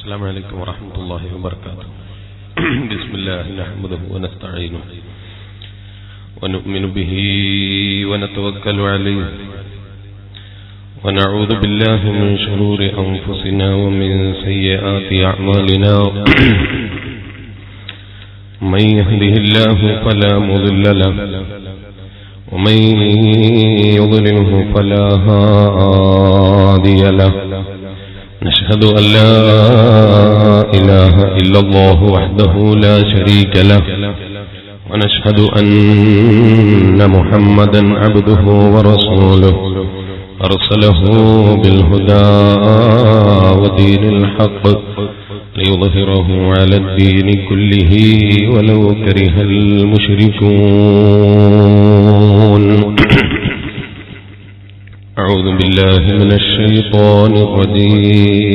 السلام عليكم ورحمة الله وبركاته. بسم الله نحمده ونستعينه ونؤمن به ونتوكل عليه ونعوذ بالله من شرور أنفسنا ومن سيئات أعمالنا. من يهده الله فلا مضل له ومن يضلله فلا هادي له. نشهد أن لا إله إلا الله وحده لا شريك له ونشهد أن محمدا عبده ورسوله أرسله بالهدى ودين الحق ليظهره على الدين كله ولو كره المشركون. أعوذ بالله من الشيطان الرجيم.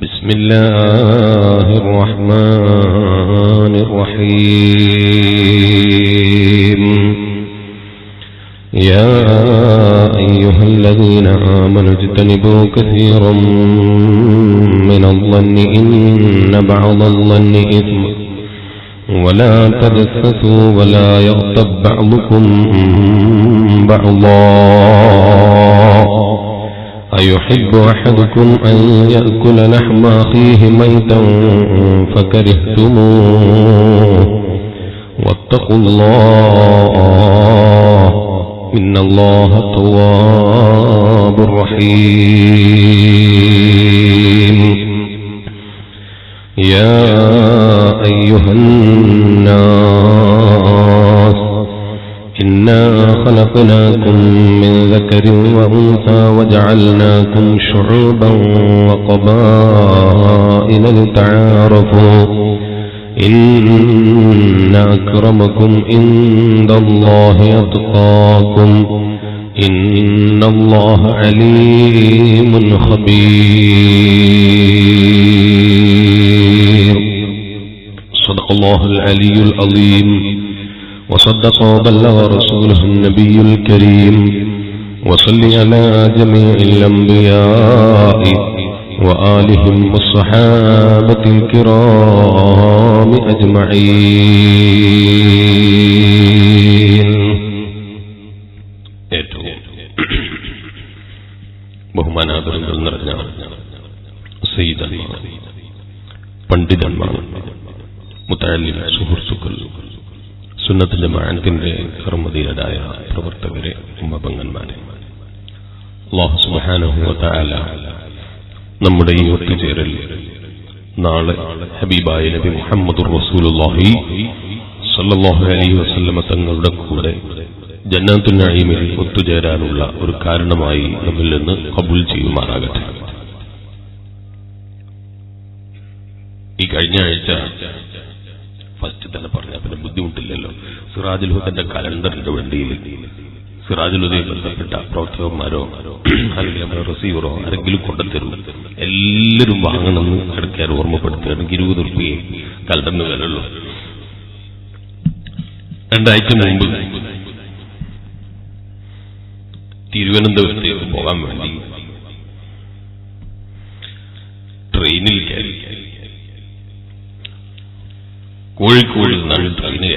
بسم الله الرحمن الرحيم. يا أيها الذين آمنوا اجتنبوا كثيرا من الظن إن بعض الظن إثم ولا تجسسوا ولا يغتب بعضكم بعضا أيحب أحدكم أن يأكل لحم أخيه ميتا فكرهتموه واتقوا الله إن الله تواب رحيم. يا أيها الناس إنا خلقناكم من ذكر وأنثى وجعلناكم شعوبا وقبائل لتعارفوا إن أكرمكم عند الله أتقاكم إن الله عليم خبير. صدق الله العلي العظيم وصدق وبلغ رسوله النبي الكريم. وصل على جميع الأنبياء وآلهم والصحابة الكرام أجمعين. ബഹുമാനാദരങ്ങൾ നിറഞ്ഞ സയ്യിദന്മാർ, പണ്ഡിതന്മാർ, മുതഅല്ലിം സുഹൃത്തുക്കൾ, സുന്നത്ത് ജമാഅത്തിന്റെ കർമ്മധീരരായ പ്രവർത്തകരെ, ഉമ്മപെങ്ങന്മാരെ, അല്ലാഹു സുബ്ഹാനഹു വ തആല നമ്മുടെ ഈ ഒത്തുചേരൽ നാളെ ഹബീബായ നബി മുഹമ്മദുർ റസൂലുള്ളാഹി സ്വല്ലല്ലാഹു അലൈഹി വസല്ലമ തങ്ങളുടെ കൂടെ ജന്നത്തുൽ നഈമിൽ ഒത്തുചേരാനുള്ള ഒരു കാരണമായി നമ്മിൽ നിന്ന് ഖബൂൽ ചെയ്യുമാറാകട്ടെ. ഈ കഴിഞ്ഞ ആഴ്ച ഫസ്റ്റ് തന്നെ പറഞ്ഞ പിന്നെ ബുദ്ധിമുട്ടില്ലല്ലോ. സിറാജുൽ ഹുദന്റെ കലണ്ടറിന്റെ വണ്ടിയിൽ സിറാജുൽ ഹുദയെ ബന്ധപ്പെട്ട പ്രവർത്തകന്മാരോ അല്ലെങ്കിൽ നമ്മുടെ റിസീവറോ ആരെങ്കിലും കൊണ്ടുതരും. എല്ലാവരും വാങ്ങണമെന്ന് ഇടയ്ക്കാർ ഓർമ്മപ്പെടുത്തുകയാണെങ്കിൽ 20 രൂപയെ കലണ്ടറിന് വിലയുള്ളൂ. 2 ആഴ്ച മുമ്പ് തിരുവനന്തപുരത്തേക്ക് പോകാൻ വേണ്ടി ട്രെയിനിൽ കയറി. കോഴിക്കോട് നിന്നാണ് ട്രെയിന്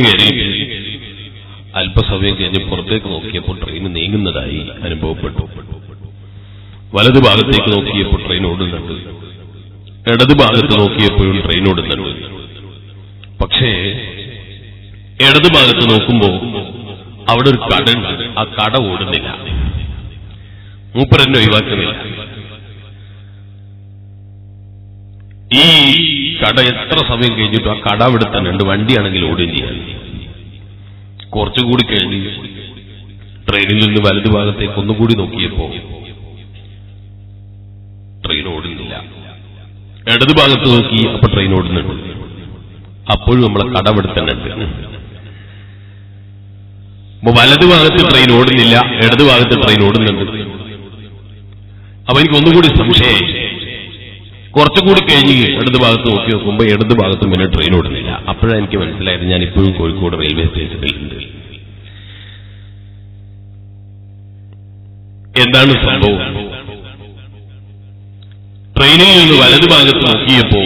കയറി അല്പസമയം കഴിഞ്ഞ് പുറത്തേക്ക് നോക്കിയപ്പോൾ ട്രെയിൻ നീങ്ങുന്നതായി അനുഭവപ്പെട്ടു. വലതു ഭാഗത്തേക്ക് നോക്കിയപ്പോൾ ട്രെയിൻ ഓടുന്നുണ്ട്, ഇടതു ഭാഗത്ത് നോക്കിയപ്പോഴും ട്രെയിൻ ഓടുന്നുണ്ട്. പക്ഷേ ഇടതു ഭാഗത്ത് നോക്കുമ്പോൾ അവിടെ ഒരു കട ഉണ്ട്, ആ കട ഓടുന്നില്ല, മൂപ്പരെന്നെ ഒഴിവാക്കുന്നില്ല. ഈ കട എത്ര സമയം കഴിഞ്ഞിട്ടും ആ കട അവിടെ തന്നെ ഉണ്ട്, വണ്ടിയാണെങ്കിൽ ഓടുകയും ചെയ്യാൻ. കുറച്ചുകൂടി കഴിഞ്ഞ് ട്രെയിനിൽ നിന്ന് വലതു ഭാഗത്തേക്ക് ഒന്നുകൂടി നോക്കിയപ്പോ ട്രെയിൻ ഓടുന്നില്ല. ഇടതു ഭാഗത്ത് നോക്കി, അപ്പൊ ട്രെയിൻ ഓടുന്നുണ്ട്. അപ്പോഴും നമ്മളെ കട അവിടെ തന്നെ ഉണ്ട്. അപ്പൊ വലതു ഭാഗത്ത് ട്രെയിൻ ഓടുന്നില്ല, ഇടതു ഭാഗത്ത് ട്രെയിൻ ഓടുന്നുണ്ട്. അപ്പൊ എനിക്ക് ഒന്നുകൂടി സംശയമായി. കുറച്ചുകൂടി കഴിഞ്ഞ് ഇടതു ഭാഗത്ത് നോക്കി നോക്കുമ്പോൾ ഇടതു ഭാഗത്തും പിന്നെ ട്രെയിൻ ഓടുന്നില്ല. അപ്പോഴാണ് എനിക്ക് മനസ്സിലായത് ഞാൻ ഇപ്പോഴും കോഴിക്കോട് റെയിൽവേ സ്റ്റേഷനിലുണ്ട്. എന്താണ് സംഭവം? ട്രെയിനിൽ നിന്ന് വലതുഭാഗത്ത് നോക്കിയപ്പോ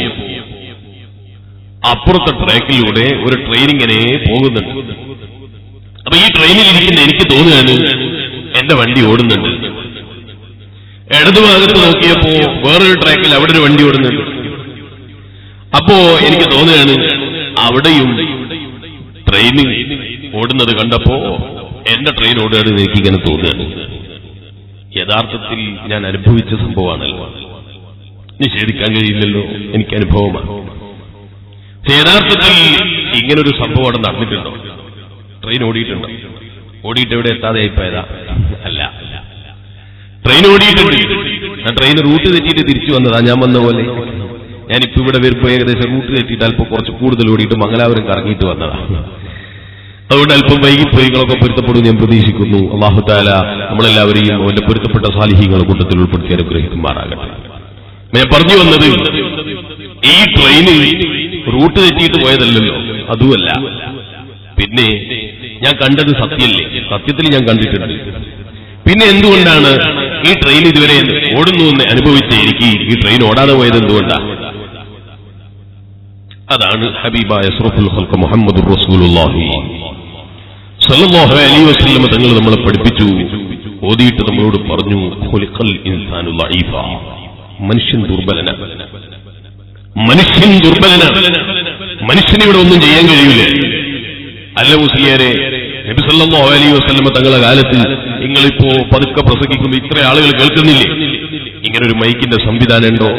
അപ്പുറത്തെ ട്രാക്കിലൂടെ ഒരു ട്രെയിൻ ഇങ്ങനെ പോകുന്നുണ്ട്. അപ്പൊ ഈ ട്രെയിനിൽ ഇരിക്കുന്ന എനിക്ക് തോന്നുകയാണ് എന്റെ വണ്ടി ഓടുന്നുണ്ട്. ഇടതുഭാഗത്ത് നോക്കിയപ്പോ വേറൊരു ട്രാക്കിൽ അവിടെ ഒരു വണ്ടി ഓടുന്നുണ്ട്. അപ്പോ എനിക്ക് തോന്നുകയാണ് അവിടെയും ട്രെയിൻ ഓടുന്നത് കണ്ടപ്പോ എന്റെ ട്രെയിൻ ഓടുകയാണെന്ന് എനിക്കിങ്ങനെ തോന്നുകയാണ്. യഥാർത്ഥത്തിൽ ഞാൻ അനുഭവിച്ച സംഭവമാണല്ലോ, നിഷേധിക്കാൻ കഴിയില്ലല്ലോ, എനിക്ക് അനുഭവമാണ്. യഥാർത്ഥത്തിൽ ഇങ്ങനൊരു സംഭവം അവിടെ നടന്നിട്ടുണ്ടോ? ട്രെയിൻ ഓടിയിട്ടുണ്ടോ? ഓടിയിട്ട് എവിടെ എത്താതെ ആയിപ്പോയതാ? അല്ല, ട്രെയിൻ ഓടിയിട്ടുണ്ട്. ഞാൻ ട്രെയിൻ റൂട്ട് തെറ്റിയിട്ട് തിരിച്ചു വന്നതാ. ഞാൻ വന്ന പോലെ ഞാനിപ്പോ ഇവിടെ വരുമ്പോ ഏകദേശം റൂട്ട് തെറ്റിയിട്ട് അല്പം കുറച്ച് കൂടുതൽ ഓടിയിട്ട് മംഗലാപുരം കറങ്ങിയിട്ട് വന്നതാ. അതുകൊണ്ട് അല്പം വൈകിപ്പോയി. നിങ്ങളൊക്കെ പൊരുത്തപ്പെടും ഞാൻ പ്രതീക്ഷിക്കുന്നു. അല്ലാഹു തആല നമ്മളെല്ലാവരെയും അവന്റെ പൊരുത്തപ്പെട്ട സാലിഹീങ്ങളുടെ കൂട്ടത്തിൽ ഉൾപ്പെടുത്തി അനുഗ്രഹിക്കുമാറാകട്ടെ. ഞാൻ പറഞ്ഞു വന്നത്, ഈ ട്രെയിനിൽ റൂട്ട് തെറ്റിയിട്ട് പോയതല്ലല്ലോ, അതുമല്ല. പിന്നെ ഞാൻ കണ്ടത് സത്യല്ലേ? സത്യത്തിൽ ഞാൻ കണ്ടിട്ടുണ്ട്. പിന്നെ എന്തുകൊണ്ടാണ് ഈ ട്രെയിൻ ഇതുവരെ ഓടുന്നു എന്ന് അനുഭവിച്ച എനിക്ക് ഈ ട്രെയിൻ ഓടാതെ പോയത് എന്തുകൊണ്ടാണ്? അതാണ് ഹബീബായ അഷ്റഫുൽ ഖൽഖ് മുഹമ്മദുർ റസൂലുള്ളാഹി സ്വല്ലല്ലാഹു അലൈഹി വസല്ലം തങ്ങൾ നമ്മളെ പഠിപ്പിച്ചു, ഓതിയിട്ട് നമ്മളോട് പറഞ്ഞു, ഖുലിഖൽ ഇൻസാനു ലഈഫ, മനുഷ്യൻ ദുർബലനാണ്. മനുഷ്യൻ ദുർബലനാണ്. മനുഷ്യന് ഇവിടെ ഒന്നും ചെയ്യാൻ കഴിയില്ല. അല്ല മുസ്ലിയാരെ, നബി സല്ലല്ലാഹു അലൈഹി വസല്ലം തങ്ങളുടെ കാലത്ത് നിങ്ങളിപ്പോ പതുക്കെ പ്രസംഗിക്കുമ്പോൾ ഇത്ര ആളുകൾ കേൾക്കുന്നില്ലേ? ഇങ്ങനൊരു മൈക്കിന്റെ സംവിധാനം ഉണ്ടോ?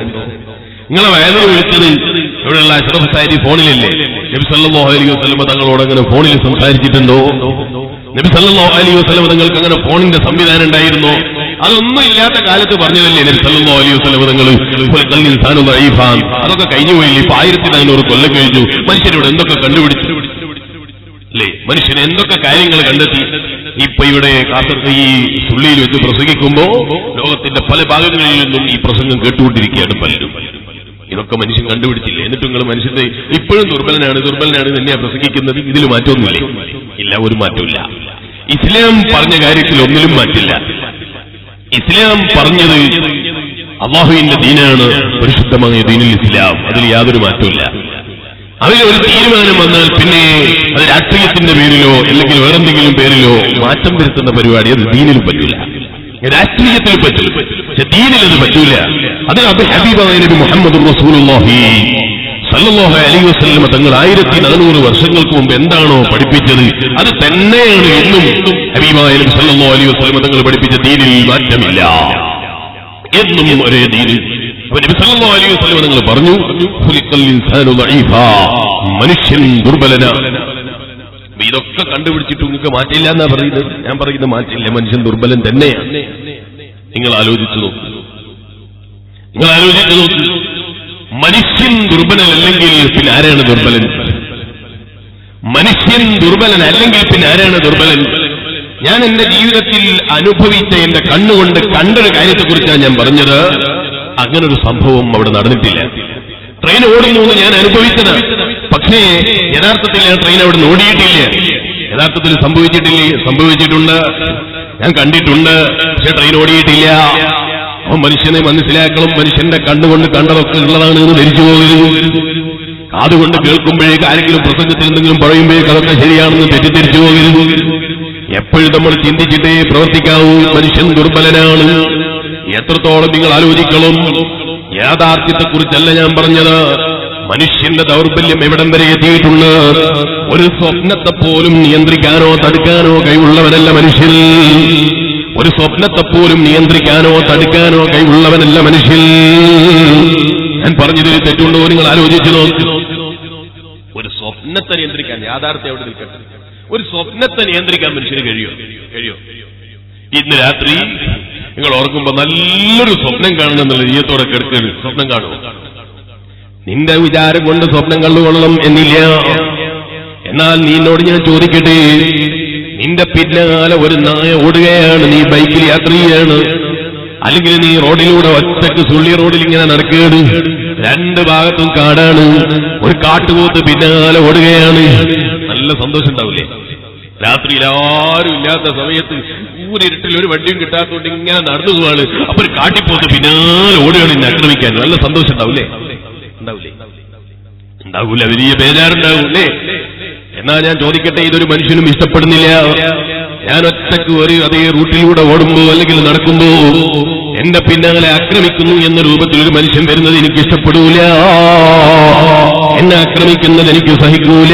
നിങ്ങളെ വയലിൽ വിളിച്ചത് ഇവിടെയുള്ള അഷ്റഫ് സാരി ഫോണിലില്ലേ? നബി സല്ലല്ലാഹു അലൈഹി വസല്ലം തങ്ങളോട് അങ്ങനെ ഫോണിൽ സംസാരിച്ചിട്ടുണ്ടോ? നബി സല്ലല്ലാഹു അലൈഹി വസല്ലം തങ്ങൾക്ക് അങ്ങനെ ഫോണിന്റെ സംവിധാനം ഉണ്ടായിരുന്നോ? അതൊന്നും ഇല്ലാത്ത കാലത്ത് പറഞ്ഞതല്ലേ നബി സല്ലല്ലാഹു അലൈഹി വസല്ലം തങ്ങൾ അതൊക്കെ കഴിഞ്ഞു പോയില്ലേ? ഇപ്പൊ 1400 കൊല്ലം കഴിഞ്ഞു. മനുഷ്യരോട് എന്തൊക്കെ കണ്ടുപിടിച്ചു അല്ലേ? മനുഷ്യൻ എന്തൊക്കെ കാര്യങ്ങൾ കണ്ടെത്തി. ഇപ്പൊ ഇവിടെ കാസർഗോഡ് ഈ സുള്ളിയിൽ വെച്ച് പ്രസംഗിക്കുമ്പോ ലോകത്തിന്റെ പല ഭാഗങ്ങളിൽ നിന്നും ഈ പ്രസംഗം കേട്ടുകൊണ്ടിരിക്കുകയാണ് പലരും. ഇതൊക്കെ മനുഷ്യൻ കണ്ടുപിടിച്ചില്ലേ? എന്നിട്ട് നിങ്ങൾ മനുഷ്യന്റെ ഇപ്പോഴും ദുർബലനാണ് തന്നെയാ പ്രസംഗിക്കുന്നത്. ഇതിൽ മാറ്റമൊന്നുമില്ലേ? ഇല്ല, ഒരു മാറ്റമില്ല. ഇസ്ലാം പറഞ്ഞ കാര്യത്തിൽ ഒന്നിലും മാറ്റില്ല. ഇസ്ലാം പറഞ്ഞത് അല്ലാഹുവിന്റെ ദീനാണ്, പരിശുദ്ധമായ ദീനുൽ ഇസ്ലാം. അതിൽ യാതൊരു മാറ്റമില്ല. അതിലൊരു തീരുമാനം വന്നാൽ പിന്നെ അത് രാഷ്ട്രീയത്തിന്റെ പേരിലോ അല്ലെങ്കിൽ വേറെന്തെങ്കിലും പേരിലോ മാറ്റം വരുത്തുന്ന പരിപാടി അത് ദീനിലും പറ്റില്ല. രാഷ്ട്രീയത്തിൽ പറ്റും, പക്ഷെ ദീനിൽ അത് പറ്റൂല. അത് ഹബീബായ നബി മുഹമ്മദുർ റസൂലുള്ളാഹി സല്ലല്ലാഹു അലൈഹി വസല്ലം തങ്ങൾ 1400 വർഷങ്ങൾക്ക് മുമ്പ് എന്താണോ പഠിപ്പിച്ചത് അത് തന്നെയാണ് എന്നും ഹബീബായ നബി സല്ലല്ലാഹു അലൈഹി വസല്ലം തങ്ങൾ പഠിപ്പിച്ച ദീനിൽ മാറ്റമില്ല. എന്നും ഒരേ ദീനിൽ നബി സല്ലല്ലാഹു അലൈഹി വസല്ലം തങ്ങൾ പറഞ്ഞു, ഖുലിഖൽ ഇൻസാനു ലഈഫ, മനുഷ്യൻ ദുർബലനാണ്. ഇതൊക്കെ കണ്ടുപിടിച്ചിട്ട് നിങ്ങൾക്ക് മാറ്റില്ല എന്നാ പറയുന്നത്. ഞാൻ പറയുന്നത് മാറ്റില്ല, മനുഷ്യൻ ദുർബലൻ തന്നെയാണ്. നിങ്ങൾ ആലോചിച്ചു നോക്കൂ. മനുഷ്യൻ ദുർബലനല്ലെങ്കിൽ പിന്നെ ആരാണ് ദുർബലൻ? മനുഷ്യൻ ദുർബലൻ അല്ലെങ്കിൽ പിന്നെ ആരാണ് ദുർബലൻ? ഞാൻ എന്റെ ജീവിതത്തിൽ അനുഭവിച്ച എന്റെ കണ്ണുകൊണ്ട് കണ്ടൊരു കാര്യത്തെക്കുറിച്ചാണ് ഞാൻ പറഞ്ഞത്. അങ്ങനൊരു സംഭവം അവിടെ നടന്നിട്ടില്ല. ട്രെയിൻ ഓടുന്നു എന്ന് ഞാൻ അനുഭവിച്ചത്, പക്ഷേ യഥാർത്ഥത്തിൽ ആ ട്രെയിൻ അവിടെ ഓടിയിട്ടില്ല. യഥാർത്ഥത്തിൽ സംഭവിച്ചിട്ടുണ്ട്, ഞാൻ കണ്ടിട്ടുണ്ട്, പക്ഷെ ട്രെയിൻ ഓടിയിട്ടില്ല. അപ്പൊ മനുഷ്യനെ മനസ്സിലാക്കണം, മനുഷ്യന്റെ കണ്ണുകൊണ്ട് കണ്ടതൊക്കെ ഉള്ളതാണ് എന്ന് ധരിച്ചു പോകരുത്. അതുകൊണ്ട് കേൾക്കുമ്പോഴേക്ക് ആരെങ്കിലും പ്രസംഗത്തിൽ എന്തെങ്കിലും പറയുമ്പോഴേക്ക് അതൊക്കെ ശരിയാണെന്ന് തെറ്റിദ്ധരിച്ചു പോകരുത്. എപ്പോഴും നമ്മൾ ചിന്തിച്ചിട്ടേ പ്രവർത്തിക്കാവൂ. മനുഷ്യൻ ദുർബലനാണ്. എത്രത്തോളം നിങ്ങൾ ആലോചിക്കണം. യാഥാർത്ഥ്യത്തെക്കുറിച്ചല്ല ഞാൻ പറഞ്ഞത്. മനുഷ്യന്റെ ദൗർബല്യം എവിടം വരെ എത്തിയിട്ടുണ്ട്. ഒരു സ്വപ്നത്തെപ്പോലും നിയന്ത്രിക്കാനോ തടുക്കാനോ കഴിവുള്ളവനല്ല മനുഷ്യൻ. ഒരു സ്വപ്നത്തെപ്പോലും നിയന്ത്രിക്കാനോ തടുക്കാനോ കഴിവുള്ളവനല്ല മനുഷ്യൻ. ഞാൻ പറഞ്ഞതിൽ തെറ്റുണ്ടോ നിങ്ങൾ ആലോചിച്ചു നോക്ക്. ഒരു സ്വപ്നത്തെ നിയന്ത്രിക്കാൻ, യാഥാർത്ഥ്യം എവിടെ നിൽക്കട്ടെ, ഒരു സ്വപ്നത്തെ നിയന്ത്രിക്കാൻ മനുഷ്യന് കഴിയോ? ഇന്ന് രാത്രി നിങ്ങൾ ഓർക്കുമ്പോ നല്ലൊരു സ്വപ്നം കാണണം എന്നുള്ള നീയത്തോടെ കിടക്കുകയാണ്. സ്വപ്നം കാണുമോ? നിന്റെ വിചാരം കൊണ്ട് സ്വപ്നം കണ്ടുകൊള്ളണം എന്നില്ല. എന്നാൽ നീന്നോട് ഞാൻ ചോദിക്കട്ടെ, നിന്റെ പിന്നാലെ ഒരു നായ ഓടുകയാണ്, നീ ബൈക്കിൽ യാത്ര ചെയ്യാണ്, അല്ലെങ്കിൽ നീ റോഡിലൂടെ ഒറ്റക്ക് സുള്ളി റോഡിൽ ഇങ്ങനെ നടക്കുകയാണ്, രണ്ട് ഭാഗത്തും കാടാണ്, ഒരു കാട്ടുപോത്ത് പിന്നാലെ ഓടുകയാണ്, നല്ല സന്തോഷം ഉണ്ടാവില്ലേ? രാത്രിയിൽ ആരും ഇല്ലാത്ത സമയത്ത് ഊരിട്ടിൽ ഒരു വണ്ടിയും കിട്ടാത്തതുകൊണ്ട് ഇങ്ങനെ നടന്നു പോവാണ്. അപ്പൊ ഒരു കാട്ടിപ്പോത്ത് പിന്നാലെ ഓടുകയാണ് എന്നെ ആക്രമിക്കാൻ. നല്ല സന്തോഷം ഉണ്ടാവില്ലേ? ഉണ്ടാവൂല, വലിയ ബേജാറുണ്ടാവൂല്ലേ? എന്നാ ഞാൻ ചോദിക്കട്ടെ, ഇതൊരു മനുഷ്യനും ഇഷ്ടപ്പെടുന്നില്ല. ഞാൻ ഒറ്റക്ക് ഒരു അതേ റൂട്ടിലൂടെ ഓടുമ്പോ അല്ലെങ്കിൽ നടക്കുമ്പോ എന്റെ പിന്നാലെ ആക്രമിക്കുന്നു എന്ന രൂപത്തിൽ ഒരു മനുഷ്യൻ വരുന്നത് എനിക്ക് ഇഷ്ടപ്പെടൂല. എന്നെ ആക്രമിക്കുന്നത് എനിക്ക് സഹിക്കൂല.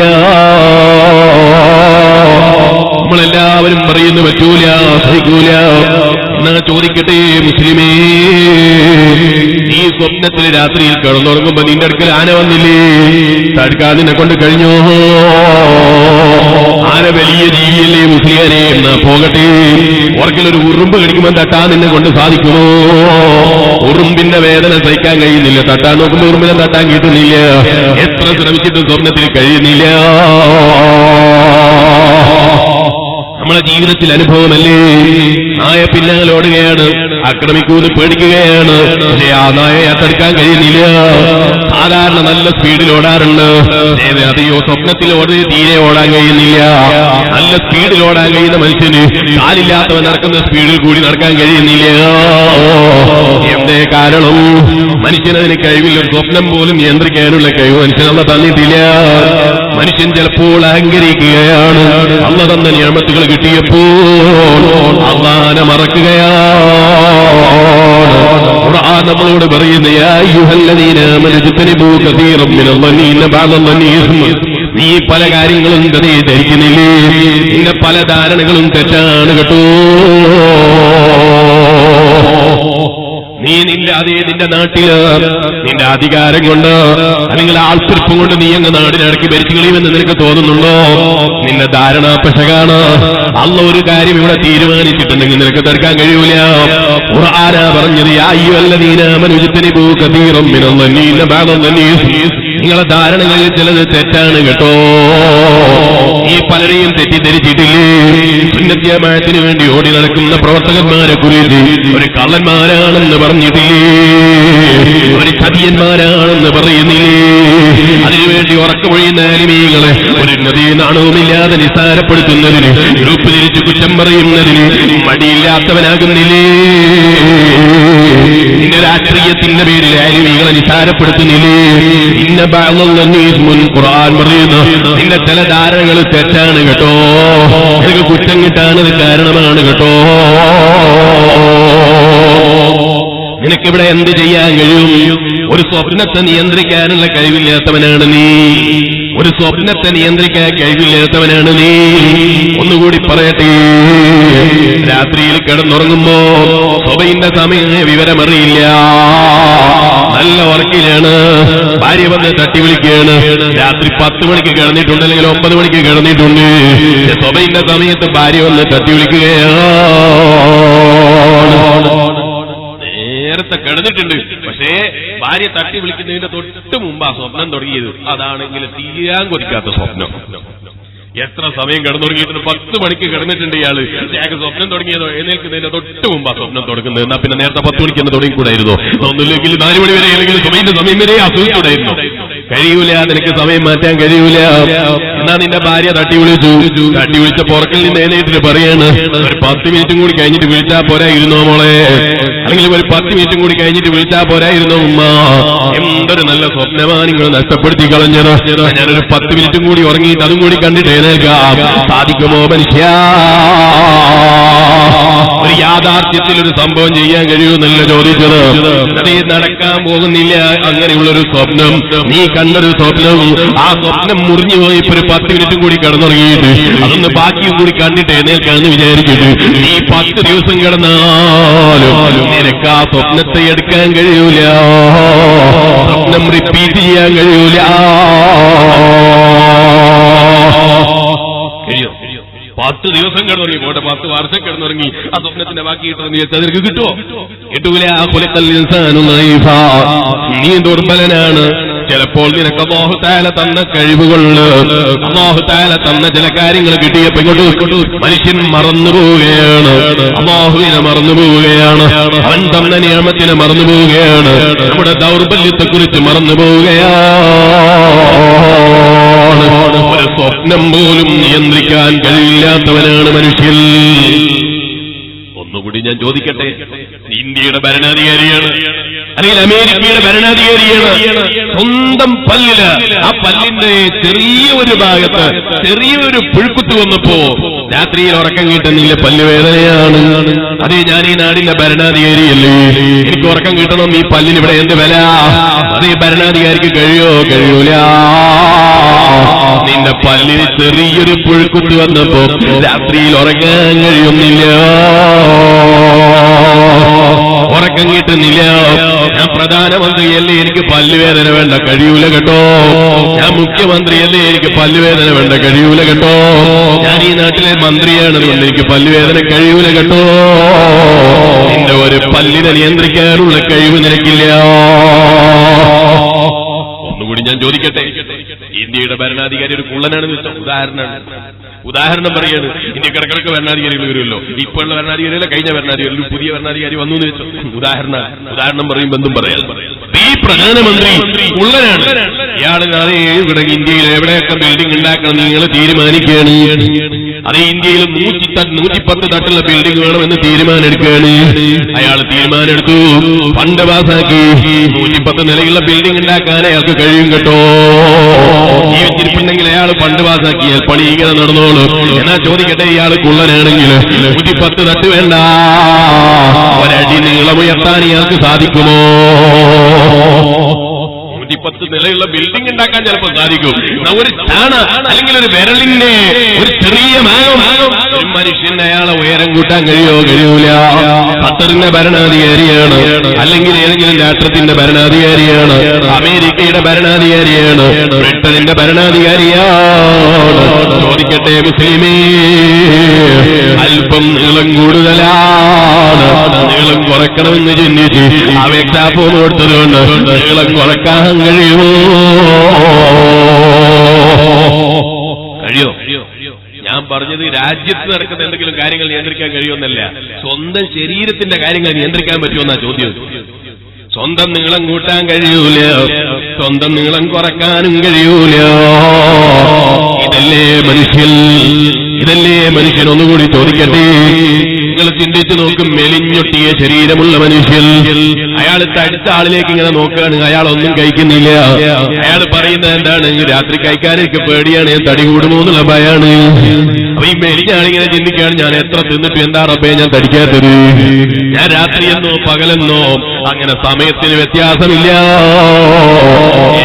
നമ്മളെല്ലാവരും പറയുന്നു പറ്റൂല, സഹിക്കൂല. എന്നാ ചോദിക്കട്ടെ മുസ്ലിമേ, നീ സ്വപ്നത്തിൽ രാത്രിയിൽ കിടന്നുറങ്ങുമ്പോ നിന്റെ അടുക്കൽ ആന വന്നില്ലേ? തടുക്കാൻ നിന്നെ കൊണ്ട് കഴിഞ്ഞോ? ആന വലിയ ജീവിയല്ലേ മുസ്ലിയാനെ? എന്നാ പോകട്ടെ, ഉറക്കിലൊരു ഉറുമ്പ് കടിക്കുമ്പോൾ തട്ടാൻ നിന്നെ കൊണ്ട് സാധിക്കുമോ? ഉറുമ്പിന്റെ വേദന സഹിക്കാൻ കഴിയുന്നില്ല. തട്ടാൻ നോക്കുമ്പോ ഉറുമ്പിനെ തട്ടാൻ കിട്ടുന്നില്ല. എത്ര ശ്രമിച്ചിട്ടും സ്വപ്നത്തിൽ കഴിയുന്നില്ല. നമ്മളെ ജീവിതത്തിൽ അനുഭവമല്ലേ? നായ പിന്നാലോടുകയാണ്, ആക്രമിക്കൂന്ന് പേടിക്കുകയാണ്. പക്ഷേ ആ നായയെ തടുക്കാൻ കഴിയുന്നില്ല. സാധാരണ നല്ല സ്പീഡിൽ ഓടാറുണ്ട്. അതെയോ സ്വപ്നത്തിൽ ഓടി തീരെ ഓടാൻ കഴിയുന്നില്ല. നല്ല സ്പീഡിൽ ഓടാൻ കഴിയുന്ന മനുഷ്യന് കാലില്ലാത്തവൻ നടക്കുന്ന സ്പീഡിൽ കൂടി നടക്കാൻ കഴിയുന്നില്ല. എന്തേ കാരണം? മനുഷ്യനതിന് കഴിവില്ല. ഒരു സ്വപ്നം പോലും നിയന്ത്രിക്കാനുള്ള കഴിവ് മനുഷ്യനല്ല തന്നിട്ടില്ല. മനുഷ്യൻ ചിലപ്പോൾ അഹങ്കരിക്കുകയാണ്. അള്ള തന്ന നിയമത്തുകൾ കിട്ടിയപ്പോൾ അള്ളാനെ മറക്കുകയാണ്. ഖുർആൻ നമ്മളോട് പറയുന്ന യാ അയ്യുഹല്ലദീന ആമനൂ ഇജ്തനിബൂ കസീറൻ മിനൽ-ളന്നി ഇന്ന ബഅദ-ളന്നി ഇസ്മുൻ. നീ പല കാര്യങ്ങളും ധരിക്കുന്നില്ലേ? നിന്റെ പല ധാരണകളും തെറ്റാണ് കേട്ടോ. നീ നിന്റെ നാട്ടില് നിന്റെ അധികാരം കൊണ്ട് അല്ലെങ്കിൽ ആൾപ്പെരുപ്പം കൊണ്ട് നീ അങ്ങ് നാടിനടക്കി ഭരിച്ചു കളിയുമെന്ന് നിനക്ക് തോന്നുന്നുണ്ടോ? നിന്റെ ധാരണ പെശകാണ്. അള്ള ഒരു കാര്യം ഇവിടെ തീരുമാനിച്ചിട്ടുണ്ടെങ്കിൽ നിനക്ക് തടുക്കാൻ കഴിയൂല. ഖുർആനാ പറഞ്ഞത് യാ അയ്യുഹല്ലദീന ആമനൂ ഇജ്തനിബൂ കസീറൻ മിനൽ-ളന്നി ഇന്ന ബഅദ-ളന്നി ഇസ്മുൻ. നിങ്ങളെ ധാരണകളിൽ ചിലത് തെറ്റാണ് കേട്ടോ. ഈ പലരെയും തെറ്റിദ്ധരിച്ചിട്ടില്ലേ? സുന്നത്ത് ജമാഅത്തിന് വേണ്ടി ഓടി നടക്കുന്ന പ്രവർത്തകന്മാരെ കുറിച്ച് ഒരു കള്ളന്മാരാണെന്ന് പറഞ്ഞിട്ടില്ലേ? ഒരു ചതിയന്മാരാണെന്ന് പറയുന്നില്ലേ? അതിനുവേണ്ടി ഉറക്കമൊഴിയുന്ന ആലിമീങ്ങളെ ഒരു നാണവുമില്ലാതെ നിസ്സാരപ്പെടുത്തുന്നതിന്, ഗ്രൂപ്പ് തിരിച്ച് കുറ്റം പറയുന്നതിന് മടിയില്ലാത്തവനാകുന്നില്ലേ? നിന്റെ രാഷ്ട്രീയത്തിന്റെ പേരിൽ ആലിമീങ്ങളെ നിസ്സാരപ്പെടുത്തുന്നില്ലേ? ഇന്ന ബഅദ-ളന്നി ഇസ്മുൻ. ഖുർആൻ പറയുന്നു നിന്റെ ചില ധാരണകൾ തെറ്റാണ് കേട്ടോ. നിനക്ക് കുറ്റം കിട്ടാനത് കാരണമാണ് കേട്ടോ. നിനക്കിവിടെ എന്ത് ചെയ്യാൻ കഴിയും? ഒരു സ്വപ്നത്തെ നിയന്ത്രിക്കാനുള്ള കഴിവില്ലാത്തവനാണ് നീ. ഒരു സ്വപ്നത്തെ നിയന്ത്രിക്കാൻ കഴിവില്ലാത്തവനാണ് നീ. ഒന്നുകൂടി പറയട്ടെ, രാത്രിയിൽ കിടന്നുറങ്ങുമ്പോ സ്വബഹിന്റെ സമയം വിവരമറിയില്ല. നല്ല ഉറക്കിലാണ്. ഭാര്യ വന്ന് തട്ടി വിളിക്കുകയാണ്. രാത്രി 10 മണിക്ക് കിടന്നിട്ടുണ്ട്, അല്ലെങ്കിൽ 9 മണിക്ക് കിടന്നിട്ടുണ്ട്. സ്വബഹിന്റെ സമയത്ത് ഭാര്യ വന്ന് തട്ടി വിളിക്കുകയാണ്. നേരത്തെ കിടന്നിട്ടുണ്ട്, പക്ഷേ ഭാര്യ തട്ടി വിളിക്കുന്നതിന്റെ തൊട്ട് മുമ്പാ സ്വപ്നം തുടങ്ങിയത്. അതാണെങ്കിൽ തീരാൻ കൊതിക്കാത്ത സ്വപ്നം. എത്ര സമയം കിടന്നുറങ്ങിയിട്ടുണ്ട്? 10 മണിക്ക് കിടന്നിട്ടുണ്ട് ഇയാള്. ഞങ്ങൾക്ക് സ്വപ്നം തുടങ്ങിയതോ എഴുന്നേൽക്കുന്നതിന്റെ തൊട്ട് മുമ്പാ സ്വപ്നം തുടങ്ങുന്നത്. എന്നാ പിന്നെ നേരത്തെ 10 മണിക്ക് തന്നെ തുടങ്ങിക്കൂടായിരുന്നോ? ഒന്നുമില്ലെങ്കിൽ 4 മണി വരെ അല്ലെങ്കിൽ സമയത്തിന്റെ സമയം വരെ ആസ്വദിക്കൂടായിരുന്നു. കഴിയൂല, നിനക്ക് സമയം മാറ്റാൻ കഴിയൂല. എന്നാ നിന്റെ ഭാര്യ തട്ടി വിളിച്ച പുറക്കിൽ നിന്ന് എഴുന്നേറ്റിട്ട് പറയാണ്, ഒരു 10 മിനിറ്റും കൂടി കഴിഞ്ഞിട്ട് വിളിച്ചാ പോരായിരുന്നോ മോളെ? അല്ലെങ്കിൽ ഒരു 10 മിനിറ്റും കൂടി കഴിഞ്ഞിട്ട് വിളിച്ചാ പോരായിരുന്നോ ഉമ്മ? എന്തൊരു നല്ല സ്വപ്നമാ നിങ്ങൾ നഷ്ടപ്പെടുത്തി കളഞ്ഞത്. ഞാനൊരു 10 മിനിറ്റും കൂടി ഉറങ്ങിയിട്ട് അതും കൂടി കണ്ടിട്ട് എഴുന്നേൽക്കാം. സാധിക്കുമോ മനുഷ്യ? ഒരു യാഥാർത്ഥ്യത്തിൽ ഒരു സംഭവം ചെയ്യാൻ കഴിയുമെന്നല്ല ചോദിച്ചത്. അത് നടക്കാൻ പോകുന്നില്ല. അങ്ങനെയുള്ളൊരു സ്വപ്നം, നീ കണ്ടൊരു സ്വപ്നം, ആ സ്വപ്നം മുറിഞ്ഞു പോയി. ഇപ്പൊ ഒരു 10 മിനിറ്റും കൂടി കിടന്നുറങ്ങിയിട്ട് അതൊന്ന് ബാക്കിയും കൂടി കണ്ടിട്ട് എഴുന്നേൽക്കാന്ന് വിചാരിച്ചിട്ട് നീ 10 ദിവസം കിടന്നാലും നിനക്ക് ആ സ്വപ്നത്തെ എടുക്കാൻ കഴിയൂല. സ്വപ്നം റിപ്പീറ്റ് ചെയ്യാൻ കഴിയൂല. 10 ദിവസം കിടന്നുറങ്ങി പോട്ടെ, 10 വർഷം കിടന്നുറങ്ങി ആ സ്വപ്നത്തിന്റെ ബാക്കി കിട്ടുമെന്ന് ചോദിച്ചാൽ നിനക്ക് കിട്ടുമോ? കിട്ടൂല. നീ ദുർബലനാണ്. ചിലപ്പോൾ നിനക്ക് അല്ലാഹു തആല തന്ന കഴിവുകളുണ്ട്, അല്ലാഹു തആല തന്ന ചില കാര്യങ്ങൾ കിട്ടിയപ്പോൾ ഇങ്ങോട്ട് മനുഷ്യൻ മറന്നു പോവുകയാണ്. അല്ലാഹുവിനെ മറന്നു പോവുകയാണ്. അവൻ തന്ന നിയമത്തിനെ മറന്നു പോവുകയാണ്. നമ്മുടെ ദൗർബല്യത്തെ കുറിച്ച് മറന്നു പോവുകയാണ്. ഒരു സ്വപ്നം പോലും നിയന്ത്രിക്കാൻ കഴിയില്ലാത്തവനാണ് മനുഷ്യൻ. ഒന്നുകൂടി ഞാൻ ചോദിക്കട്ടെ, ഇന്ത്യയുടെ ഭരണാധികാരിയാണ് അല്ലെങ്കിൽ അമേരിക്കയുടെ ഭരണാധികാരിയാണ്. സ്വന്തം പല്ലില്, ആ പല്ലിന്റെ ചെറിയൊരു ഭാഗത്ത് ചെറിയൊരു പുഴുക്കുത്ത് വന്നപ്പോ രാത്രിയിൽ ഉറക്കം കിട്ടുന്നില്ല, പല്ലുവേദനയാണ്. അതേ, ഞാൻ ഈ നാടിന്റെ ഭരണാധികാരിയല്ലേ, എനിക്ക് ഉറക്കം കിട്ടണം, ഈ പല്ലിന് ഇവിടെ എന്ത് വില? അതേ ഭരണാധികാരിക്ക് കഴിയൂല. നിന്റെ പല്ലിന് ചെറിയൊരു പുഴുക്കുത്ത് വന്നപ്പോ രാത്രിയിൽ ഉറങ്ങാൻ കഴിയുന്നില്ല, ഉറക്കം കിട്ടുന്നില്ല. ഞാൻ പ്രധാനമന്ത്രിയല്ലേ, എനിക്ക് പല്ലുവേദന വേണ്ട, കഴിയൂല കേട്ടോ. ഞാൻ മുഖ്യമന്ത്രിയല്ലേ, എനിക്ക് പല്ലുവേദന വേണ്ട, കഴിയൂല കേട്ടോ. ഞാൻ ഈ നാട്ടിലെ മന്ത്രിയാണ്, അതുകൊണ്ട് എനിക്ക് പല്ലുവേദന കഴിയൂല കേട്ടോ. നിന്റെ ഒരു പല്ലിനെ നിയന്ത്രിക്കാനുള്ള കഴിവ് നിനക്കില്ല. ഒന്നുകൂടി ഞാൻ ചോദിക്കട്ടെ, ഇന്ത്യയുടെ ഭരണാധികാരി ഒരു കുള്ളനാണെന്ന് വെച്ചാൽ ഉദാഹരണം പറയാണ്. ഇന്ത്യക്കിടക്കിടക്ക് ഭരണാധികാരികൾ വരുമല്ലോ, ഇപ്പോഴുള്ള ഭരണാധികാരിയല്ല, കഴിഞ്ഞ ഭരണാധികാരി, പുതിയ ഭരണാധികാരി വന്നു എന്ന് വെച്ചു. ഉദാഹരണം പറയുമ്പോൾ എന്തും പറയാം. ഈ പ്രധാനമന്ത്രി കുള്ളനാണ്. ഇയാൾ ഇവിടെ ഇന്ത്യയിൽ എവിടെയൊക്കെ ബിൽഡിംഗ് ഉണ്ടാക്കണം നിങ്ങൾ തീരുമാനിക്കുകയാണ്. അതേ, ഇന്ത്യയിൽ 110 തട്ടുള്ള ബിൽഡിംഗ് വേണമെന്ന് തീരുമാനം എടുക്കുകയാണ്. അയാൾ തീരുമാനം എടുത്തു, ഫണ്ട് പാസാക്കി 110 നിലയുള്ള ബിൽഡിംഗ് ഉണ്ടാക്കാൻ അയാൾക്ക് കഴിയും കേട്ടോ. ജീവിച്ചിരിപ്പുണ്ടെങ്കിൽ അയാൾ ഫണ്ട് പാസാക്കിയാൽ പണി ഇങ്ങനെ നടന്നോളൂ. എന്നാ ചോദിക്കട്ടെ, ഇയാൾ കുള്ളനാണെങ്കിൽ 110 തട്ട് വേണ്ട, ഒരടി നീളമുയർത്താൻ ഇയാൾക്ക് സാധിക്കുമോ? 110 നിലയുള്ള ബിൽഡിംഗ് ഉണ്ടാക്കാൻ ചിലപ്പോൾ സാധിക്കും. ഒരു ചാണ അല്ലെങ്കിൽ ഒരു വിരലിന്റെ ഒരു ചെറിയ മാനം ഒരു മനുഷ്യന്റെ അയാളെ ഉയരം കൂട്ടാൻ കഴിയൂല. ഖത്തറിന്റെ ഭരണാധികാരിയാണ്, അല്ലെങ്കിൽ ഏതെങ്കിലും രാഷ്ട്രത്തിന്റെ ഭരണാധികാരിയാണ്, അമേരിക്കയുടെ ഭരണാധികാരിയാണ്, ബ്രിട്ടനിന്റെ ഭരണാധികാരിയാണ്. ചോദിക്കട്ടെ മുസ്ലിമേ, അല്പം നീളം കൂടുതലാണ്, നീളം കുറയ്ക്കണമെന്ന് ചിന്തിച്ച് അപേക്ഷാഫോം കൊടുത്തതുകൊണ്ട് നീളം കുറക്കാൻ കഴിയുമോ? ഞാൻ പറഞ്ഞത് രാജ്യത്ത് നടക്കുന്ന എന്തെങ്കിലും കാര്യങ്ങൾ നിയന്ത്രിക്കാൻ കഴിയുമെന്നല്ല, സ്വന്തം ശരീരത്തിന്റെ കാര്യങ്ങൾ നിയന്ത്രിക്കാൻ പറ്റുമെന്നാ ചോദ്യം. സ്വന്തം നീളം കൂട്ടാൻ കഴിയൂല, സ്വന്തം നീളം കുറക്കാനും കഴിയൂല. ഇതല്ലേ മനുഷ്യൻ? ഒന്നുകൂടി ചോദിക്കട്ടെ, നിങ്ങൾ ചിന്തിച്ചു നോക്കും. മെലിഞ്ഞൊട്ടിയ ശരീരമുള്ള മനുഷ്യൻ, അയാൾ തടുത്ത ആളിലേക്ക് ഇങ്ങനെ നോക്കുകയാണ്, അയാൾ ഒന്നും കഴിക്കുന്നില്ല. അയാൾ പറയുന്നത് എന്താണ്? രാത്രി കഴിക്കാനൊക്കെ പേടിയാണ്, ഞാൻ തടി കൂടുമോ എന്നുള്ള ഭയാണ്. അപ്പൊ ഈ മെലിഞ്ഞ ആളിങ്ങനെ ചിന്തിക്കുകയാണ്, ഞാൻ എത്ര തിന്നിട്ട് എന്താ റബ്ബേ ഞാൻ തടിക്കാത്തത്? ഞാൻ രാത്രിയെന്നോ പകലെന്നോ അങ്ങനെ സമയത്തിന് വ്യത്യാസമില്ല,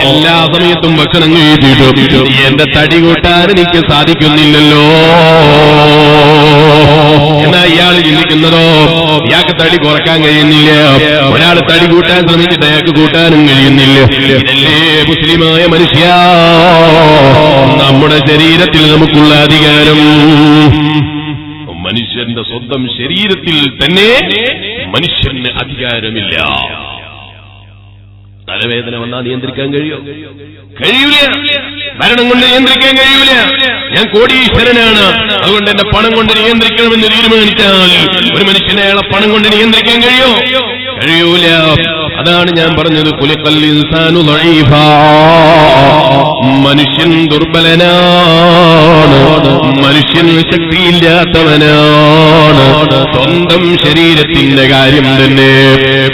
എല്ലാ സമയത്തും ഭക്ഷണം കഴിച്ചിട്ടും എന്റെ തടി കൂട്ടാൻ എനിക്ക് സാധിക്കുന്നില്ലല്ലോ. എന്നാ ഇയാൾ ചിന്തിക്കുന്നതോ, ഇയാൾക്ക് തടി കുറക്കാൻ കഴിയുന്നില്ല. ഒരാൾ തടി കൂട്ടാൻ ശ്രമിച്ചിട്ട് അയാൾക്ക് കൂട്ടാനും കഴിയുന്നില്ല. ഇതല്ലേ മുസ്ലിമായ മനുഷ്യ, നമ്മുടെ ശരീരത്തിൽ നമുക്കുള്ള അധികാരം? മനുഷ്യന്റെ സ്വന്തം ശരീരത്തിൽ തന്നെ മനുഷ്യന് അധികാരമില്ല. തലവേദന വന്നാൽ നിയന്ത്രിക്കാൻ കഴിയൂല. ഭരണം കൊണ്ട് നിയന്ത്രിക്കാൻ കഴിയൂല. ഞാൻ കോടീശ്വരനാണ്, അതുകൊണ്ട് എന്റെ പണം കൊണ്ട് നിയന്ത്രിക്കണമെന്ന് തീരുമാനിച്ചാൽ ഒരു മനുഷ്യനെ അയാളെ പണം കൊണ്ട് നിയന്ത്രിക്കാൻ കഴിയൂല. അതാണ് ഞാൻ പറഞ്ഞത്, ഖുലിഖൽ ഇൻസാനു ദഈഫാ, മനുഷ്യൻ ദുർബലനാണ്, മനുഷ്യൻ ശക്തിയില്ലാത്തവനാണ്. സ്വന്തം ശരീരത്തിന്റെ കാര്യം തന്നെ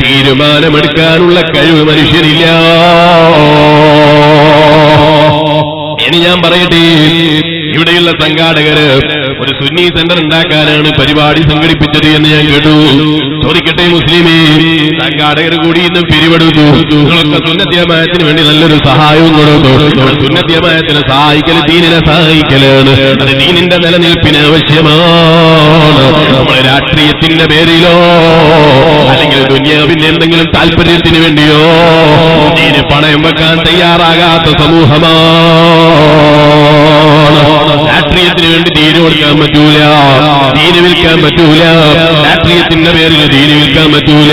തീരുമാനമെടുക്കാനുള്ള കഴിവ് മനുഷ്യനില്ല. ഇനി ഞാൻ പറയട്ടെ, ഇവിടെയുള്ള സംഘാടകര് ഒരു സുന്നി സെന്റർ ഉണ്ടാക്കാനാണ് പരിപാടി സംഘടിപ്പിച്ചത് എന്ന് ഞാൻ കേട്ടു. ചോദിക്കട്ടെ മുസ്ലിമേ, സംഘാടകർ കൂടി ഇന്ന് പിരിവെടുത്തു. നിങ്ങളൊക്കെ സുന്നത്യമായത്തിന് വേണ്ടി നല്ലൊരു സഹായവും കൊടുത്തു. സുന്നത്യമായത്തിനെ സഹായിക്കല് ദീനിനെ സഹായിക്കലാണ്. അത് ദീനിന്റെ നിലനിൽപ്പിന് ആവശ്യമാണ്. നമ്മുടെ രാഷ്ട്രീയത്തിന്റെ പേരിലോ അല്ലെങ്കിൽ ദുനിയാവിന്റെ എന്തെങ്കിലും താല്പര്യത്തിന് വേണ്ടിയോ ദീന് പണയം വെക്കാൻ തയ്യാറാകാത്ത സമൂഹമാണ്. രാഷ്ട്രീയത്തിന് വേണ്ടി ദീന് കൊടുക്കാൻ പറ്റൂല, ദീന് വിൽക്കാൻ പറ്റൂല, രാഷ്ട്രീയത്തിന്റെ പേരിൽ ദീന് വിൽക്കാൻ പറ്റൂല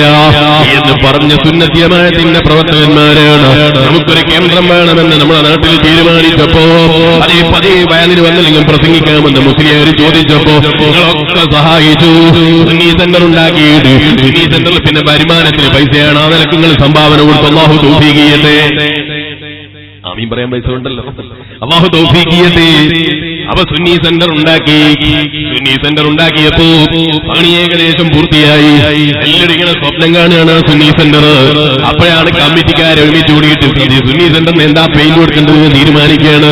എന്ന് പറഞ്ഞ സുന്നത്യമായത്തിന്റെ പ്രവർത്തകന്മാരാണ്. നമുക്കൊരു കേന്ദ്രം വേണമെന്ന് നമ്മുടെ നാട്ടിൽ തീരുമാനിച്ചപ്പോ, പതിയെ വയലിന് വന്നില്ലെങ്കിൽ പ്രസംഗിക്കാമെന്ന് മുസ്ലിയാർ ചോദിച്ചപ്പോ നിങ്ങളൊക്കെ സഹായിച്ചു. സുന്നി സെന്റർ ഉണ്ടാക്കിയിട്ട് സുന്നി സെന്ററിൽ പിന്നെ വരുമാനത്തിന് പൈസയാണ്, ആ നിലക്ക് നിങ്ങൾ സംഭാവന കൊടുത്ത് അല്ലാഹു തൗഫീഖ് ചെയ്യട്ടെ. ആമീൻ പറയാൻ പൈസ ഉണ്ടല്ലോ, അല്ലാഹു തൗഫീഖ് ചെയ്യട്ടെ. അപ്പൊ സുന്നി സെന്റർ ഉണ്ടാക്കിയപ്പോ പണി ഏകദേശം പൂർത്തിയായി. എല്ലാവരും ഇങ്ങനെ സ്വപ്നം കാണുകയാണ് സുന്നി സെന്റർ. അപ്പോഴാണ് കമ്മിറ്റിക്കാരെ ഒരുമിച്ച് കൂടിയിട്ട് സുന്നി സെന്ററിന് എന്താ പെയിന്റ് കൊടുക്കേണ്ടതെന്ന് തീരുമാനിക്കുകയാണ്.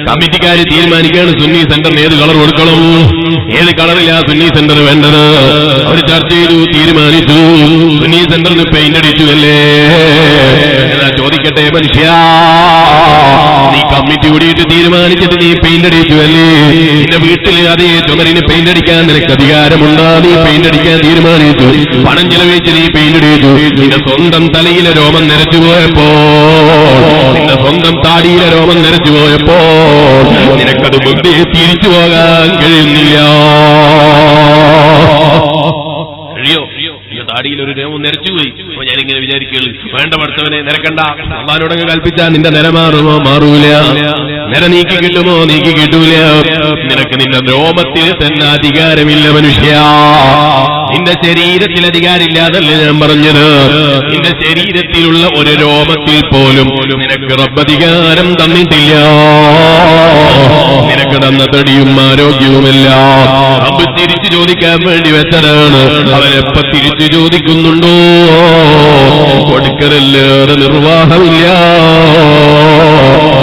കമ്മിറ്റിക്കാര് തീരുമാനിക്കുകയാണ് സുന്നി സെന്ററിന് ഏത് കളർ കൊടുക്കണം, ഏത് കളറിലാ സുന്നി സെന്റർ വേണ്ടത്. അവർ ചർച്ച ചെയ്തു, തീരുമാനിച്ചു. സുന്നി സെന്ററിന് പെയിന്റ് അടിച്ചു അല്ലേ? എന്നാ ചോദിക്കട്ടെ മനുഷ്യ, നീ കമ്മിറ്റി കൂടിയിട്ട് തീരുമാനിച്ചിട്ട് നീ പെയിന്റ് അടിച്ചു അല്ലേ? നിന്റെ വീട്ടിൽ അതേ ചുമരിന് പെയിന്റ് അടിക്കാൻ നിനക്ക് അധികാരമുണ്ടോ? നീ പെയിന്റ് അടിക്കാൻ തീരുമാനിച്ചു, പണം ചെലവഴിച്ച് നീ പെയിന്റ് അടിച്ചു. നിന്റെ സ്വന്തം തലയിലെ രോമം നരച്ചു പോയപ്പോ, നിന്റെ സ്വന്തം താടിയിലെ രോമം നരച്ചു പോയപ്പോ നിനക്കത് മുമ്പേ തിരിച്ചു പോകാൻ കഴിയുന്നില്ല. കഴിയോ? താടിയിൽ ഒരു രോമം നിരച്ചുപോയി. അപ്പൊ ഞാനിങ്ങനെ വിചാരിക്കുകയുള്ളൂ, വേണ്ട പഠിച്ചവനെ നിരക്കണ്ട, അള്ളാനോടങ്ങ് കൽപ്പിച്ചാൽ നിന്റെ നിര മാറുമോ? മാറൂല. നിര നീക്കി കിട്ടുമോ? നീക്കി കിട്ടൂല. നിനക്ക് നിന്റെ രോമത്തിൽ തന്നെ അധികാരമില്ല മനുഷ്യ. നിന്റെ ശരീരത്തിൽ അധികാരമില്ലാതല്ലേ ഞാൻ പറഞ്ഞത്. നിന്റെ ശരീരത്തിലുള്ള ഒരു രോമത്തിൽ പോലും നിനക്ക് റബ്ബധികാരം തന്നിട്ടില്ല. നിനക്ക് തന്ന തടിയും ആരോഗ്യവുമില്ല. റബ്ബ് തിരിച്ചു ചോദിക്കാൻ വേണ്ടി വെച്ചതാണ്. അവനെപ്പ തിരിച്ചു ചോദിക്കുന്നുണ്ടോ? കൊടുക്കലല്ലാതെ നിർവാഹമില്ല.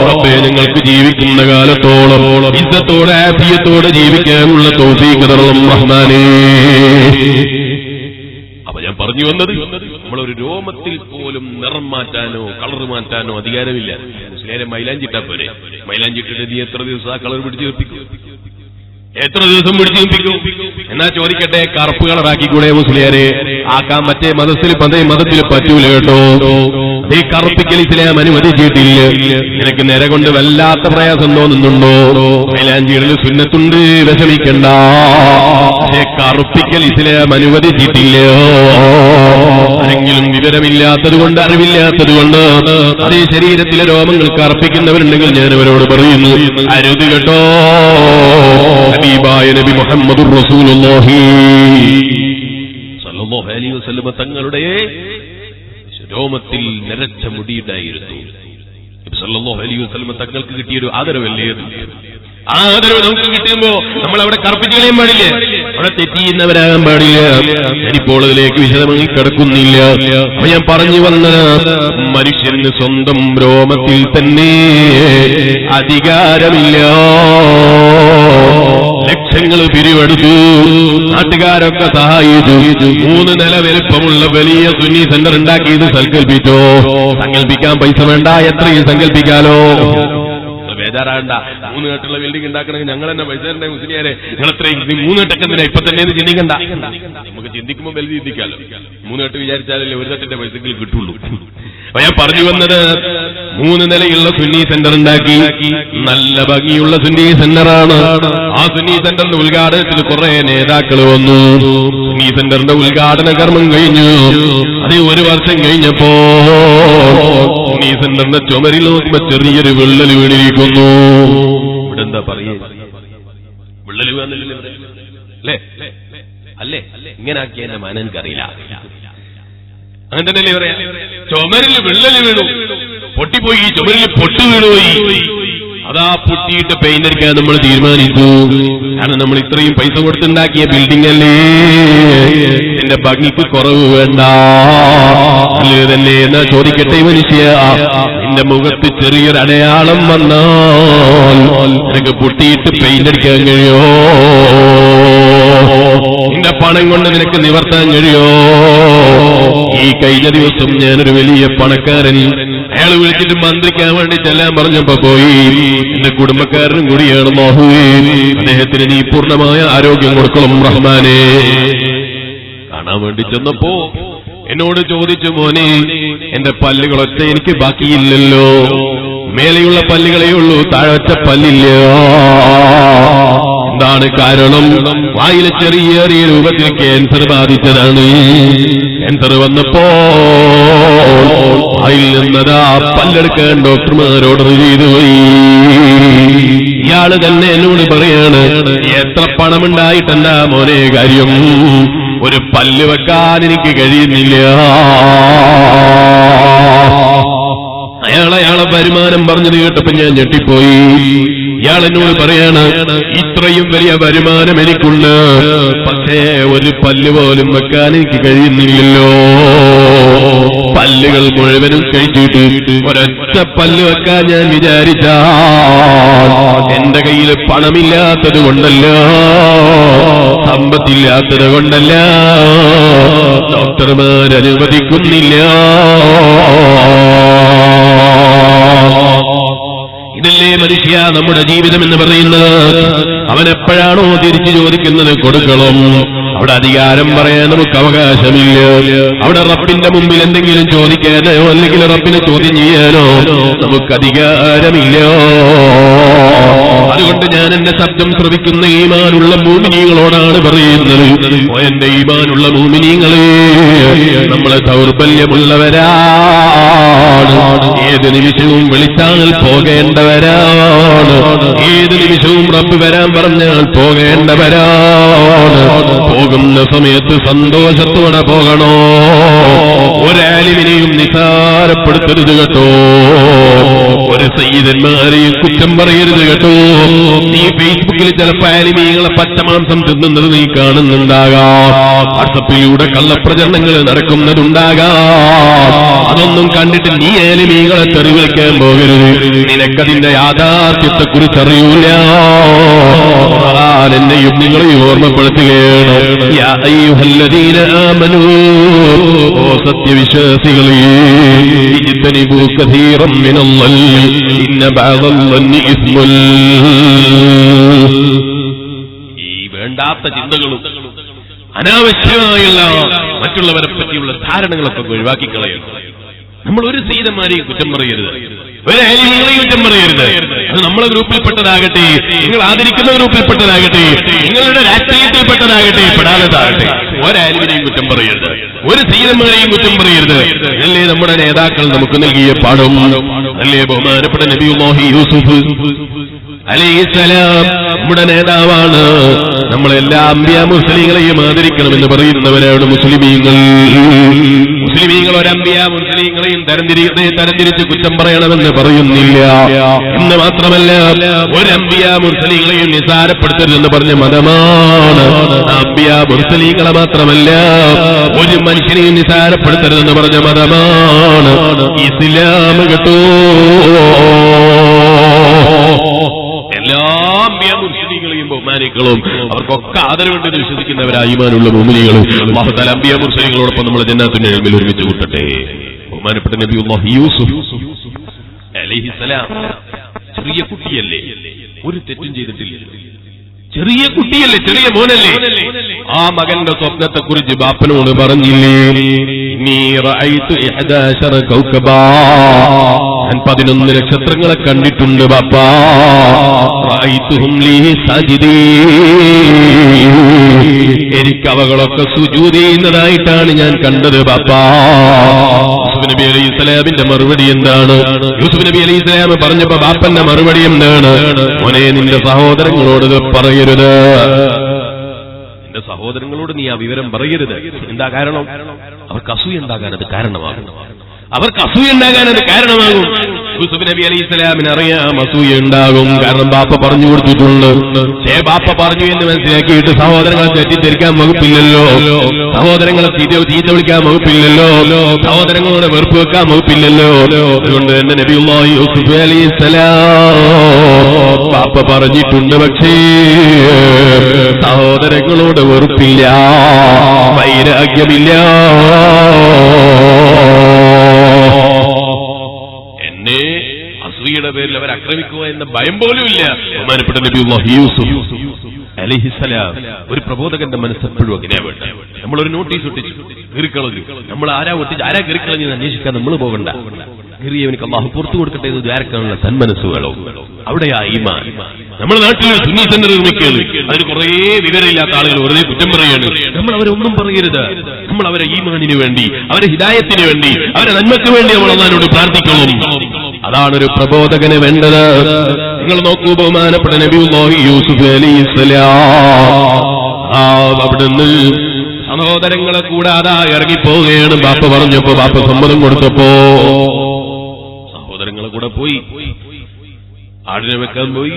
റബ്ബേ, ഞങ്ങൾക്ക് ജീവിക്കുന്ന കാലത്തോളം ഇസ്സത്തോടെ ആഫിയത്തോടെ ജീവിക്കാനുള്ള തൗഫീഖ് തരണം റഹ്മാനേ. അപ്പൊ ഞാൻ പറഞ്ഞു വന്നത്, നമ്മളൊരു രോമത്തിൽ പോലും നിറം മാറ്റാനോ കളർ മാറ്റാനോ അധികാരമില്ല. മുസ്ലിയാരെ മൈലാഞ്ചിട്ടാ പോരെ. മൈലാഞ്ചിട്ടിട്ട് നീ എത്ര ദിവസം ആ കളർ പിടിച്ചു വെപ്പിക്കും? എത്ര ദിവസം പിടിച്ചു വെപ്പിക്കും? എന്നാ ചോദിക്കട്ടെ, കറുപ്പ് കളറാക്കിക്കൂടെ മുസ്ലിയാരെ? ആക്കാൻ മറ്റേ മതത്തിൽ പറ്റൂല കേട്ടോ. ഈ കറുപ്പിക്കൽ ഇസ്ലാം അനുവദിച്ചിട്ടില്ല. നിനക്ക് നിര കൊണ്ട് വല്ലാത്ത പ്രയാസം തോന്നുന്നുണ്ടോ? മൈലാഞ്ചികളിൽ സുന്നത്തുണ്ട്, വിഷമിക്കണ്ട. പക്ഷേ കറുപ്പിക്കൽ ഇസ്ലാം അനുവദിച്ചിട്ടില്ല. ആരെങ്കിലും വിവരമില്ലാത്തത് കൊണ്ട്, അറിവില്ലാത്തത് കൊണ്ട് അതേ ശരീരത്തിലെ രോമങ്ങൾ കറുപ്പിക്കുന്നവരുണ്ടെങ്കിൽ ഞാൻ അവരോട് പറയുന്നു, അരുത് കേട്ടോ. ഹബീബായ നബി മുഹമ്മദുർ റസൂലുള്ളാഹി സ്വല്ലല്ലാഹു അലൈഹി വസല്ലം തങ്ങളുടെ രോമത്തിൽ നിറച്ച മുടിയുണ്ടായിരുന്നു. നബി സല്ലല്ലാഹു അലൈഹി വസല്ലം തങ്ങൾക്ക് കിട്ടിയൊരു ആദരവല്ലേ അത്? ആ ആദരവ് നമുക്ക് കിട്ടുമ്പോ നമ്മൾ അവിടെ കറുപ്പിച്ചു കളയാൻ പാടില്ല, അവിടെ തെറ്റിയുന്നവരാകാൻ പാടില്ല. ഞാനിപ്പോൾ അതിലേക്ക് വിശദമായി കിടക്കുന്നില്ല. അപ്പൊ ഞാൻ പറഞ്ഞു വന്നത്, മനുഷ്യന് സ്വന്തം രോമത്തിൽ തന്നെ അധികാരമില്ല. ലക്ഷങ്ങൾ പിരിവെടുത്തു, നാട്ടുകാരൊക്കെ സഹായിച്ചു. 3 നില വലുപ്പമുള്ള വലിയ സുന്നി സെന്റർ ഉണ്ടാക്കിയത് സങ്കല്പിച്ചോ? സങ്കല്പിക്കാൻ പൈസ വേണ്ട, എത്രയും സങ്കല്പിക്കാലോ. ബേജാറാകണ്ട. 3 കെട്ടുള്ള ബിൽഡിംഗ് ഉണ്ടാക്കണമെങ്കിൽ ഞങ്ങൾ തന്നെ പൈസ തരണ്ടേ മുസ്ലിയാരെ? നിങ്ങൾ എത്രയും 3 കെട്ടൊക്കെ ഇപ്പൊ തന്നെ ചിന്തിക്കണ്ട. നമുക്ക് ചിന്തിക്കുമ്പോൾ വലുത് ചിന്തിക്കാലോ. 3 കെട്ട് വിചാരിച്ചാലല്ലേ ഒരു കെട്ടിന്റെ പൈസക്ക് കിട്ടുള്ളൂ. അപ്പൊ ഞാൻ പറഞ്ഞു വന്നത്, 3 നിലയുള്ള സുന്നി സെന്റർ ഉണ്ടാക്കി. നല്ല ഭംഗിയുള്ള സുന്നി സെന്ററാണ്. ആ സുന്നി സെന്ററിന്റെ ഉദ്ഘാടനത്തിന് കുറെ നേതാക്കൾ വന്നു. സുന്നി സെന്ററിന്റെ ഉദ്ഘാടന കർമ്മം കഴിഞ്ഞു. അത് 1 വർഷം കഴിഞ്ഞപ്പോ സുന്നി സെന്ററിന്റെ ചുമരിൽ നോക്കുമ്പോ ചെറിയൊരു വിള്ളൽ വീണിരിക്കുന്നു. ഇവിടെ എന്താ പറയുക? വിള്ളൽ വീണല്ലേ അല്ലേ? ഇങ്ങനെ ആക്കിയ എന്റെ മാന എനിക്കറിയില്ല. അങ്ങനെ തന്നെയല്ലേ പറയാ? ചുമരിൽ വിള്ളൽ വീണു, പൊട്ടിപ്പോയി. ചുമരിൽ പൊട്ടു വീണുപോയി. അതാ പൊട്ടിയിട്ട് പെയിന്റ് അടിക്കാൻ നമ്മൾ തീരുമാനിച്ചു. കാരണം നമ്മൾ ഇത്രയും പൈസ കൊടുത്തുണ്ടാക്കിയ ബിൽഡിംഗ് അല്ലേ, എന്റെ ഭംഗിക്ക് കുറവ് വേണ്ട അല്ലേ തന്നെ. എന്നാ ചോദിക്കട്ടെ മനുഷ്യ, നിന്റെ മുഖത്ത് ചെറിയൊരു അടയാളം വന്നാൽ നിനക്ക് പൊട്ടിയിട്ട് പെയിന്റ് അടിക്കാൻ കഴിയോ? നിന്റെ പണം കൊണ്ട് നിനക്ക് നിവർത്താൻ കഴിയോ? ഈ കഴിഞ്ഞ ദിവസം ഞാനൊരു വലിയ പണക്കാരൻ, അയാൾ വിളിച്ചിട്ട് മന്ത്രിക്കാൻ വേണ്ടി ചെല്ലാൻ പറഞ്ഞപ്പോ പോയി. എന്റെ കുടുംബക്കാരനും കൂടിയാണ് മാഹുവേ, അദ്ദേഹത്തിന് നീ പൂർണ്ണമായ ആരോഗ്യം കൊടുക്കണം റഹ്മാനെ. കാണാൻ വേണ്ടി ചെന്നപ്പോ എന്നോട് ചോദിച്ചു, മോനെ എന്റെ പല്ലുകളൊറ്റ എനിക്ക് ബാക്കിയില്ലല്ലോ, മേലെയുള്ള പല്ലുകളേ ഉള്ളൂ, താഴൊറ്റ പല്ലില്ല. എന്താണ് കാരണം? വായിലെ ചെറിയ രൂപത്തിൽ ക്യാൻസർ ബാധിച്ചതാണ്. ക്യാൻസർ വന്നപ്പോ അതിൽ നിന്നതാ പല്ലെടുക്കാൻ ഡോക്ടർമാർ ഓർഡർ ചെയ്തു പോയി. ഇയാള് തന്നെ എന്നോട് പറയാണ്, എത്ര പണമുണ്ടായിട്ടെന്താ മോനെ കാര്യം, ഒരു പല്ല് വെക്കാൻ എനിക്ക് കഴിയുന്നില്ല. അയാളെ വരുമാനം പറഞ്ഞത് കേട്ടപ്പോ ഞാൻ ഞെട്ടിപ്പോയി. ഇയാൾ എന്നോട് പറയാണ്, ഇത്രയും വലിയ വരുമാനം എനിക്കുണ്ട്, പക്ഷേ ഒരു പല്ല് പോലും വെക്കാൻ എനിക്ക് കഴിയുന്നില്ലല്ലോ. പല്ലുകൾ മുഴുവനും കഴിച്ചിട്ട് ഒരൊറ്റ പല്ല് വെക്കാൻ ഞാൻ വിചാരിച്ചാൽ എന്റെ കയ്യിൽ പണമില്ലാത്തത് കൊണ്ടല്ല, സമ്പത്തില്ലാത്തത് കൊണ്ടല്ല, ഡോക്ടർമാർ അനുവദിക്കുന്നില്ല. ഇതല്ലേ മനുഷ്യ നമ്മുടെ ജീവിതം എന്ന് പറയുന്നത്. അവനെപ്പോഴാണോ തിരിച്ചു ചോദിക്കുന്നത് കൊടുക്കണം. അവിടെ അധികാരം പറയാൻ നമുക്ക് അവകാശമില്ല. അവിടെ റബ്ബിന്റെ മുമ്പിൽ എന്തെങ്കിലും ചോദിക്കാനോ അല്ലെങ്കിൽ റബ്ബിനെ ചോദ്യം ചെയ്യാനോ നമുക്ക് അധികാരമില്ല. അതുകൊണ്ട് ഞാൻ എന്റെ ശബ്ദം ശ്രവിക്കുന്ന ഈമാനുള്ള മോമിനീങ്ങളോടാണ് പറയുന്നത്, എന്റെ ഈമാനുള്ള മോമിനീങ്ങളെ, നമ്മളെ ദൗർബല്യമുള്ളവരാണ്. ഏത് നിമിഷവും വിളിച്ചാൽ പോകേണ്ടവരാണ്. ഏത് നിമിഷവും റബ്ബ് വരാൻ പറഞ്ഞാൽ പോകേണ്ടവരാണ്. പോകുന്ന സമയത്ത് സന്തോഷത്തോടെ പോകണോ. ഒരാലിമിനെയും നിസാരപ്പെടുത്തരുത് കേട്ടോ. ഒരു സയ്യിദന്മാരെയും കുറ്റം പറയരുത് കേട്ടോ. നീ ഫേസ്ബുക്കിൽ ചിലപ്പോൾ ആലിമീങ്ങളെ പച്ചമാംസം തിന്നുന്നത് നീ കാണുന്നുണ്ടാകാം. വാട്സപ്പിലൂടെ കള്ളപ്രചരണങ്ങൾ നടക്കുന്നതുണ്ടാകാം. അതൊന്നും കണ്ടിട്ട് നീ ആലിമീങ്ങളെ തെറിവിളിക്കാൻ പോകരുത്. നിനക്കതിന്റെ യാഥാർത്ഥ്യത്തെക്കുറിച്ച് അറിയൂല. എന്നെയും നിങ്ങളെയും ഓർമ്മപ്പെടുത്തുകയാണ്. യാ അയ്യുഹല്ലദീന ആമനൂ, ഓ സത്യവിശ്വാസികളെ, ഇജ്തനിബൂ കസീറൻ മിനൽ-ളന്നി ഇന്ന ബഅദൽ-ളന്നി ഇസ്മുൽ. ഈ വേണ്ടാത്ത ചിന്തകളും അനാവശ്യമായുള്ള മറ്റുള്ളവരെ പറ്റിയുള്ള ധാരണകളൊക്കെ ഒഴിവാക്കി കളയണം. നമ്മൾ ഒരു സയ്യിദന്മാരെയും കുറ്റം പറയരുത്, ഒരു ആലിമീങ്ങളെയും കുറ്റം പറയരുത്. അത് നമ്മളെ ഗ്രൂപ്പിൽപ്പെട്ടതാകട്ടെ, നിങ്ങൾ ആദരിക്കുന്ന ഗ്രൂപ്പിൽപ്പെട്ടതാകട്ടെ, നിങ്ങളുടെ രാഷ്ട്രീയത്തിൽപ്പെട്ടതാകട്ടെ, പെടാത്തതാകട്ടെ, ഒരാലിമിനെയും കുറ്റം പറയരുത്, ഒരു സയ്യിദന്മാരെയും കുറ്റം പറയരുത്. അല്ലേ നമ്മുടെ നേതാക്കൾ നമുക്ക് നൽകിയ പാഠം. അല്ലേ ബഹുമാനപ്പെട്ട നബിയുല്ലാഹി യൂസുഫ് അലൈഹിസ്സലാം നമ്മുടെ നേതാവാണ്. നമ്മളെല്ലാ അമ്പിയാ മുസ്ലിങ്ങളെയും ആദരിക്കണമെന്ന് പറയുന്നവരാണ് മുസ്ലിമീങ്ങൾ. മുസ്ലിമീങ്ങൾ ഒരമ്പിയാ മുസ്ലിങ്ങളെയും തരംതിരിച്ച് കുറ്റം പറയണമെന്ന് പറയുന്നില്ല. എന്ന് മാത്രമല്ല, ഒരമ്പിയാ മുസ്ലിങ്ങളെയും നിസാരപ്പെടുത്തരുതെന്ന് പറഞ്ഞ മതമാണ്. അമ്പിയാ മുസ്ലിങ്ങളെ മാത്രമല്ല, ഒരു മനുഷ്യനെയും നിസാരപ്പെടുത്തരുതെന്ന് പറഞ്ഞ മതമാണ് ഇസ്ലാം കേട്ടോ. എല്ലാ അമ്പിയാ ബഹുമാനികളും അവർക്കൊക്കെ ആദരവുണ്ടെന്ന് വിശ്വസിക്കുന്നവരായ ഈമാനുള്ള മുഅ്മിനീങ്ങളും അല്ലാഹു തആല അമ്പിയാ മുർസലീങ്ങളോടൊപ്പം നമ്മൾ ജന്നാത്തുൽ നഈമിൽ ഒരുമിച്ച് കൂട്ടട്ടെ. ബഹുമാനപ്പെട്ട നബിയുല്ലാഹി യൂസുഫ് അലൈഹിസ്സലാം ചെറിയ കുട്ടിയല്ലേ, ഒരു തെറ്റും ചെയ്തിട്ടില്ല. ചെറിയ കുട്ടിയല്ലേ, ചെറിയ മോനല്ലേ. ആ മകന്റെ സ്വപ്നത്തെക്കുറിച്ച് ബാപ്പനോട് പറഞ്ഞില്ലേ, നീ റഅയ്തു 11 കൗകബാ, ഞാൻ 11 നക്ഷത്രങ്ങളെ കണ്ടിട്ടുണ്ട് ബാപ്പാ. റഅയ്തുഹും ലീ സാജിദീൻ, എനിക്ക് അവകളൊക്കെ സുജൂദ് ചെയ്യുന്നതായിട്ടാണ് ഞാൻ കണ്ടത് ബാപ്പാ. യൂസുഫ് നബി അലൈഹി സ്വലാമിന്റെ മറുപടി എന്താണ്? യൂസുഫ് നബി അലൈഹി സ്വലാം പറഞ്ഞപ്പോ ബാപ്പന്റെ മറുപടി എന്താണ്? മോനെ, നിന്റെ സഹോദരങ്ങളോട് പറയരുത്, നിന്റെ സഹോദരങ്ങളോട് നീ ആ വിവരം പറയരുത്. എന്താ കാരണം? അവർക്ക് അസൂയ ഉണ്ടാകാൻ അത് കാരണമാകും. അവർക്ക് അസൂയ ഉണ്ടാകാൻ അത് കാരണമാകും. യൂസുഫ് നബി അലൈഹി സ്വലാമിന് അറിയാം അസൂയ ഉണ്ടാകും. കാരണം ബാപ്പ പറഞ്ഞു കൊടുത്തിട്ടുണ്ട്. ബാപ്പ പറഞ്ഞു എന്ന് മനസ്സിലാക്കിയിട്ട് സഹോദരങ്ങളെ തെറ്റിദ്ധരിക്കാൻ വകുപ്പില്ലല്ലോ, സഹോദരങ്ങളെ ചീത്ത വിളിക്കാൻ വകുപ്പില്ലല്ലോ, സഹോദരങ്ങളോട് വെറുപ്പ് വെക്കാൻ വകുപ്പില്ലല്ലോ. അതുകൊണ്ട് തന്നെ നബിയുല്ലാഹി യൂസുഫ് അലൈഹി സ്വലാം ബാപ്പ പറഞ്ഞിട്ടുണ്ട്. പക്ഷേ സഹോദരങ്ങളോട് വെറുപ്പില്ല, വൈരാഗ്യമില്ല. എന്നെ അസൂയയുടെ പേരിൽ അവർ ആക്രമിക്കുക എന്ന ഭയം പോലും ഇല്ല. ബഹുമാനപ്പെട്ട നബിയുല്ലാഹി യൂസുഫ് അലൈഹിസ്സലാം ഒരു പ്രബോധകന്റെ മനസ്സെപ്പോഴും അങ്ങനെയാണ് വേണ്ട. നമ്മളൊരു നോട്ടീസ് ഒട്ടിച്ചു, കീറിക്കളഞ്ഞു, നമ്മൾ ആരാ ഒട്ടിച്ച് ആരാ കീറിക്കളഞ്ഞെന്ന് അന്വേഷിക്കാൻ നമ്മൾ പോകണ്ട. കീറിയവനിക്ക് അല്ലാഹു പുറത്തു കൊടുക്കട്ടെ എന്ന് ദ്വാരക്കാനുള്ള സന്മനസ്സുകളോ അവിടെയാ ഈമാൻ. നമ്മുടെ നാട്ടിൽ സുന്നി സെന്റർ നിർമ്മിക്കുകയാണ്, അതിന് കുറേ വിവരമില്ലാത്ത ആളുകൾ വെറുതെ കുറ്റം പറയുകയാണ്. നമ്മൾ അവരൊന്നും പറയരുത്. നമ്മൾ അവരെ ഈമാനിന് വേണ്ടി, അവരെ ഹിദായത്തിന് വേണ്ടി, അവരെ നന്മയ്ക്ക് വേണ്ടി നമ്മൾ അല്ലാഹുവോട് പ്രാർത്ഥിക്കണം. അതാണൊരു പ്രബോധകന് വേണ്ടത്. നിങ്ങൾ നോക്കൂ, ബഹുമാനപ്പെട്ട നബിയുല്ലാഹി യൂസുഫ് അലൈഹിസ്സലാം അവിടുന്ന് സഹോദരങ്ങളെ കൂടാതെ ഇറങ്ങിപ്പോവുകയാണ്. ബാപ്പ പറഞ്ഞപ്പോ, ബാപ്പ സമ്മതം കൊടുത്തപ്പോ സഹോദരങ്ങളെ കൂടെ പോയി. ആടിനെ വെക്കാൻ പോയി.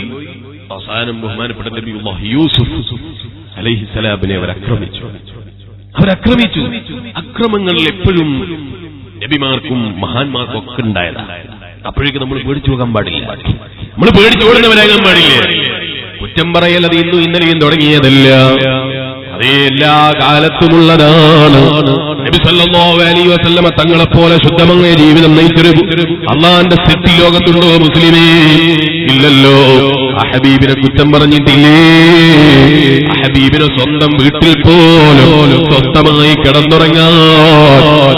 അവസാനം ബഹുമാനപ്പെട്ട നബിയുല്ലാഹി യൂസുഫ് അലൈഹിസ്സലാമിനെ അവരാക്രമിച്ചു. അക്രമങ്ങളിൽ എപ്പോഴും നബിമാർക്കും മഹാന്മാർക്കും ഒക്കെ ഉണ്ടായതാണ്. അപ്പോഴേക്ക് നമ്മൾ പേടിച്ചു പോകാൻ പാടില്ല, നമ്മൾ പേടിച്ചോടുന്നവരാകാൻ പാടില്ല. കുറ്റം പറയൽ അത് ഇന്നും ഇന്നലെയും തുടങ്ങിയതല്ല, അതേ എല്ലാ കാലത്തുമുള്ളതാണ്. നബി സല്ലല്ലാഹു അലൈഹി വസല്ലമ തങ്ങളെപ്പോലെ ശുദ്ധമായ ജീവിതം നയിച്ചൊരു അള്ളാന്റെ സൃഷ്ടി ലോകത്തുണ്ടോ മുസ്ലിമേ? ഇല്ലല്ലോ. ആ ഹബീബിനെ കുറ്റം പറഞ്ഞിട്ടില്ലേ? ആ ഹബീബിനെ സ്വന്തം വീട്ടിൽ പോലും സ്വന്തമായി കിടന്നുറങ്ങാൻ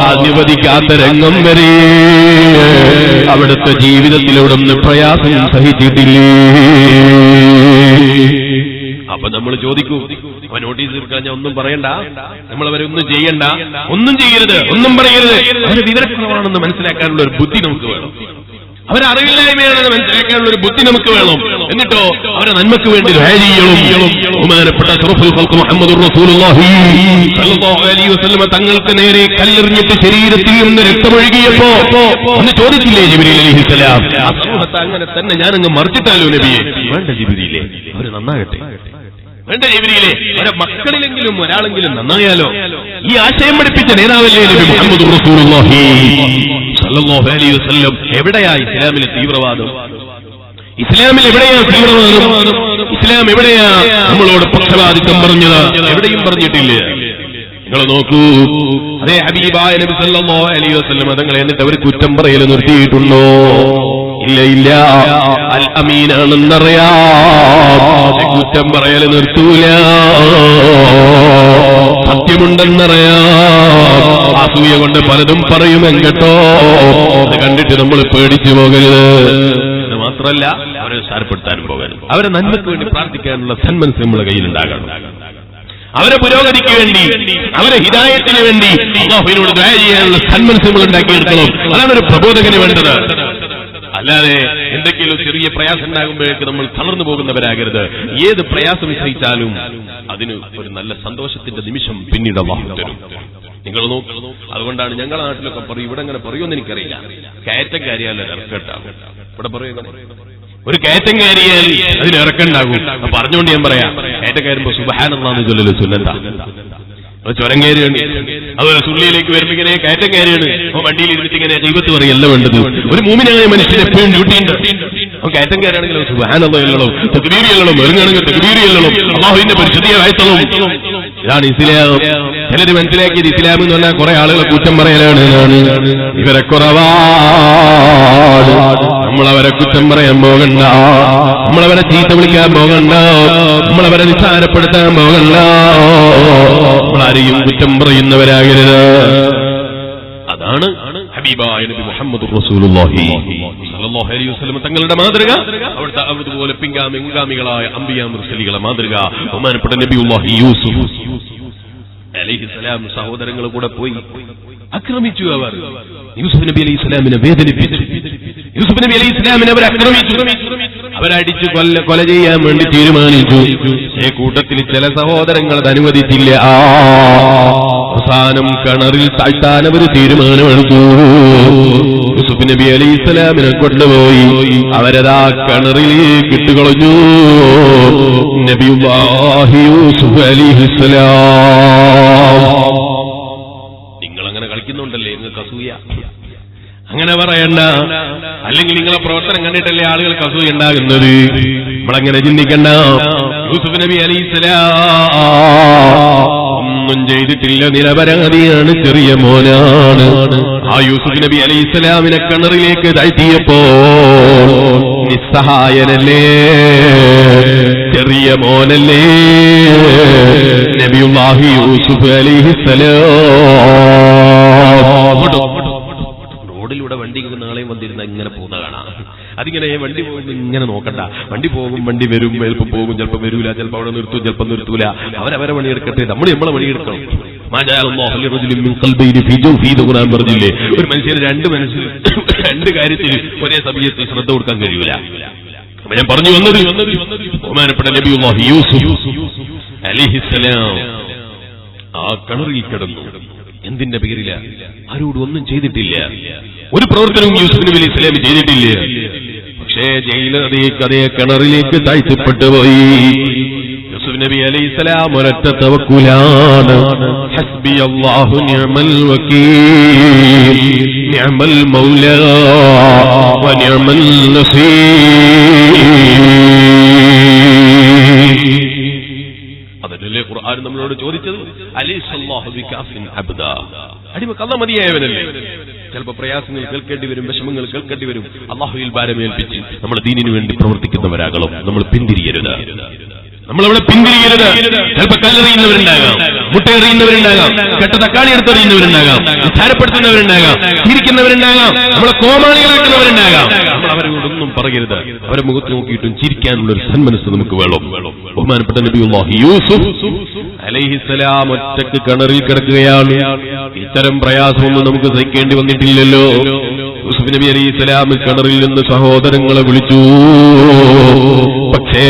അനുവദിക്കാത്ത രംഗം വരെ അവിടുത്തെ ജീവിതത്തിലൂടെ പ്രയാസം സഹിച്ചിട്ടില്ലേ? അപ്പൊ നമ്മൾ ചോദിക്കൂ, അവൻ നോട്ടീസ് തീർക്കാൻ ഞാൻ ഒന്നും പറയണ്ട, നമ്മളവരെ ഒന്നും ചെയ്യണ്ട, ഒന്നും ചെയ്യരുത്, ഒന്നും പറയരുത്. അവരെ വിവരക്കുറവാണെന്ന് മനസ്സിലാക്കാനുള്ള ഒരു ബുദ്ധി നമുക്ക് വേണം, അവരറിവില്ലായ്മയാണെന്ന് മനസ്സിലാക്കാനുള്ള ഒരു ബുദ്ധി നമുക്ക് വേണം. എന്നിട്ടോ അവരെ നന്മക്ക് വേണ്ടി ദുആ ചെയ്യണം. ബഹുമാനപ്പെട്ട അഷ്റഫുൽ ഖൽഖ് മുഹമ്മദുർ റസൂലുള്ളാഹി സ്വല്ലല്ലാഹു അലൈഹി വസല്ലം തങ്ങൾക്ക് നേരെ കല്ലെറിഞ്ഞിട്ട് ശരീരത്തിൽ നിന്ന് രക്തമൊഴുകിയപ്പോ ഒന്ന് ചോദിച്ചില്ലേ ജിബ്രീൽ അലൈഹിസ്സലാം, ആ സമൂഹത്തെ അങ്ങനെ തന്നെ ഞാനങ്ങ് മറിച്ചിട്ടാലോ നബിയെ? വേണ്ട ജിബ്രീലേ, അവര് നന്നാകട്ടെ. വേണ്ട ജിബ്രീലേ, അവരുടെ മക്കളിലെങ്കിലും ഒരാളെങ്കിലും നന്നായാലോ? ഈ ആശയം പഠിപ്പിച്ച നേതാവല്ലേ നബി മുഹമ്മദുർ റസൂലുള്ളാഹി സല്ലല്ലാഹു അലൈഹി വസല്ലം. എവിടെയാ ഇസ്ലാമിലെ തീവ്രവാദം? ഇസ്ലാമിൽ എവിടെയാ തീവ്രവാദം? ഇസ്ലാം എവിടെയാ നമ്മളോട് പക്ഷപാതിത്വം പറഞ്ഞത്? എവിടെയും പറഞ്ഞിട്ടില്ല. നിങ്ങൾ നോക്കൂ, അതേ ഹബീബായ നബി സല്ലല്ലാഹു അലൈഹി വസല്ലം തങ്ങളെ എന്നിട്ട് അവർ കുറ്റം പറയൽ നിർത്തിയിട്ടുണ്ടോ? ഇല്ല ഇല്ല. അൽ അമീനാണെന്നറിയാം, കുറ്റം പറയൽ നിർത്തൂല. സത്യമുണ്ടെന്നറിയാം, അസൂയ കൊണ്ട് പലതും പറയുമെങ്കട്ടോ. അത് കണ്ടിട്ട് നമ്മൾ പേടിച്ചു പോകരുത്. എന്ന് മാത്രമല്ല, അവരെ സാരപ്പെടുത്താനും പോകരുത്. അവരെ നന്മയ്ക്ക് വേണ്ടി പ്രാർത്ഥിക്കാനുള്ള സന്മനസ് നമ്മുടെ കയ്യിലുണ്ടാകണം. അവരെ പുരോഗതിക്ക് വേണ്ടി, അവരെ ഹിദായത്തിന് വേണ്ടി അല്ലാഹുവിനോട് ദുആ ചെയ്യാനുള്ള സന്മനസ് നമ്മൾ ഉണ്ടാക്കിയെടുക്കണം. അതാണ് ഒരു പ്രബോധകന് വേണ്ടത്. അല്ലാതെ എന്തെങ്കിലും ചെറിയ പ്രയാസം ഉണ്ടാകുമ്പോഴേക്ക് നമ്മൾ തളർന്നു പോകുന്നവരാകരുത്. ഏത് പ്രയാസം സഹിച്ചാലും അതിന് ഒരു നല്ല സന്തോഷത്തിന്റെ നിമിഷം പിന്നീട് അല്ലാഹു തരും. നിങ്ങൾ നോക്കൂ, അതുകൊണ്ടാണ് ഞങ്ങളുടെ നാട്ടിലൊക്കെ പറയും, ഇവിടെ അങ്ങനെ പറയുമെന്ന് എനിക്കറിയില്ല, കയറ്റം കയറിയാൽ ഇറക്കട്ടാകും. ഇവിടെ പറയുക, ഒരു കയറ്റം കയറിയാൽ അതിന് ഇറക്കണ്ടാകും. പറഞ്ഞുകൊണ്ട് ഞാൻ പറയാം, കയറ്റം കയറുമ്പോ സുബ്ഹാനല്ലാഹ് ചൊല്ലല് സുന്നത്താണ്. ചുരം കയറിയാണ്, അതുപോലെ സുള്ളിയിലേക്ക് വരുമ്പോ ഇങ്ങനെ കയറ്റം കയറിയാണ്, വണ്ടിയിൽ ഇരുന്നിട്ട് ഇങ്ങനെ ദൈവത്ത് പറയല്ല വേണ്ടത്. ഒരു മൂമിനായ മനുഷ്യൻ എപ്പോഴും ഡ്യൂട്ടിയുണ്ട്. കയറ്റം കയറുകയാണെങ്കിലും സുബ്ഹാനല്ലാഹ് ചൊല്ലണം, തക്ബീർ ചൊല്ലണം, ഇറങ്ങുകയാണെങ്കിൽ തക്ബീർ ചൊല്ലണം, അല്ലാഹുവിന്റെ പരിശുദ്ധിയെ വാഴ്ത്തണം. ഇതാണ് ഇസ്ലാം. ചിലര് മനസ്സിലാക്കിയത് ഇസ്ലാം എന്ന് പറഞ്ഞാൽ കുറെ ആളുകളെ കുറ്റം പറയലാണ്. ഇവരെ കുറവാണ്, നമ്മളവരെ കുറ്റം പറയാൻ പോകണ്ട, നമ്മളവരെ ചീത്ത വിളിക്കാൻ പോകണ്ട, നമ്മളവരെ നിസ്സാരപ്പെടുത്താൻ പോകണ്ട, നമ്മളാരെയും കുറ്റം പറയുന്നവരാകരുത്. അതാണ് ഹബീബായ നബി മുഹമ്മദുർ റസൂലുള്ളാഹി സ്വല്ലല്ലാഹു അലൈഹി വസല്ലം തങ്ങളുടെ മാതൃക. അതുപോലെ പിൻഗാമികളായ അംബിയാ മുർസലികളെ മാതൃക ബഹുമാനപ്പെട്ട നബിയുല്ലാഹി യൂസുഫ് അലൈഹിസ്സലാം സഹോദരങ്ങൾ കൂടെ പോയി ആക്രമിച്ചു. അവർ യൂസുഫ് നബി അലൈഹി സ്വലാമിനെ വേദനിപ്പിച്ചു. യൂസുഫ് നബി അലൈഹി സ്വലാമിനെ അവർ ആക്രമിച്ചു. അവരടിച്ച് കൊല ചെയ്യാൻ വേണ്ടി തീരുമാനിച്ചു. ഈ കൂട്ടത്തിൽ ചില സഹോദരങ്ങൾ അത് അനുവദിച്ചില്ല. അവസാനം കിണറിൽ താഴ്ത്താൻ അവർ തീരുമാനമെടുത്തു. യൂസുഫ് നബി അലൈഹി സ്വലാമിനെ കൊണ്ടുപോയി അവരതാ കിണറിലേക്ക് ഇട്ടുകളഞ്ഞു. നബിയുല്ലാഹി യൂസുഫ് അലൈഹിസ്സലാം. നിങ്ങളങ്ങനെ കളിക്കുന്നുണ്ടല്ലേ, നിങ്ങൾക്ക് അസൂയ? അങ്ങനെ പറയണ്ട. അല്ലെങ്കിൽ നിങ്ങളെ പ്രവർത്തനം കണ്ടിട്ടല്ലേ ആളുകൾക്ക് അസൂയ ഉണ്ടാകുന്നത്. നമ്മളങ്ങനെ ചിന്തിക്കണ്ട. യൂസുഫ് നബി അലൈഹിസ്സലാം ഒന്നും ചെയ്തിട്ടില്ല, നിരപരാധിയാണ്, ചെറിയ മോനാണ്. ആ യൂസുഫ് നബി അലൈഹിസ്സലാമിനെ കിണറിലേക്ക് താഴ്ത്തിയപ്പോ നിസ്സഹായനല്ലേ, ചെറിയ മോനല്ലേ നബിയുല്ലാഹി യൂസുഫ് അലൈഹിസ്സലാം. റോഡിലൂടെ വണ്ടി നാളെയും വന്നിരുന്ന ഇങ്ങനെ പോകുന്ന കാണാം. അതിങ്ങനെ വണ്ടി പോകുമ്പോൾ ഇങ്ങനെ നോക്കണ്ട. വണ്ടി പോകും, വണ്ടി വരും, ചിലപ്പോൾ പോകും, ചിലപ്പോൾ വരൂല, ചിലപ്പോൾ അവിടെ നിർത്തും, ചിലപ്പോൾ നിർത്തൂല. അവരവരെ പണിയെടുക്കട്ടെ, നമ്മളെ പണിയെടുക്കണം. പറഞ്ഞില്ലേ, ഒരു മനുഷ്യന് രണ്ട് കാര്യത്തിൽ ഒരേ സമയത്ത് ശ്രദ്ധ കൊടുക്കാൻ കഴിയൂല. ഞാൻ പറഞ്ഞു വന്നത് ബഹുമാനപ്പെട്ട നബിയുല്ലാഹി യൂസുഫ് അലൈഹിസ്സലാം ആ കിണറിൽ കിടന്നു. എന്തിന്റെ പേരില? ആരോടും ഒന്നും ചെയ്തിട്ടില്ല, ഒരു പ്രവർത്തനവും യൂസുഫ് നബി അലൈഹി സ്വലാം ചെയ്തിട്ടില്ല. പക്ഷേ ജയിലിലേക്ക് അതേ കിണറിലേക്ക് താഴ്ത്തിപ്പെട്ടുപോയി. യൂസുഫ് നബി അലൈഹിസ്സലാം ഒരൊറ്റ തവക്കുലാണ്. ഹസ്ബി അല്ലാഹു നിഅമൽ വകീൽ നിഅമൽ മൗലാ വ നിഅമൽ നസീർ. അതല്ലേ ഖുർആൻ നമ്മളോട് ചോദിച്ചത്, അലൈസല്ലാഹു ബികാഫിൻ അബ്ദാ, അടിമക്ക് അല്ലാഹു മതിയായവനല്ലേ? ചിലപ്പോൾ പ്രയാസങ്ങൾ കേൾക്കേണ്ടി വരും, വിഷമങ്ങൾ കേൾക്കേണ്ടി വരും. അല്ലാഹുവിൽ ഭാരമേൽപ്പിച്ച് നമ്മൾ ദീനിനു വേണ്ടി പ്രവർത്തിക്കുന്നവരാകണം. നമ്മൾ പിന്തിരിയരുത്, നമ്മളവിടെ പിന്തിരിയരുത്. ചിലപ്പോൾ കല്ലെറിയുന്നവരുണ്ടാകാം, മുട്ടയെറിയുന്നവരുണ്ടാകാം, കെട്ട തക്കാളി എടുത്തെറിയുന്നവരുണ്ടാകാം, വിചാരപ്പെടുത്തുന്നവരുണ്ടാകാം, ചിരിക്കുന്നവരുണ്ടാകാം, നമ്മളെ കോമാളികളാക്കുന്നവരുണ്ടാകാം. നമ്മൾ അവരോടൊന്നും പറയരുത്. അവരെ മുഖത്ത് നോക്കിയിട്ടും ചിരിക്കാനുള്ള ഒരു സന്മനസ് നമുക്ക് വേണം. ബഹുമാനപ്പെട്ട നബിയുല്ലാഹി യൂസുഫ് അലൈഹിസ്സലാം ഒറ്റക്ക് കിണറിൽ കിടക്കുകയാണ്. ഇത്തരം പ്രയാസമൊന്നും നമുക്ക് സഹിക്കേണ്ടി വന്നിട്ടില്ലല്ലോ. യൂസുഫ് നബി അലൈഹിസ്സലാം കിണറിൽ നിന്ന് സഹോദരങ്ങളെ വിളിച്ചു. പക്ഷേ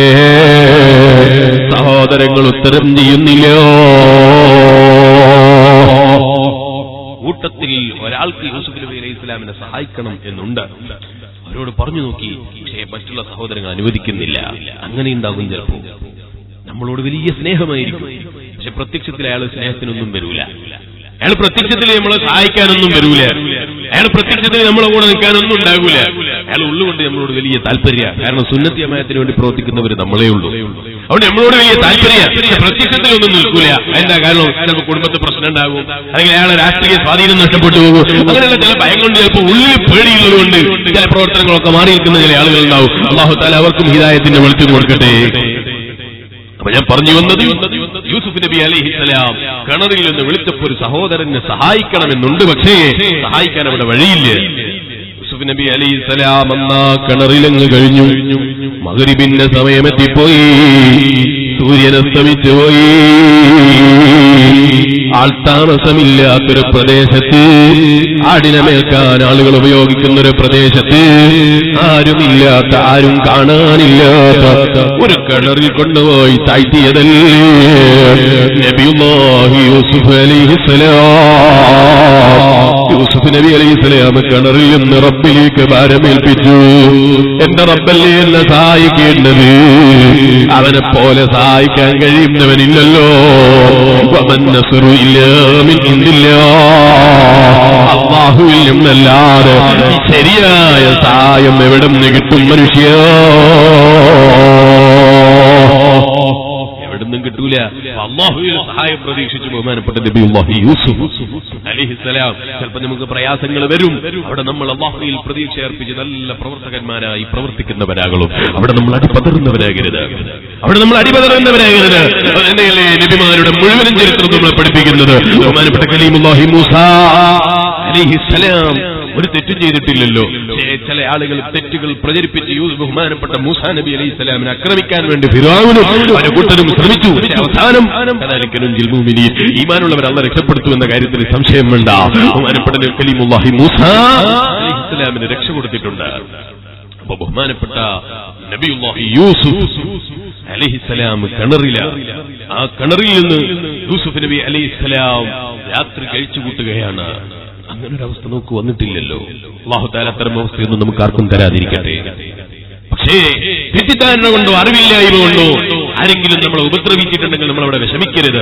സഹോദരങ്ങൾ ഉത്തരം ചെയ്യുന്നില്ല. കൂട്ടത്തിൽ ഒരാൾക്ക് യൂസുഫ് നബി അലൈഹിസ്സലാമിനെ സഹായിക്കണം എന്നുണ്ട്. അവരോട് പറഞ്ഞു നോക്കി, പക്ഷേ മറ്റുള്ള സഹോദരങ്ങൾ അനുവദിക്കുന്നില്ല. അങ്ങനെ ഉണ്ടാകും. ചിലപ്പോൾ നമ്മളോട് വലിയ സ്നേഹമായിരിക്കും, പക്ഷെ പ്രത്യക്ഷത്തിൽ അയാൾ സ്നേഹത്തിനൊന്നും വരൂല. അയാൾ പ്രത്യക്ഷത്തിൽ നമ്മളെ സഹായിക്കാനൊന്നും വരൂല. അയാൾ പ്രത്യക്ഷത്തിൽ നമ്മളെ കൂടെ നിൽക്കാനൊന്നും ഉണ്ടാകൂല. അയാൾ ഉള്ളുകൊണ്ട് നമ്മളോട് വലിയ താല്പര്യം. കാരണം സുന്നത്തി ജമാഅത്തിന് വേണ്ടി പ്രവർത്തിക്കുന്നവർ നമ്മളേ ഉള്ളൂ. അതുകൊണ്ട് നമ്മളോട് വലിയ താല്പര്യം, പക്ഷെ പ്രത്യക്ഷത്തിലൊന്നും നിൽക്കൂല. അതിന്റെ കാരണം ചിലപ്പോൾ കുടുംബത്തിൽ പ്രശ്നം ഉണ്ടാകും, അല്ലെങ്കിൽ അയാളെ രാഷ്ട്രീയ സ്വാധീനം നഷ്ടപ്പെട്ടു പോകും. അങ്ങനെയുള്ള ചില ഭയം കൊണ്ട് ചിലപ്പോൾ ഉള്ളിൽ പേടിയുള്ളത് കൊണ്ട് ചില പ്രവർത്തനങ്ങളൊക്കെ മാറി നിൽക്കുന്ന ചില ആളുകൾ ഉണ്ടാവും. അല്ലാഹു തആല അവർക്കും ഹിദായത്തിന്റെ വെളിച്ചം കൊടുക്കട്ടെ. അപ്പൊ ഞാൻ പറഞ്ഞു വന്നത്, യൂസുഫ് നബി അലൈഹിസ്സലാം കിണറിൽ നിന്ന് വിളിച്ചപ്പോൾ ഒരു സഹോദരനെ സഹായിക്കണമെന്നുണ്ട്, പക്ഷേ സഹായിക്കാൻ അവിടെ വഴിയില്ല. യൂസുഫ് നബി അലൈഹിസ്സലാം അന്നാ കിണറിലങ്ങ് കഴിഞ്ഞു. മഗ്രിബിന്റെ സമയമെത്തിപ്പോയി, സൂര്യനസ്തമിച്ചു പോയി. ആൾത്താമസമില്ലാത്തൊരു പ്രദേശത്ത്, ആടിനമേൽക്കാൻ ആളുകൾ ഉപയോഗിക്കുന്നൊരു പ്രദേശത്ത്, ആരുമില്ലാത്ത, ആരും കാണാനില്ലാത്ത ഒരു കിണറിൽ കൊണ്ടുപോയി താഴ്ത്തിയതല്ലേ നബിയുല്ലാഹി യൂസുഫ് അലൈഹിസ്സലാം. യൂസുഫ് നബി അലൈഹിസ്സലാം കിണറിൽ നിന്ന് റബ്ബിലേക്ക് ഭാരമേൽപ്പിച്ചു. എന്റെ റബ്ബല്ലേ എന്നെ സഹായിക്കേണ്ടത്, അവനെ പോലെ സഹായിക്കാൻ കഴിയുന്നവനില്ലല്ലോ. അല്ലാഹുവിൽ നിന്നല്ലാതെ ശരിയായ സഹായം എവിടെ നിന്ന് കിട്ടും മനുഷ്യ? എവിടുന്നും കിട്ടൂല. അല്ലാഹുവിൽ സഹായം പ്രതീക്ഷിച്ചു ബഹുമാനപ്പെട്ട നബിയുല്ലാഹി യൂസുഫ് അലൈഹിസ്സലാം. ചിലപ്പോൾ നമുക്ക് പ്രയാസങ്ങൾ വരും. അവിടെ നമ്മൾ അല്ലാഹുവിൽ പ്രതീക്ഷ അർപ്പിച്ച് നല്ല പ്രവർത്തകന്മാരായി പ്രവർത്തിക്കുന്നവരാകണം. അവിടെ നമ്മൾ അടിപതറുന്നവരാകരുത്. തന്നെയല്ലേ നബിമാരുടെ മുഴുവൻ ചരിത്രം നമ്മളെ പഠിപ്പിക്കുന്നത്. ബഹുമാനപ്പെട്ട കലീമുല്ലാഹി മൂസ അലൈഹിസ്സലാം ഒരു തെറ്റും ചെയ്തിട്ടില്ലല്ലോ. ചില ആളുകൾ തെറ്റുകൾ പ്രചരിപ്പിച്ച് ബഹുമാനപ്പെട്ട മൂസാ നബി അലൈഹിസ്സലാമിനെ ആക്രമിക്കാൻ വേണ്ടി ഫിർഔനും അവരുടെ കൂട്ടരും ശ്രമിച്ചു. അവസാനം ഈമാനുള്ളവർ അല്ലാഹു രക്ഷപ്പെടുത്തു എന്ന കാര്യത്തിൽ സംശയം വേണ്ട. ബഹുമാനപ്പെട്ട കലീമുല്ലാഹി മൂസ അലൈഹിസ്സലാമിന് രക്ഷ കൊടുത്തിട്ടുണ്ട്. അപ്പൊ ബഹുമാനപ്പെട്ട നബിയുല്ലാഹി യൂസുഫ് അലൈഹിസ്സലാം കിണറിലാണ്. ആ കിണറിൽ നിന്ന് യൂസുഫ് നബി അലൈഹിസ്സലാം രാത്രി കഴിച്ചുകൂട്ടുകയാണ്. അങ്ങനൊരവസ്ഥ നമുക്ക് വന്നിട്ടില്ലല്ലോ. അല്ലാഹു തആല അത്തരം അവസ്ഥയൊന്നും നമുക്ക് ആർക്കും തരാതിരിക്കട്ടെ. പക്ഷേ തെറ്റിദ്ധാരണ കൊണ്ടോ അറിവില്ലായ്മ കൊണ്ടോ ആരെങ്കിലും നമ്മളെ ഉപദ്രവിച്ചിട്ടുണ്ടെങ്കിൽ നമ്മളവിടെ വിഷമിക്കരുത്.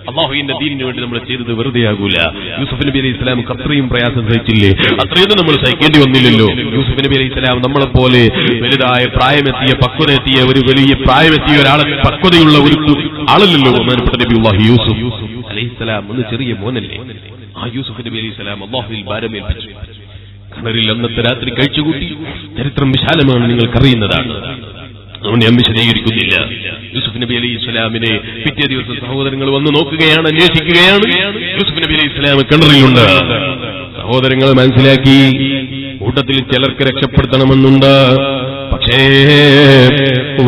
അല്ലാഹുവിന്റെ ദീനിന് വേണ്ടി നമ്മൾ ചെയ്തത് വെറുതെയാകൂല. യൂസുഫ് നബി അലൈഹിസ്സലാം അത്രയും പ്രയാസം സഹിച്ചില്ലേ? അത്രയൊന്നും നമ്മൾ സഹിക്കേണ്ടി വന്നില്ലല്ലോ. യൂസുഫ് നബി അലൈഹിസ്സലാം നമ്മളെപ്പോലെ വലുതായ പ്രായമെത്തിയ പക്വതയെത്തിയ ഒരു വലിയ പ്രായമെത്തിയ ഒരാളെ പക്വതയുള്ള ഒരു ആളല്ലല്ലോ ബഹുമാനപ്പെട്ട നബിയുല്ലാഹി യൂസുഫ് അലൈഹിസ്സലാം. ഒന്ന് ചെറിയ മോനല്ലേ. ആ യൂസുഫ് നബി അലൈഹിസ്സലാം അല്ലാഹുവിൽ ഭാരമേൽപ്പിച്ചു. കിണറിൽ അന്നത്തെ രാത്രി കഴിച്ചുകൂട്ടി. ചരിത്രം വിശാലമാണ്, നിങ്ങൾക്കറിയുന്നതാണ്. അതുകൊണ്ട് ഞാൻ വിശദീകരിക്കുന്നില്ല. യൂസുഫ് നബി അലൈഹിസ്സലാമിനെ പിറ്റേ ദിവസം സഹോദരങ്ങൾ വന്ന് നോക്കുകയാണ്, അന്വേഷിക്കുകയാണ്. യൂസുഫ് നബി അലൈഹിസ്സലാം കിണറിലുണ്ട്. സഹോദരങ്ങൾ മനസ്സിലാക്കി, കൂട്ടത്തിൽ ചിലർക്ക് രക്ഷപ്പെടുത്തണമെന്നുണ്ട്, പക്ഷേ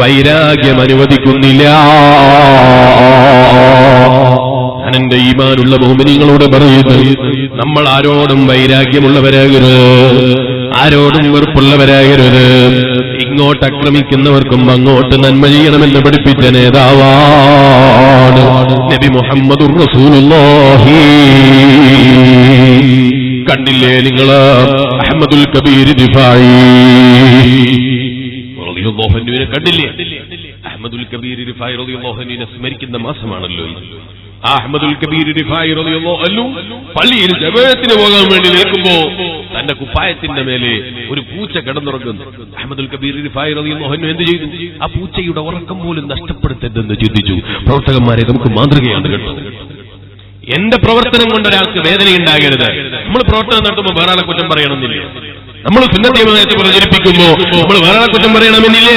വൈരാഗ്യം അനുവദിക്കുന്നില്ല. ഞാൻ എന്റെ ഈമാനുള്ള മുഅ്മിനീങ്ങളോട് പറയുന്നത്, നമ്മൾ ആരോടും വൈരാഗ്യമുള്ളവരാകരുത്, ആരോടും വെറുപ്പുള്ളവരാകരുത്. ഇങ്ങോട്ട് ആക്രമിക്കുന്നവർക്കും അങ്ങോട്ട് നന്മ ചെയ്യണമെന്ന് പഠിപ്പിച്ച നേതാവാണ് നബി മുഹമ്മദുർ റസൂലുള്ളാഹി. കണ്ടില്ലേ നിങ്ങൾ അഹ്മദുൽ കബീർ ദിഫായി റളിയല്ലാഹു അൻഹുവിനെ കണ്ടില്ലേ? അഹ്മദുൽ കബീർ റിഫായി റളിയല്ലാഹു അൻഹുവിനെ സ്മരിക്കുന്ന മാസമാണല്ലോ. അഹ്മദുൽ കബീർ റിഫായി റളിയല്ലാഹു അൻഹു പള്ളിയിൽ ജമാഅത്തിന് പോകാൻ വേണ്ടി നിൽക്കുമ്പോ തന്റെ കുപ്പായത്തിന്റെ മേലെ ഒരു പൂച്ച കിടന്നുറങ്ങുന്നു. അഹ്മദുൽ കബീർ റിഫായി റളിയല്ലാഹു അൻഹു എന്ത് ചെയ്തു? ആ പൂച്ചയുടെ ഉറക്കം പോലും നഷ്ടപ്പെടുത്തരുതെന്ന് ചിന്തിച്ചു. പ്രവർത്തകന്മാരെ, നമുക്ക് മാതൃകയാണ് കേട്ടോ. എന്റെ പ്രവർത്തനം കൊണ്ട് ഒരാൾക്ക് വേദനയുണ്ടാകരുത്. നമ്മൾ പ്രവർത്തനം നടത്തുമ്പോൾ വേറെ ആളെ കുറ്റം പറയണമെന്നില്ല. നമ്മൾ സുന്നത്തിയമായത്തെ പ്രചരിപ്പിക്കുമ്പോ നമ്മൾ വേറെ ആളെ കുറ്റം പറയണമെന്നില്ല.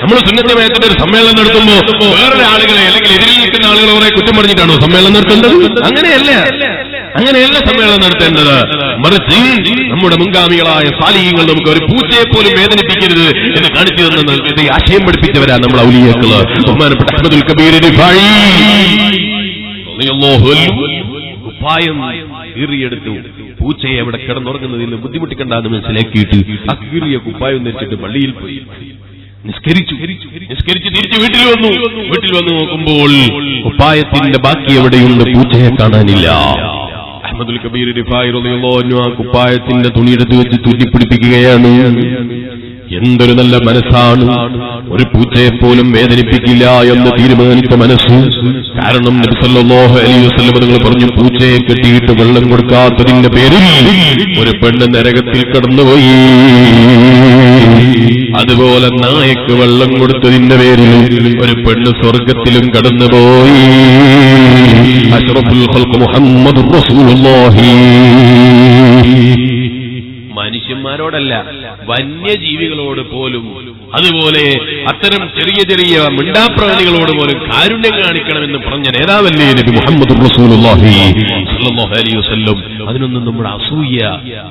നമ്മൾ സുന്നത്തിയമായത്തിന്റെ ഒരു സമ്മേളനം നടത്തുമ്പോ വേറെ ആളുകളെ അല്ലെങ്കിൽ എതിരിൽ നിൽക്കുന്ന ആളുകളെ കുറെ കുറ്റം പറഞ്ഞിട്ടാണോ സമ്മേളനം നടത്തേണ്ടത്? അങ്ങനെയല്ല സമ്മേളനം നടത്തേണ്ടത്. മറിച്ച് നമ്മുടെ മുൻഗാമികളായ സാലിഹീങ്ങൾ നമുക്ക് ഒരു പൂച്ചയെ പോലും വേദനിപ്പിക്കരുത് എന്ന് കാണിച്ചു തന്ന ആശയം പഠിപ്പിച്ചവരാ നമ്മൾ ഔലിയാക്കള്. ബഹുമാനപ്പെട്ട അഹ്മദുൽ കബീർ റിഫായി കുപ്പായം കീറിയെടുത്തു. പൂച്ചയെ അവിടെ കിടന്നുറങ്ങുന്നതിൽ ബുദ്ധിമുട്ടിക്കണ്ടെന്ന് മനസ്സിലാക്കിയിട്ട് ആ കീറിയ കുപ്പായം ധരിച്ചിട്ട് പള്ളിയിൽ പോയി നിസ്കരിച്ചു. തിരിച്ച് വീട്ടിൽ വന്നു നോക്കുമ്പോൾ കുപ്പായത്തിന്റെ ബാക്കി എവിടെയുണ്ട്? പൂച്ചയെ കാണാനില്ല. അഹ്മദുൽ കബീർ റിഫായി റളിയല്ലാഹു അൻഹു ആ കുപ്പായത്തിന്റെ തുണിയെടുത്ത് വെച്ച് തൂക്കിപ്പിടിപ്പിക്കുകയാണ്. എന്തൊരു നല്ല മനസ്സാണ്! ഒരു പൂച്ചയെ പോലും വേദനിപ്പിക്കില്ല എന്ന് തീരുമാനിച്ച മനസ്സ്. കാരണം നബി സല്ലല്ലാഹു അലൈഹി വസല്ലം തങ്ങൾ പറഞ്ഞു, പൂച്ചയെ കെട്ടിയിട്ട് വെള്ളം കൊടുക്കാത്തതിന്റെ പേരിൽ ഒരു പെണ്ണ് നരകത്തിൽ കടന്നുപോയി. അതുപോലെ നായക്ക് വെള്ളം കൊടുത്തതിന്റെ പേരിൽ ഒരു പെണ്ണ് സ്വർഗത്തിലും കടന്നുപോയി. അഷ്റഫുൽ ഖൽഖ് മുഹമ്മദുർ റസൂലുള്ളാഹി. മനുഷ്യന്മാരോടല്ല, വന്യജീവികളോട് പോലും, അതുപോലെ അത്തരം ചെറിയ ചെറിയ മിണ്ടാപ്രാണികളോട് പോലും കാരുണ്യം കാണിക്കണമെന്ന് പറഞ്ഞ നേതാവല്ലേ നബി മുഹമ്മദുർ റസൂലുള്ളാഹി സ്വല്ലല്ലാഹു അലൈഹി വസല്ലം. അതിനൊന്നും നമ്മുടെ അസൂയ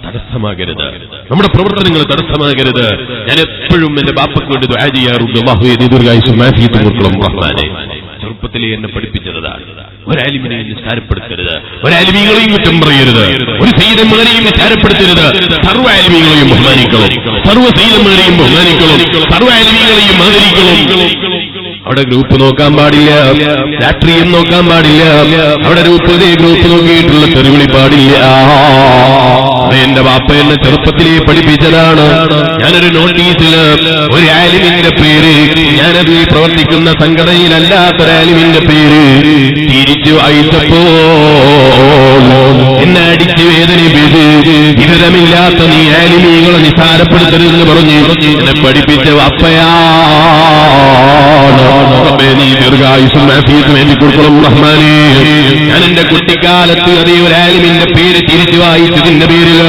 തടസ്സമാകരുത്, നമ്മുടെ പ്രവർത്തനങ്ങൾ തടസ്സമാകരുത്. ഞാൻ എപ്പോഴും എന്റെ ബാപ്പയ്ക്ക് വേണ്ടി ദുആ ചെയ്യാറുണ്ട്. അല്ലാഹുവേ ദീർഘായുസ്സും ആഫിയത്തും കൊടുക്കണം റഹ്മാനേ. ചെറുപ്പത്തിലെ എന്നെ പഠിപ്പിച്ചതാണ്, ഒരാലിമിനെയും നിസ്സാരപ്പെടുത്തരുത്, ഒരാലിമീങ്ങളെയും കുറ്റം പറയരുത്, ഒരു സയ്യിദന്മാരെയും നിസ്സാരപ്പെടുത്തരുത്. സർവ്വ ആലിമീങ്ങളെയും ബഹുമാനിക്കണം, സർവ്വ സയ്യിദന്മാരെയും ബഹുമാനിക്കണം, സർവ്വ ആലിമീങ്ങളെയും ആദരിക്കണം. അവിടെ ഗ്രൂപ്പ് നോക്കാൻ പാടില്ല, രാഷ്ട്രീയം നോക്കാൻ പാടില്ല. അവിടെ ഗ്രൂപ്പ് നോക്കിയിട്ടുള്ള തെറിവിളി പാടില്ല. എന്റെ ബാപ്പ എന്നെ ചെറുപ്പത്തിലേ പഠിപ്പിച്ചതാണ്. ഞാനൊരു നോട്ടീസില് ഒരു ആലിമിന്റെ പേര്, ഞാനത് പ്രവർത്തിക്കുന്ന സംഘടനയിലല്ലാത്തൊരാലിമിന്റെ പേര് തിരിച്ചു അയച്ചപ്പോ എന്നെ അടിച്ച് വേദനിപ്പിച്ച് വിവരമില്ലാത്ത നീ ആലിമീകളെ നിസാരപ്പെടുത്തരുതെന്ന് പറഞ്ഞ് എന്നെ പഠിപ്പിച്ച ബാപ്പയാണ്. നീ ദീർഘായുസ്സും ആഫിയത്തും വേണ്ടി കൊടുക്കണം റഹ്മാനേ. ഞാൻ എന്റെ കുട്ടിക്കാലത്ത് അതേ ഒരു ആലിമിന്റെ പേര് തിരിച്ചു വായിച്ചതിന്റെ പേരിൽ,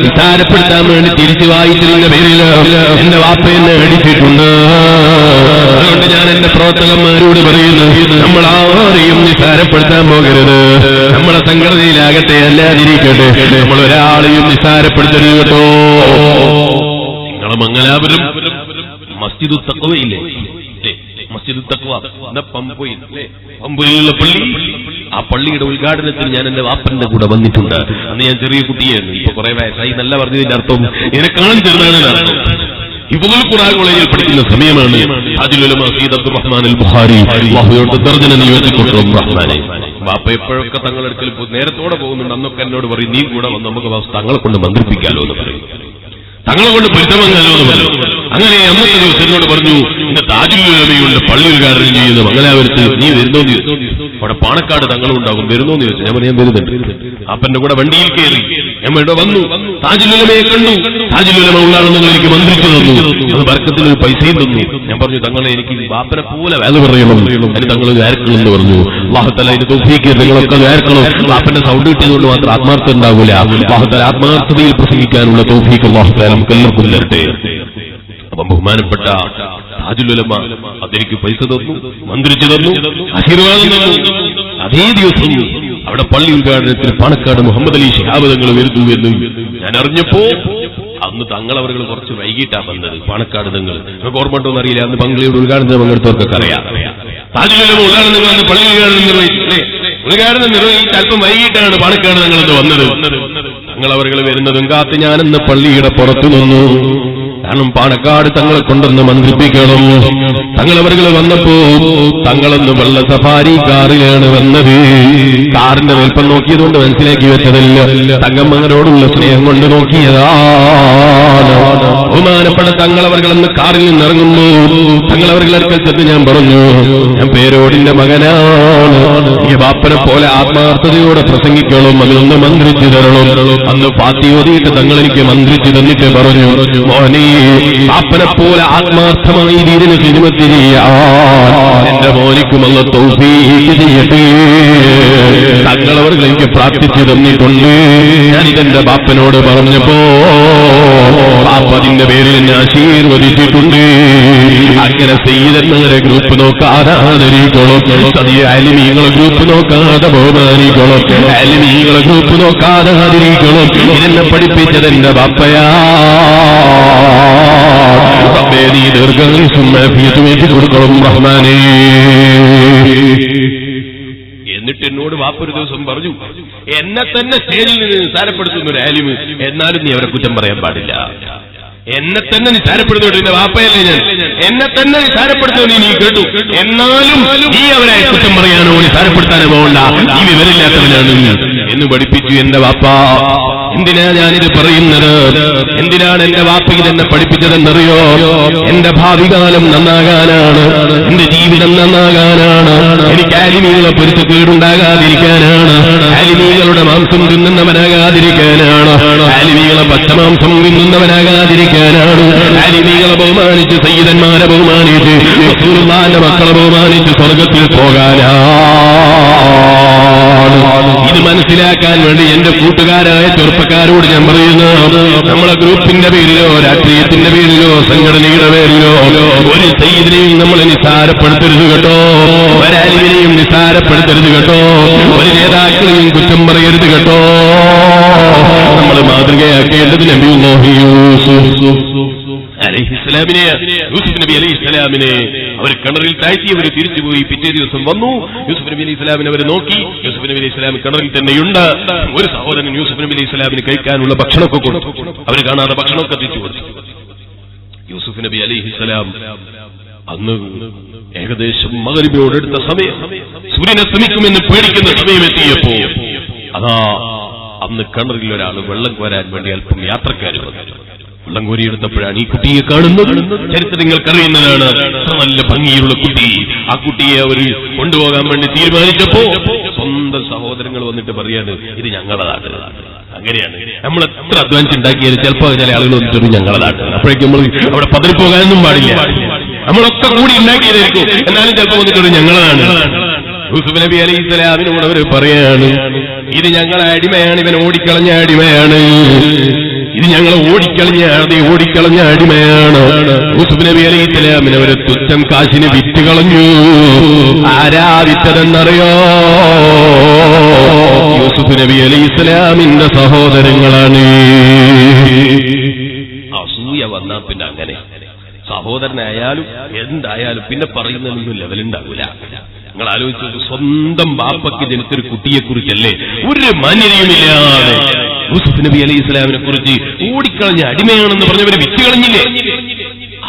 നിസാരപ്പെടുത്താൻ വേണ്ടി തിരിച്ചു വായിച്ചതിന്റെ പേരിൽ എന്റെ വാപ്പ എന്നെ അടിച്ചിട്ടുണ്ട്. അതുകൊണ്ട് ഞാൻ എന്റെ പ്രവർത്തകന്മാരോട് പറയുന്നു, നമ്മൾ ആരെയും നിസാരപ്പെടുത്താൻ പോകരുത്. നമ്മളെ സംഘടനയിലാകട്ടെ അല്ലാതിരിക്കട്ടെ, നമ്മൾ ഒരാളെയും നിസാരപ്പെടുത്തരുത് കേട്ടോ. നിങ്ങളെ മംഗലാപുരം മസ്ജിദുൽ തഖ്വയില്ലേ, മസ്ജിദുൽ തഖ്വ പമ്പയിലുള്ള പള്ളി, ആ പള്ളിയുടെ ഉദ്ഘാടനത്തിൽ ഞാൻ എന്റെ വാപ്പന്റെ കൂടെ വന്നിട്ടുണ്ട്. അന്ന് ഞാൻ ചെറിയ കുട്ടിയായിരുന്നു. ഇപ്പൊ കുറെ വയസ്സായി നല്ല പറഞ്ഞതിന്റെ അർത്ഥം എന്നെ കാണാൻ ചെറുതാണ് അർത്ഥം. ഇഫ്ളുൽ ഖുർആൻ കോളേജിൽ പഠിക്കുന്ന സമയമാണ്. താജുൽ ഉലമ സയ്യിദ് അബ്ദുർ റഹ്മാൻ അൽ ബുഖാരി അല്ലാഹുവിന്റെ ദർജന നിയോജിച്ചിട്ടുള്ള റഹ്മാനെ. വാപ്പ എപ്പോഴൊക്കെ തങ്ങളുടെ അടുക്കൽ നേരത്തോടെ പോകുന്നുണ്ട്. അന്നൊക്കെ എന്നോട് പറയും, നീ കൂടെ വന്ന് നമുക്ക് തങ്ങളെ കൊണ്ട് മന്ത്രിപ്പിക്കാലോ എന്ന് പറയും, തങ്ങളെ കൊണ്ട് പൊരുത്തമങ്ങാലോ എന്ന് പറയും. അങ്ങനെ അന്നത്തെ ദിവസം എന്നോട് പറഞ്ഞു, ഇന്ന് താജുൽ ഉലമയുണ്ട് പള്ളി ഉദ്ഘാടനം ചെയ്യുന്ന മംഗലാപുരത്ത്, നീ വരുന്നോന്ന് ചോദിച്ചു. അവിടെ പാണക്കാട് തങ്ങളും ഉണ്ടാകും, വരുന്നോന്ന് ചോദിച്ചു. ഞാൻ പറഞ്ഞു, ഞാൻ വരുന്നുണ്ട്. അപ്പന്റെ കൂടെ വണ്ടിയിൽ കയറി ഞാൻ ഇവിടെ വന്നു, താജുൽ ഉലമയെ കണ്ടു. താജുൽ ഉലമ ഉള്ളാണെന്ന് എനിക്ക് മന്ത്രിച്ചു തന്നു, അത് ബർക്കത്തിന് ഒരു പൈസയും തന്നു. ഞാൻ പറഞ്ഞു, തങ്ങളെ എനിക്ക് ബാപ്പനെ പോലെ വേല പറയണം, അതിന് തങ്ങൾ വേർക്കണമെന്ന് പറഞ്ഞു. അല്ലാഹു തആല അതിന് തൗഫീഖ് നിങ്ങളൊക്കെ വേർക്കണം. ബാപ്പന്റെ സൗണ്ട് കിട്ടിയതുകൊണ്ട് മാത്രം ആത്മാർത്ഥ ഉണ്ടാവില്ല. അല്ലാഹു തആല ആത്മാർത്ഥതയിൽ പ്രസംഗിക്കാനുള്ള തൗഫീഖ് അല്ലാഹു തആല നമുക്ക് എല്ലാവർക്കും തരട്ടെ. അപ്പം ബഹുമാനപ്പെട്ട താജുൽ ഉലമ അതെനിക്ക് പൈസ തന്നു, മന്ത്രിച്ചു തന്നു, ആശീർവാദം തന്നു. അതേ ദിവസം അവിടെ പള്ളി ഉദ്ഘാടനത്തിന് പാണക്കാട് മുഹമ്മദ് അലി ശിഹാബ് തങ്ങൾ വരുന്നു എന്ന് ഞാൻ അറിഞ്ഞപ്പോ, അന്ന് തങ്ങളവർ കുറച്ച് വൈകിട്ടാ വന്നത്. പാണക്കാട് തങ്ങൾ ഗവൺമെന്റൊന്നും അറിയില്ല. അന്ന് പള്ളിയുടെ ഉദ്ഘാടനം പങ്കെടുത്തവർക്കൊക്കെ അറിയാം. താജുൽ ഉലമ ഉദ്ഘാടനം വന്ന് പള്ളി ഉദ്ഘാടനം നിർവഹിച്ച് അല്പം വൈകിട്ടാണ് പാണക്കാട് തങ്ങൾ വന്നത്. തങ്ങളവർ വരുന്നതും കാത്ത് ഞാനെന്ന് പള്ളിയുടെ പുറത്തു നിന്നു. കാരണം പാണക്കാട് തങ്ങളെ കൊണ്ടൊന്ന് മന്ത്രിപ്പിക്കണം. തങ്ങളവர்கள் വന്നപ്പോ തങ്ങളൊന്ന് വെള്ള സഫാരി കാറിലാണ് വന്നത്. കാറിന്റെ വലിപ്പം നോക്കിയതുകൊണ്ട് മനസ്സിലാക്കി വെച്ചതല്ല, തങ്ങമ്മങ്ങളോടുള്ള സ്നേഹം കൊണ്ട് നോക്കിയതാണ്. ബഹുമാനപ്പെട്ട തങ്ങളവർകളെന്ന് കാറിൽ നിന്നിറങ്ങുന്നു. തങ്ങളവർകളടുക്കൽ ചെന്ന് ഞാൻ പറഞ്ഞു, ഞാൻ പേരോടിന്റെ മകനാണ്, ഈ ബാപ്പനെ പോലെ ആത്മാർത്ഥതയോടെ പ്രസംഗിക്കണം, അതിലൊന്ന് മന്ത്രിച്ചു തരണം. അന്ന് പാത്തി ഓതിയിട്ട് തങ്ങൾ എനിക്ക് മന്ത്രിച്ചു തന്നിട്ട് പറഞ്ഞു, മോനെ ബാപ്പനെ പോലെ ആത്മാർത്ഥമായി ദീനിന് ഖിദ്മത്ത് ചെയ്യാൻ എന്റെ മോനിക്കും അല്ലാഹു തൗഫീഖ് ചെയ്യട്ടെ. തങ്ങളവർകൾ എനിക്ക് പ്രാർത്ഥിച്ചു തന്നിട്ടുണ്ട്. ഞാനിതെന്റെ ബാപ്പനോട് പറഞ്ഞപ്പോ ബാപ്പ അതിന്റെ പേരിൽ എന്നെ ആശീർവദിച്ചിട്ടുണ്ട്. അങ്ങനെ സയ്യിദന്മാരെ ഗ്രൂപ്പ് നോക്കാതെ ആദരിക്കണം, സതിയ അലിമീങ്ങളെ ഗ്രൂപ്പ് നോക്കാതെ ബഹുമാനിക്കണം, അലിമീങ്ങളെ ഗ്രൂപ്പ് നോക്കാതെ ആദരിക്കണം. ഇതെന്നെ പഠിപ്പിച്ചത് എന്റെ ബാപ്പയാ. നീ ദീർഘായുസ്സും ആഫിയത്തും കൊടുക്കണം റഹ്മാനേ. എന്നിട്ട് എന്നോട് വാപ്പൊരു ദിവസം പറഞ്ഞു, എന്നെ തന്നെ സ്റ്റേജിൽ നിന്ന് നിസാരപ്പെടുത്തുന്ന ഒരു ആലിമ്, എന്നാലും നീ അവരെ കുറ്റം പറയാൻ പാടില്ല. എന്നെ തന്നെ നിസാരപ്പെടുത്തുന്നുണ്ട്, എന്റെ വാപ്പയല്ലേ ഞാൻ, എന്നെ തന്നെ നിസാരപ്പെടുത്തുന്നത് നീ കേട്ടു, എന്നാലും നീ അവരെ കുറ്റം പറയാനോ നിസാരപ്പെടുത്താനോ പോകണ്ട, നീ വിവരമില്ലാത്തവനാണ് എന്ന് പഠിപ്പിച്ചു എന്റെ വാപ്പ. എന്തിനാ ഞാനിത് പറയുന്നത്? എന്തിനാണ് എന്റെ വാപ്പ ഇതെന്നെ പഠിപ്പിച്ചതെന്നറിയോ? എന്റെ ഭാവി കാലം നന്നാകാനാണ്, എന്റെ ജീവിതം നന്നാകാനാണ്, എനിക്ക് ആലിമീകളെ പൊരുത്ത് കേടുണ്ടാകാതിരിക്കാനാണ്, ആലിമീകളുടെ മാംസം തിന്നുന്നവനാകാതിരിക്കാനാണ്, ആലിമീകളെ പച്ചമാംസം തിന്നുന്നവനാകാതിരിക്കാനാണ്, ആലിമീകളെ ബഹുമാനിച്ച് സയ്യിദന്മാരെ ബഹുമാനിച്ച് റസൂലുള്ളാഹിന്റെ മക്കളെ ബഹുമാനിച്ച് സ്വർഗത്തിൽ പോകാനാണ്. ഇത് മനസ്സിലാക്കാൻ വേണ്ടി എന്റെ കൂട്ടുകാരായ ചെറുപ്പക്കാരോട് ഞാൻ പറയുന്നു, നമ്മളെ ഗ്രൂപ്പിന്റെ പേരിലോ രാഷ്ട്രീയത്തിന്റെ പേരിലോ സംഘടനയുടെ പേരിലോ ഒരു സയ്യിദിനെയും നമ്മൾ നിസാരപ്പെടുത്തരുത് കേട്ടോ, ഒരാലിമിനെയും നിസാരപ്പെടുത്തരുത് കേട്ടോ, ഒരു നേതാക്കളെയും കുറ്റം പറയരുത് കേട്ടോ. നമ്മൾ മാതൃകയാക്കേണ്ടത് നബിയുല്ലാഹി യൂസുഫ് അലൈഹിസ്സലാമിനെ, യൂസുഫ് നബി അലൈഹിസ്സലാമിനെ അവർ കിണറിൽ താഴ്ത്തി അവർ തിരിച്ചുപോയി. പിറ്റേ ദിവസം വന്നു, യൂസുഫ് നബി അലൈഹി സ്വലാമിനെ അവർ നോക്കി. യൂസുഫ് നബി അലൈഹി സ്വലാം കിണറിൽ തന്നെയുണ്ട്. ഒരു സഹോദരൻ യൂസുഫ് നബി അലൈഹി സ്വലാമിന് കഴിക്കാനുള്ള ഭക്ഷണമൊക്കെ കൊടുത്തു. അവർ കാണാതെ ഭക്ഷണമൊക്കെ എത്തിച്ചു കൊടുത്തു. യൂസുഫ് നബി അലൈഹി സ്വലാം അന്ന് ഏകദേശം മഗ്‌രിബിനോടടുത്ത സമയം, സൂര്യൻ അസ്തമിക്കുമെന്ന് പേടിക്കുന്ന സമയമെത്തിയപ്പോ അതാ അന്ന് കിണറിൽ ഒരാൾ വെള്ളം കോരാൻ വേണ്ടി അല്പം യാത്രക്കാർ വന്നു. വെള്ളം കോരിയെടുത്തപ്പോഴാണ് ഈ കുട്ടിയെ കാണുന്നത്. ചരിത്രം നിങ്ങൾക്കറിയുന്നതാണ്. നല്ല ഭംഗിയുള്ള കുട്ടി. ആ കുട്ടിയെ അവർ കൊണ്ടുപോകാൻ വേണ്ടി തീരുമാനിച്ചപ്പോ സ്വന്തം സഹോദരങ്ങൾ വന്നിട്ട് പറയാണ്, ഇത് ഞങ്ങളതാണ്. അങ്ങനെയാണ് നമ്മൾ എത്ര അധ്വാനിച്ചുണ്ടാക്കിയാലും ചിലപ്പോൾ ചില ആളുകൾ വന്നിട്ട് ഞങ്ങളതാണ്. അപ്പോഴേക്കും നമ്മൾ അവിടെ പതറിപ്പോകാനൊന്നും പാടില്ല. നമ്മളൊക്കെ കൂടി ഉണ്ടാക്കിയതായിരിക്കും, എന്നാലും ചിലപ്പോൾ വന്നിട്ട് ഞങ്ങളതാണ്. യൂസുഫ് നബി അലൈഹി സ്വലാമിനോട് അവർ പറയാണ്, ഇത് ഞങ്ങളെ അടിമയാണ്, ഇവൻ ഓടിക്കളഞ്ഞ അടിമയാണ്, ഇത് ഞങ്ങൾ ഓടിക്കളഞ്ഞ അടിമയാണ്. യൂസുഫ് നബി അലൈഹി സ്വലാമിനെ അവരെ തുച്ഛം കാശിന് വിറ്റ് കളഞ്ഞു. ആരാ വിറ്റതെന്നറിയോ? യൂസുഫ് നബി അലൈഹി സ്വലാമിന്റെ സഹോദരങ്ങളാണ്. അസൂയ വന്നാ പിന്നെ അങ്ങനെ സഹോദരനായാലും എന്തായാലും പിന്നെ പറയുന്നതൊന്നും ലെവലുണ്ടാവില്ല. നിങ്ങൾ ആലോചിച്ചു, സ്വന്തം ബാപ്പയ്ക്ക് ജനിച്ചൊരു കുട്ടിയെക്കുറിച്ചല്ലേ ഒരു മാന്യതയുമില്ലാതെ യൂസുഫ് നബി അലൈഹി സ്വലാമിനെ കുറിച്ച് ഓടിക്കളഞ്ഞ അടിമയാണെന്ന് പറഞ്ഞവരെ വിറ്റ് കളഞ്ഞില്ലേ?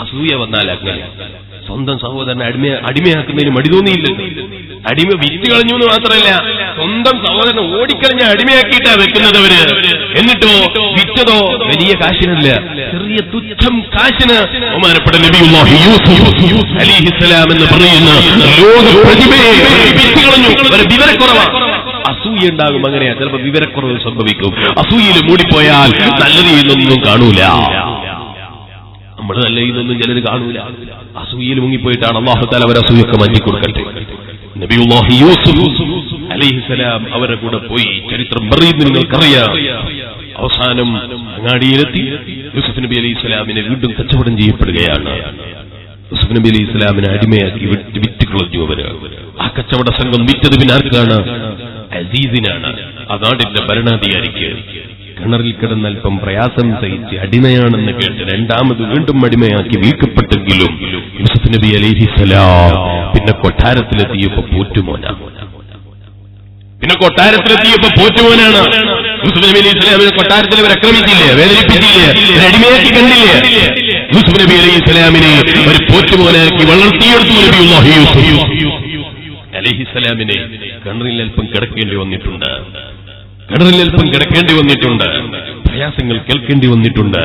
അസൂയ വന്നാൽ അങ്ങനെ സ്വന്തം സഹോദരനെ അടിമയാക്കുന്നതിന് മടി തോന്നിയില്ല. അടിമ വിറ്റ് കളഞ്ഞു എന്ന് മാത്രമല്ല, സ്വന്തം സഹോദരനെ ഓടിക്കളഞ്ഞ അടിമയാക്കിയിട്ടാ വെക്കുന്നത് അവര്. എന്നിട്ടോ വിറ്റതോ വലിയ കാശിനല്ല, ചെറിയ തുച്ഛം കാശിന് ബഹുമാനപ്പെട്ട നബിയുല്ലാഹി യൂസുഫ് അലൈഹിസ്സലാം എന്ന് പറയുന്ന ലോക പ്രതിഭയെ വിറ്റ് കളഞ്ഞു. ഒരു വിവരക്കുറവാണ്, അസൂയ ഉണ്ടാകും. അങ്ങനെയാ ചിലപ്പോൾ വിവരക്കുറവ് സംഭവിക്കും. അസൂയയിൽ മൂടിപ്പോയാൽ നല്ലത് ചെയ്യുന്നൊന്നും കാണൂല. നമ്മൾ നല്ല ചെയ്യുന്നൊന്നും ചിലർ കാണൂല. അസൂയയിൽ മുങ്ങിപ്പോയിട്ടാണ് അല്ലാഹു തആല അവരെ അസൂയൊക്കെ മാറ്റിക്കൊടുക്കട്ടെ. നബിയുല്ലാഹി യൂസുഫ് അലൈഹിസ്സലാം അവരുടെ കൂടെ പോയി. ചരിത്രം പറയുന്നത് നിങ്ങൾക്കറിയാം. അവസാനം അങ്ങാടിയിലെത്തി. യൂസുഫ് നബി അലൈഹി സ്വലാമിനെ വീണ്ടും കച്ചവടം ചെയ്യപ്പെടുകയാണ്. യൂസുഫ് നബി അലൈഹി സ്വലാമിനെ അടിമയാക്കി വിറ്റ് കളഞ്ഞു അവര്. ആ കച്ചവട സംഘം വിറ്റത് പിന്നെ ആർക്കാണ്? അസീസിനാണ്, ആ നാടിന്റെ ഭരണാധികാരിക്ക്. കിണറിൽ കിടന്നൽപ്പം പ്രയാസം സഹിച്ച് അടിമയാണെന്ന് കേട്ട് രണ്ടാമത് വീണ്ടും അടിമയാക്കി വീഴ്ക്കപ്പെട്ടെങ്കിലും യൂസുഫ് നബി അലൈഹിസ്സലാം പിന്നെ കൊട്ടാരത്തിലെത്തിയപ്പോ പോറ്റുമോനാണ്. യൂസുഫ് നബി അലൈഹി സ്വലാമിനെ കൊട്ടാരത്തിൽ അവർ ആക്രമിച്ചില്ലേ, വേദനിപ്പിച്ചില്ലേ, അടിമയാക്കി കണ്ടില്ലേ? യൂസുഫ് നബി അലൈഹി സ്വലാമിനെ ഒരു പോറ്റുമോനാക്കി വളർത്തിയെടുത്തു നബിയുല്ലാഹി യൂസുഫ് അലൈഹിസ്സലാമിനെ കിണറിൽ അല്പം കിടക്കേണ്ടി വന്നിട്ടുണ്ട്, പ്രയാസങ്ങൾ കേൾക്കേണ്ടി വന്നിട്ടുണ്ട്,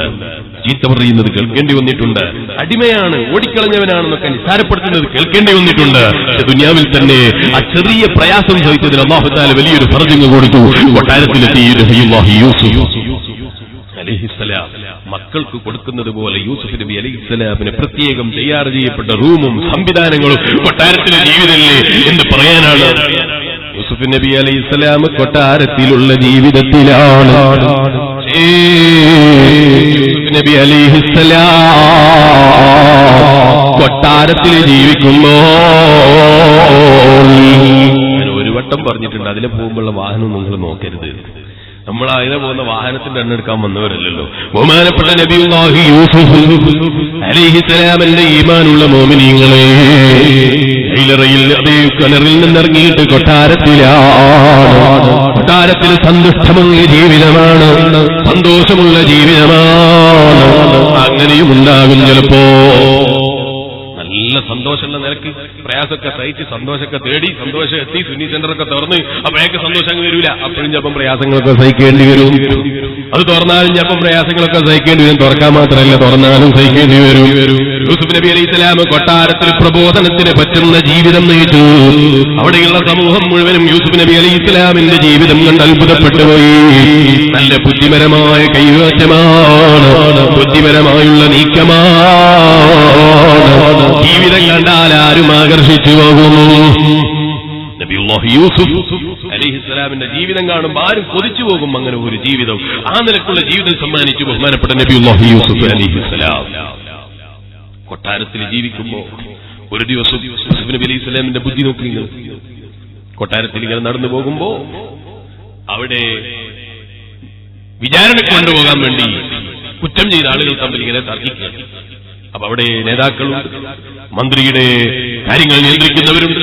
ചീത്ത പറയുന്നത് കേൾക്കേണ്ടി വന്നിട്ടുണ്ട്, അടിമയാണ്, ഓടിക്കളഞ്ഞവനാണെന്നൊക്കെ നിസാരപ്പെടുത്തുന്നത് കേൾക്കേണ്ടി വന്നിട്ടുണ്ട്. ദുനിയാവിൽ തന്നെ ആ ചെറിയ പ്രയാസം സഹിച്ചതിന് അല്ലാഹു തആല വലിയൊരു ഫർജിങ് കൊടുത്തു. കൊട്ടാരത്തിലെത്തി യൂസുഫ് അലൈഹിസ്സലാം മക്കൾക്ക് കൊടുക്കുന്നത് പോലെ യൂസുഫ് നബി അലൈഹിസ്സലാമിന് പ്രത്യേകം തയ്യാർ ചെയ്യപ്പെട്ട റൂമും സംവിധാനങ്ങളും കൊട്ടാരത്തിലെ ജീവിതമല്ലേ എന്ന് പറയാനാണ്. യൂസുഫ് നബി അലൈഹിസ്സലാം കൊട്ടാരത്തിലുള്ള ജീവിതത്തിലാണ്. യൂസുഫ് നബി അലൈഹിസ്സലാം കൊട്ടാരത്തിൽ ജീവിക്കുമ്പോ ഞാൻ ഒരു വട്ടം പറഞ്ഞിട്ടുണ്ട്, അതിലെ പോകുമ്പോഴുള്ള വാഹനം നിങ്ങൾ നോക്കരുത്. നമ്മൾ അതിനെ പോകുന്ന വാഹനത്തിന്റെ എണ്ണ എടുക്കാൻ വന്നവരല്ലല്ലോ. ബഹുമാനപ്പെട്ട നബിയുല്ലാഹി യൂസുഫ് അലൈഹിസ്സലാമിന്റെ ഈമാനുള്ള മോമിനീങ്ങളെ ഇലറയിൽ അതേ കിണറിൽ നിന്നിറങ്ങിയിട്ട് കൊട്ടാരത്തിൽ സന്തുഷ്ടമായ ജീവിതമാണ്, സന്തോഷമുള്ള ജീവിതമാണ്. അങ്ങനെയും ഉണ്ടാകും ചിലപ്പോ. നല്ല സന്തോഷമുള്ള നിലക്ക് പ്രയാസമൊക്കെ സഹിച്ച് സന്തോഷമൊക്കെ തേടി സന്തോഷം എത്തി സുന്നി സെന്ററൊക്കെ തുറന്ന് അപ്പോഴേക്ക് സന്തോഷം വരില്ല. അപ്പോഴും ചിലപ്പം പ്രയാസങ്ങളൊക്കെ സഹിക്കേണ്ടി വരും. അത് തുറന്നാലും ചിലപ്പം പ്രയാസങ്ങളൊക്കെ സഹിക്കേണ്ടി വരും. തുറക്കാൻ മാത്രമല്ല, തുറന്നാലും സഹിക്കേണ്ടി വരും. യൂസുഫ് നബി അലൈഹിസ്സലാം കൊട്ടാരത്തിൽ പ്രബോധനത്തിന് പറ്റുന്ന ജീവിതം നയിച്ചു. അവിടെയുള്ള സമൂഹം മുഴുവനും യൂസുഫ് നബി അലൈഹിസ്സലാമിന്റെ ജീവിതം കണ്ട് അത്ഭുതപ്പെട്ടുപോയി. നല്ല ബുദ്ധിപരമായ കൈവാറ്റമാണ്, ബുദ്ധിപരമായുള്ള നീക്കമാണ്. ജീവിതം കണ്ടാൽ ആരും ആകർഷിച്ചു പോകുന്നു. നബിയുല്ലാഹി യൂസുഫ് അലൈഹിസ്സലാമിന്റെ ജീവിതം കാണുമ്പോൾ ആരും കൊതിച്ചു പോകും. അങ്ങനെ ഒരു ജീവിതം, ആ നിലക്കുള്ള ജീവിതം സമ്മാനിച്ചു ബഹുമാനപ്പെട്ട നബിയുല്ലാഹി യൂസുഫ് അലൈഹിസ്സലാം. കൊട്ടാരത്തിൽ ജീവിക്കുമ്പോ ഒരു ദിവസം യൂസുഫ് നബി അലൈഹിസ്സലാമിന്റെ ബുദ്ധി നോക്കി. കൊട്ടാരത്തിൽ ഇങ്ങനെ നടന്നു പോകുമ്പോ അവിടെ വിചാരണ കൊണ്ടുപോകാൻ വേണ്ടി കുറ്റം ചെയ്ത ആളുകൾ തമ്മിൽ ഇങ്ങനെ തർക്കിക്കുകയാണ്. അപ്പൊ അവിടെ നേതാക്കളുണ്ട്, മന്ത്രിയുടെ കാര്യങ്ങൾ നിയന്ത്രിക്കുന്നവരുണ്ട്.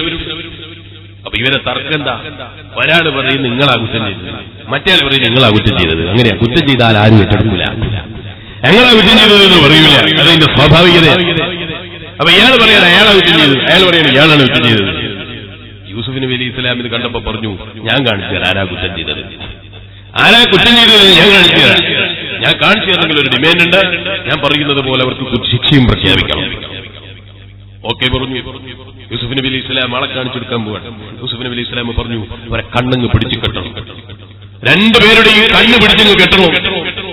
അപ്പൊ ഇവരെ തർക്കം എന്താ? ഒരാൾ പറയും നിങ്ങളാ കുറ്റം ചെയ്തത്, മറ്റേ ആൾ പറയും നിങ്ങളാ കുറ്റം ചെയ്തത്. അങ്ങനെയാ, കുറ്റം ചെയ്താൽ ആരും ഏറ്റെടുക്കില്ല. ഞങ്ങളാ കുറ്റം ചെയ്തത് എന്ന് പറയൂല, അതതിന്റെ സ്വാഭാവികതയാണ്. അപ്പൊ ഇയാൾ പറയാൻ അയാളാ കുറ്റം ചെയ്തത്, അയാൾ പറയണം ഇയാളാണ് കുറ്റം ചെയ്തത്. യൂസുഫ് നബി അലൈഹിസ്സലാമിന് കണ്ടപ്പോ പറഞ്ഞു, ഞാൻ കാണിച്ചു തരാം ആരാ കുറ്റം ചെയ്തത്, ആരാ കുറ്റം ചെയ്തത് ഞാൻ കാണിച്ചു തരാം. ഞാൻ കാണിച്ചു തരണമെങ്കിൽ ഒരു ഡിമാൻഡ് ഉണ്ട്, ഞാൻ പറയുന്നത് പോലെ അവർക്ക് ശിക്ഷയും പ്രഖ്യാപിക്കണം. ഓക്കെ പറഞ്ഞു. യൂസുഫ് നബി അലൈഹിസ്സലാം ആളെ കാണിച്ചെടുക്കാൻ പോവാണ്. യൂസുഫ് നബി അലൈഹിസ്സലാം പറഞ്ഞു, അവരെ കണ്ണങ്ങ് പിടിച്ചു കെട്ടണം, രണ്ടുപേരുടെയും കണ്ണ് പിടിച്ചങ്ങ് കെട്ടണം.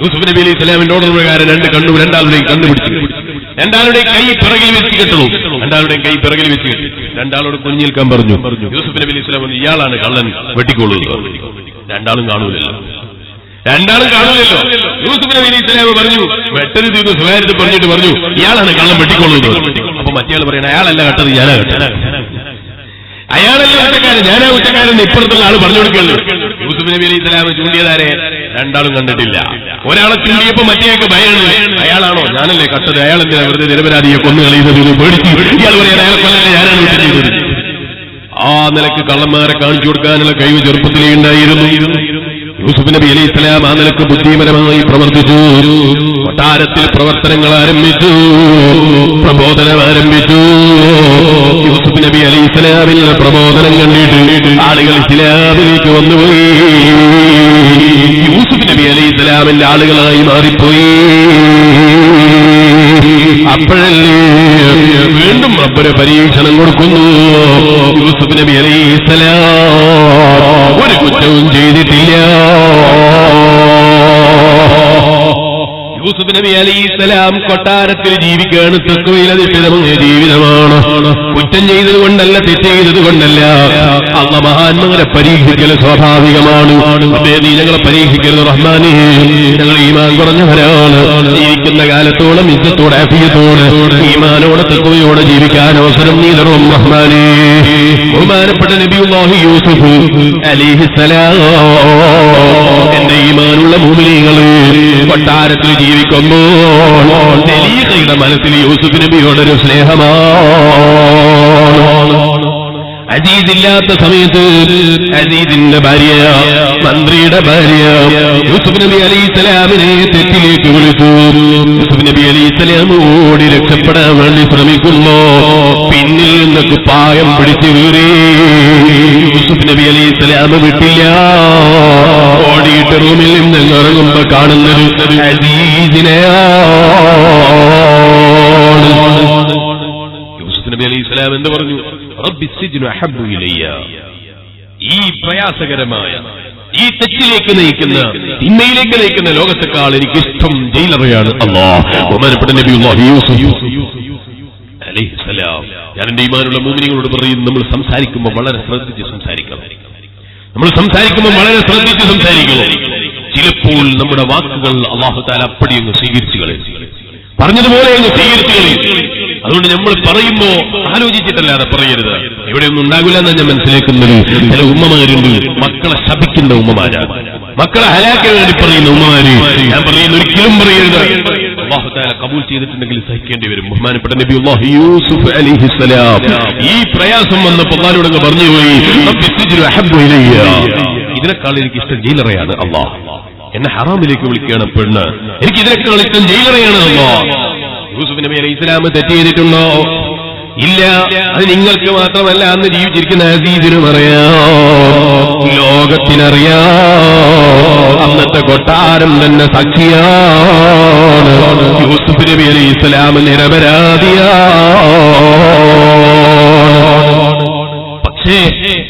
യൂസുഫ് നബി അലൈഹിസ്സലാമിന്റെ ഓർഡർ പ്രകാരം രണ്ടാളുടെയും കണ്ണ് പിടിച്ചു, രണ്ടാളുടെയും കൈ പിറകിൽ വെച്ച് കെട്ടണം. രണ്ടാളുടെയും കൈ പിറകിൽ വെച്ച് കെട്ടി രണ്ടാളോട് കുഞ്ഞിൽക്കാൻ പറഞ്ഞു. യൂസുഫ് നബി അലൈഹിസ്സലാം പറഞ്ഞു, ഇയാളാണ് കള്ളൻ, വെട്ടിക്കൊള്ളുന്നു. രണ്ടാളും കാണൂലല്ലോ. യൂസുഫ് നബി അലൈഹിസ്സലാം പറഞ്ഞു, വെട്ടരുത് എന്ന് സ്വകാര്യത പറഞ്ഞിട്ട് പറഞ്ഞു, ഇയാളാണ് കള്ളം, വെട്ടിക്കൊള്ളുന്നത്. അപ്പൊ മറ്റേയാൾ പറയണ അയാളല്ല കെട്ടത്, ഞാനാ കെട്ടത്, അയാളല്ല കുറ്റക്കാരൻ, ഞാനാ കുറ്റക്കാരൻ. ഇപ്പുറത്തുള്ള ആള് പറഞ്ഞു കൊടുക്കുള്ളൂ. യൂസുഫ് നബി അലൈഹിസ്സലാം ചൂണ്ടിയതാരെ രണ്ടാളും കണ്ടിട്ടില്ല. ഒരാളെ ചൂണ്ടിയപ്പോ മറ്റേയൊക്കെ ഭയമാണ്, അയാളാണോ, ഞാനല്ലേ കട്ടത്, അയാളെന്തിനാ വെറുതെ നിരപരാധിയെ കൊന്നു കളയുന്നത് പേടിച്ചു. ഇയാൾ പറയാൻ അയാളെ കൊല്ലല്ലേ, ഞാനാണ് കുറ്റം ചെയ്തത്. ആ നിലക്ക് കള്ളന്മാരെ കാണിച്ചു കൊടുക്കാനുള്ള കഴിവ് ചെറുപ്പത്തിലേ ഉണ്ടായിരുന്നു. യൂസുഫ് നബി അലൈഹിസ്സലാം ആ നിലക്ക് ബുദ്ധിപരമായി പ്രവർത്തിച്ചു. കൊട്ടാരത്തിൽ പ്രവർത്തനങ്ങൾ ആരംഭിച്ചു, പ്രബോധനം ആരംഭിച്ചു. യൂസുഫ് നബി അലൈഹിസ്സലാമിൽ പ്രബോധനം കണ്ടിട്ട് ആളുകൾ ഇസ്ലാമിലേക്ക് വന്നുപോയി. യൂസുഫ് നബി അലൈഹിസ്സലാമിന്റെ ആളുകളായി മാറിപ്പോയി. അപ്പോഴല്ലേ വീണ്ടും റബ്ബിന് പരീക്ഷണം കൊടുക്കുന്നു. യൂസുഫ് നബി അലൈഹിസ്സലാം ഒരു കുറ്റവും ചെയ്തിട്ടില്ല. യൂസുഫ് നബി അലൈഹിസ്സലാം കൊട്ടാരത്തിൽ ജീവിക്കുകയാണ്. തഖ്വയിലധിഷ്ഠിതമായ ജീവിതമാണ്. കുറ്റം ചെയ്തത് കൊണ്ടല്ല, തെറ്റ് ചെയ്തത് കൊണ്ടല്ല. അല്ലാഹു മഹാന്മാരെ പരീക്ഷിക്കൽ സ്വാഭാവികമാണ്. നീ ഞങ്ങളെ പരീക്ഷിക്കരുത് റഹ്മാനേ, ഞങ്ങൾ ഈമാൻ കുറഞ്ഞവരാണ്. ജീവിക്കുന്ന കാലത്തോളം ഇജ്ജത്തോടെ ആഫിയത്തോടെ ഈമാനോടെ തഖ്വയോടെ ജീവിക്കാൻ അവസരം നീ തരണം റഹ്മാനേ. ബഹുമാനപ്പെട്ട നബിയുല്ലാഹി യൂസുഫ് അലൈഹിസ്സലാം എന്റെ ഈമാനുള്ള മുഅ്മിനീങ്ങളെ കൊട്ടാരത്തിൽ ജീവിക്കുമ്പോൾ ദലീഖയുടെ മനസ്സിൽ യൂസുഫ് നബിയോടൊരു സ്നേഹമാണ്. അസീസില്ലാത്ത സമയത്ത് അസീസിന്റെ ഭാര്യ, മന്ത്രിയുടെ ഭാര്യ യൂസുഫ് നബി അലൈഹിസ്സലാമിനെ തെറ്റിലേക്ക് വിളിച്ചു. യൂസുഫ് നബി അലൈഹിസ്സലാം ഓടി രക്ഷപ്പെടാൻ വേണ്ടി ശ്രമിക്കുന്നു. പിന്നിൽ നിന്ന് കുപ്പായം പിടിച്ചു വീറി. യൂസുഫ് നബി അലൈഹിസ്സലാം വിട്ടില്ല. ഓടിയിട്ട് റൂമിൽ നിന്ന് ഇറങ്ങുമ്പോ കാണുന്നത് അസീസിനെയാണ്. യൂസുഫ് നബി അലൈഹിസ്സലാം എന്ത് പറഞ്ഞു? റബ്ബി സിജ്നു അഹബ്ബു ഇലയ്യ. ഈ പ്രയാസകരമായ, ഈ തെറ്റിലേക്ക് നയിക്കുന്ന, തിന്മയിലേക്ക് നയിക്കുന്ന ലോകത്തെക്കാൾ എനിക്കിഷ്ടം ജയിലറയാണ്. അല്ലാഹ് ബഹുമാനപ്പെട്ട നബിയുല്ലാഹി യൂസുഫ് അലൈഹിസ്സലാം. ഞാൻ എന്റെ ഈമാനുള്ള മുഅ്മിനീങ്ങളോട് പറയും, നമ്മൾ സംസാരിക്കുമ്പോൾ വളരെ ശ്രദ്ധിച്ച് സംസാരിക്കണം. നമ്മൾ സംസാരിക്കുമ്പോൾ വളരെ ശ്രദ്ധിച്ച് സംസാരിക്കണം. ചിലപ്പോൾ നമ്മുടെ വാക്കുകൾ അല്ലാഹു തആല അപ്പടി അങ്ങ് സ്വീകരിച്ചു കളയും, പറഞ്ഞതുപോലെ അങ്ങ് സ്വീകരിച്ചു കളയും. അതുകൊണ്ട് നമ്മൾ പറയുമ്പോ ആലോചിച്ചിട്ടല്ലാതെ പറയരുത്. ഇവിടെയൊന്നും ഉണ്ടാകില്ല എന്നാണ് ഞാൻ മനസ്സിലാക്കുന്നത്. ചില ഉമ്മമാരുണ്ട്, മക്കളെ ശപിക്കുന്ന ഉമ്മമാരാണ്, മക്കളെ ഹലാക്കിന് വേണ്ടി പറയുന്ന ഉമ്മമാര്. ഞാൻ പറയുന്ന ഒരിക്കലും പറയരുത്. അല്ലാഹു തആല കബൂൽ ചെയ്തിട്ടുണ്ടെങ്കിൽ സഹിക്കേണ്ടി വരും. ബഹുമാനപ്പെട്ട നബിയുല്ലാഹി യൂസുഫ് അലൈഹിസ്സലാം ഈ പ്രയാസം വന്നപ്പോൾ അല്ലാഹുവോട് പറഞ്ഞുപോയി, റബ്ബി സിജ്നു അഹബ്ബു ഇലയ്യ. ഇതിനേക്കാൾ എനിക്ക് ഇഷ്ടം ജയിലറയാണ്. അല്ലാഹ് എന്നെ ഹറാമിലേക്ക് വിളിക്കുകയാണ് പെണ്ണ്, എനിക്ക് ഇതിനേക്കാൾ ഇഷ്ടം ജയിലറയാണ്. അല്ലാഹ് യൂസുഫ് നബി അലൈഹിസ്സലാം തെറ്റ് ചെയ്തിട്ടുണ്ടോ? ഇല്ല. അത് നിങ്ങൾക്ക് മാത്രമല്ല, അന്ന് ജീവിച്ചിരിക്കുന്ന അസീസിനും അറിയാം, ലോകത്തിനറിയാം. അന്നത്തെ കൊട്ടാരം തന്നെ സാക്ഷിയാണ്. യൂസുഫ് നബി അലൈഹിസ്സലാം നിരപരാധിയാണ്. പക്ഷേ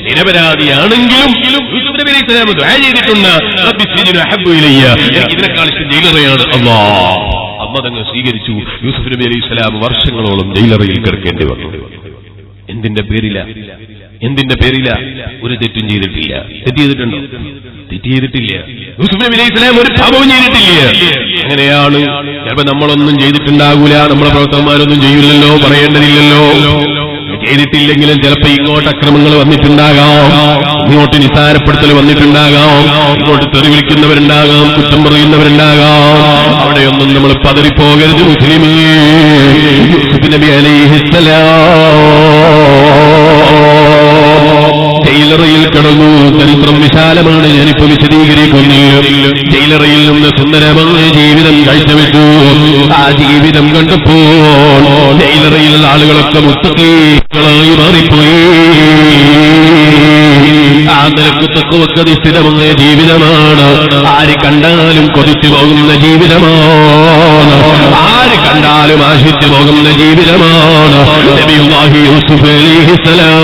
നിരപരാധിയാണെങ്കിലും യൂസുഫ് നബി അലൈഹിസ്സലാം ദുആ ചെയ്തിട്ടുണ്ട്, റബ്ബി സിജ്നു അഹബ്ബു ഇലയ്യ. എനിക്ക് ഇതിനേക്കാൾ ഇഷ്ടം ജയിലറയാണ്. അല്ലാഹ് അമ്മതങ്ങ് സ്വീകരിച്ചു. യൂസുഫ് നബി അലൈഹിസ്സലാം വർഷങ്ങളോളം ജയിലറയിൽ കിടക്കേണ്ടി വന്നു. എന്തിന്റെ പേരില? എന്തിന്റെ പേരില? ഒരു തെറ്റും ചെയ്തിട്ടില്ല. തെറ്റ് ചെയ്തിട്ടുണ്ടോ? തെറ്റ് ചെയ്തിട്ടില്ല. യൂസുഫ് നബി അലൈഹിസ്സലാം ഒരു പാപവും ചെയ്തിട്ടില്ല. അങ്ങനെയാണ്. ചിലപ്പോ നമ്മളൊന്നും ചെയ്തിട്ടുണ്ടാകൂല, നമ്മളെ പ്രവർത്തകന്മാരൊന്നും ചെയ്യില്ലല്ലോ, പറയേണ്ടതില്ലല്ലോ. ചെയ്തിട്ടില്ലെങ്കിലും ചിലപ്പോ ഇങ്ങോട്ട് അക്രമങ്ങൾ വന്നിട്ടുണ്ടാകാം, ഇങ്ങോട്ട് നിസാരപ്പെടുത്തൽ വന്നിട്ടുണ്ടാകാം, ഇങ്ങോട്ട് തെറി വിളിക്കുന്നവരുണ്ടാകാം, കുറ്റം പറയുന്നവരുണ്ടാകാം. അവിടെയൊന്നും നമ്മൾ പതറിപ്പോകരുത് മുസ്ലിമേ. യൂസുഫ് നബി അലൈഹിസ്സലാം ജയിലറയിൽ കിടന്നു. ചരിത്രം വിശാലമാണ്, ഞാനിപ്പോ വിശദീകരിക്കുന്നില്ല. ജയിലറയിൽ നിന്ന് സുന്ദരമായ ജീവിതം കാഴ്ചവെച്ചു. ആ ജീവിതം കണ്ടപ്പോൾ ജയിലറയിലുള്ള ആളുകളൊക്കെ മുത്തഖീകളായി മാറിപ്പോയി. ആ നിലക്ക് തഖ്വക്കധിഷ്ഠിതമായ ജീവിതമാണ്. ആര് കണ്ടാലും കൊതിച്ചു പോകുന്ന ജീവിതമാണ്. ആര് കണ്ടാലും ആശിച്ചു പോകുന്ന ജീവിതമാണ് നബിയുല്ലാഹി യൂസുഫ് അലൈഹിസ്സലാം.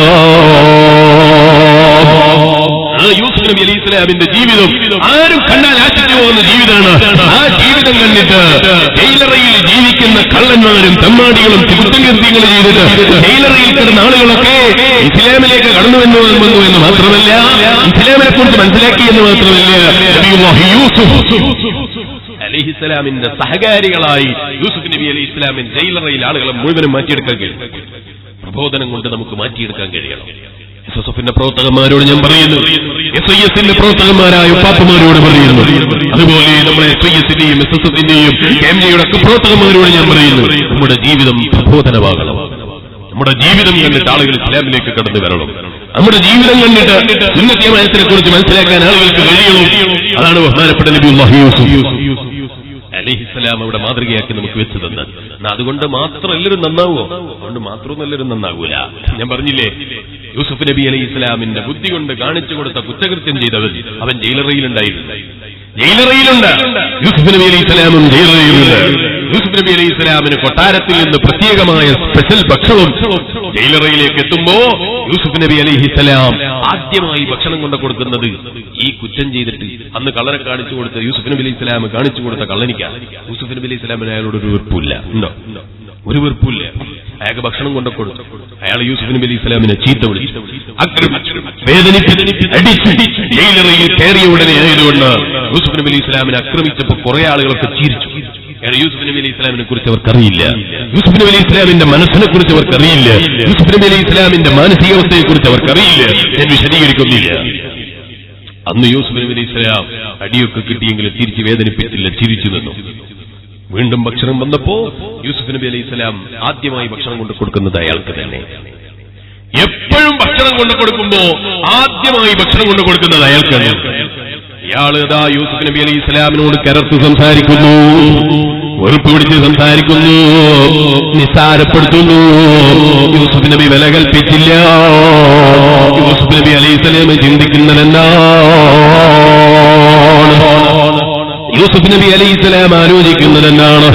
യൂസുഫ് നബി അലൈഹിസ്സലാമിന്റെ ജീവിതം ആരും കണ്ടാൽ ആശ്ചര്യം പോകുന്ന ജീവിതമാണ്. ആ ജീവിതം കണ്ടിട്ട് ജയിലറയിൽ ജീവിക്കുന്ന കള്ളന്മാരും തെമ്മാടികളും കുറ്റകൃത്യങ്ങൾ ചെയ്തിട്ട് ജയിലറയിൽ കിടന്ന ആളുകളൊക്കെ ഇസ്ലാമിലേക്ക് കടന്നു എന്ന് മാത്രമല്ല, ഇസ്ലാമിനെ കുറിച്ച് മനസ്സിലാക്കി എന്ന് മാത്രമല്ല, നബിയുല്ലാഹി യൂസുഫ് അലൈഹിസ്സലാമിന്റെ സഹകാരികളായി യൂസുഫ് നബി അലൈഹിസ്സലാമിൻ ജയിലറയിൽ ആളുകളെ മുഴുവനും മാറ്റിയെടുക്കാൻ കഴിയും. പ്രബോധനം കൊണ്ട് നമുക്ക് മാറ്റിയെടുക്കാൻ കഴിയണം. എസ്എസ്എഫിന്റെ പ്രവർത്തകന്മാരോട് ഞാൻ പറയുന്നു, എസ്ഐഎസിന്റെ പ്രവർത്തകന്മാരായ ഉപ്പാപ്പമാരോട് പറയുന്നു, അതുപോലെ നമ്മുടെ എസ്ഐഎസിന്റെയും എസ്എസ്എഫിന്റെയും എംജിയുടെ ഒക്കെ പ്രവർത്തകന്മാരോട് ഞാൻ പറയുന്നു, നമ്മുടെ ജീവിതം പ്രബോധനമാകണം. നമ്മുടെ ജീവിതം കണ്ടിട്ട് ആളുകൾ ഇസ്ലാമിലേക്ക് കടന്നു വരണം. നമ്മുടെ ജീവിതം കണ്ടിട്ട് സുന്നത്തിയമായത്തിനെ കുറിച്ച് മനസ്സിലാക്കാൻ ആളുകൾക്ക് കഴിയണം. അതാണ് ബഹുമാനപ്പെട്ട നബിയുല്ലാഹി യൂസുഫ് അലൈഹിസ്സലാം അവിടെ മാതൃകയാക്കി നമുക്ക് വെച്ചു തന്നെ. അതുകൊണ്ട് മാത്രം എല്ലാവരും നന്നാവോ? അതുകൊണ്ട് മാത്രമൊന്നും എല്ലാവരും നന്നാകൂല. ഞാൻ പറഞ്ഞില്ലേ, യൂസുഫ് നബി അലൈഹിസ്സലാമിന്റെ ബുദ്ധി കൊണ്ട് കാണിച്ചു കൊടുത്ത കുറ്റകൃത്യം ചെയ്തവൻ അവൻ ജയിലറയിലുണ്ടായിരുന്നു. ജയിലറയിലുണ്ട്. യൂസുഫ് നബി അലൈഹിസ്സലാമും ജയിലറയിലുണ്ട്. യൂസുഫ് നബി അലൈഹിസ്സലാമിന് കൊട്ടാരത്തിൽ നിന്ന് പ്രത്യേകമായ സ്പെഷ്യൽ ഭക്ഷണം ജയിലറയിലേക്ക് എത്തുമ്പോ യൂസുഫ് നബി അലൈഹിസ്സലാം ആദ്യമായി ഭക്ഷണം കൊണ്ട് കൊടുക്കുന്നത് ഈ കുറ്റം ചെയ്തിട്ട് അന്ന് കള്ളനെ കാണിച്ചു കൊടുത്ത യൂസുഫ് നബി അലൈഹിസ്സലാം കാണിച്ചു കൊടുത്ത കള്ളനിക്കാണ്. യൂസുഫ് നബി അലൈഹിസ്സലാമിന് അയാളോട് ഒരു വെറുപ്പില്ല. ഉണ്ടോ? ഒരു വെറുപ്പില്ല. അയാൾക്ക് ഭക്ഷണം കൊണ്ട് കൊടുത്തു. അയാൾ യൂസുഫ് നബി അലൈഹിസ്സലാമിനെ ചീത്ത വിളിച്ചു, വേദനിപ്പിച്ച് ജയിലറയിൽ കയറിയ ഉടനെ ആയതുകൊണ്ട് യൂസുഫ് നബി അലൈഹിസ്സലാമിനെ ആക്രമിച്ചപ്പോൾ കുറെ ആളുകളൊക്കെ ചിരിച്ചു. യൂസുഫ് നബി അലൈഹിസ്സലാമിനെ കുറിച്ച് അവർക്കറിയില്ല. യൂസുഫ് നബി അലൈഹിസ്സലാമിന്റെ മനസ്സിനെ കുറിച്ച് അവർക്കറിയില്ല. യൂസുഫ് നബി അലൈഹിസ്സലാമിന്റെ മാനസികാവസ്ഥയെ കുറിച്ച് അവർക്കറിയില്ല. ഞാൻ വിശദീകരിക്കുന്നില്ല. അന്ന് യൂസുഫ് നബി അലൈഹിസ്സലാം അടിയൊക്കെ കിട്ടിയെങ്കിലും തിരിച്ച് വേദനിപ്പിച്ചില്ല, ചിരിച്ചു നിന്നു. വീണ്ടും ഭക്ഷണം വന്നപ്പോ യൂസുഫ് നബി അലൈഹിസ്സലാം ആദ്യമായി ഭക്ഷണം കൊണ്ട് കൊടുക്കുന്നത് അയാൾക്ക് തന്നെ. എപ്പോഴും ഭക്ഷണം കൊണ്ടു കൊടുക്കുമ്പോ ആദ്യമായി ഭക്ഷണം കൊണ്ടു കൊടുക്കുന്നത് അയാൾക്കാണ്. ഇയാള് യൂസുഫ് നബി അലൈഹി ഇസ്ലാമിനോട് കരർത്ത് സംസാരിക്കുന്നു, വെറുപ്പ് പിടിച്ച് സംസാരിക്കുന്നു, നിസ്സാരപ്പെടുത്തുന്നു. യൂസുഫ് നബി വില കൽപ്പിച്ചില്ല. യൂസുഫ് നബി അലൈഹി ഇസ്ലാം ചിന്തിക്കുന്നതെന്നാണ്, യൂസുഫ് നബി അലൈഹി ഇസ്ലാം ആലോചിക്കുന്നതെന്നാണ്,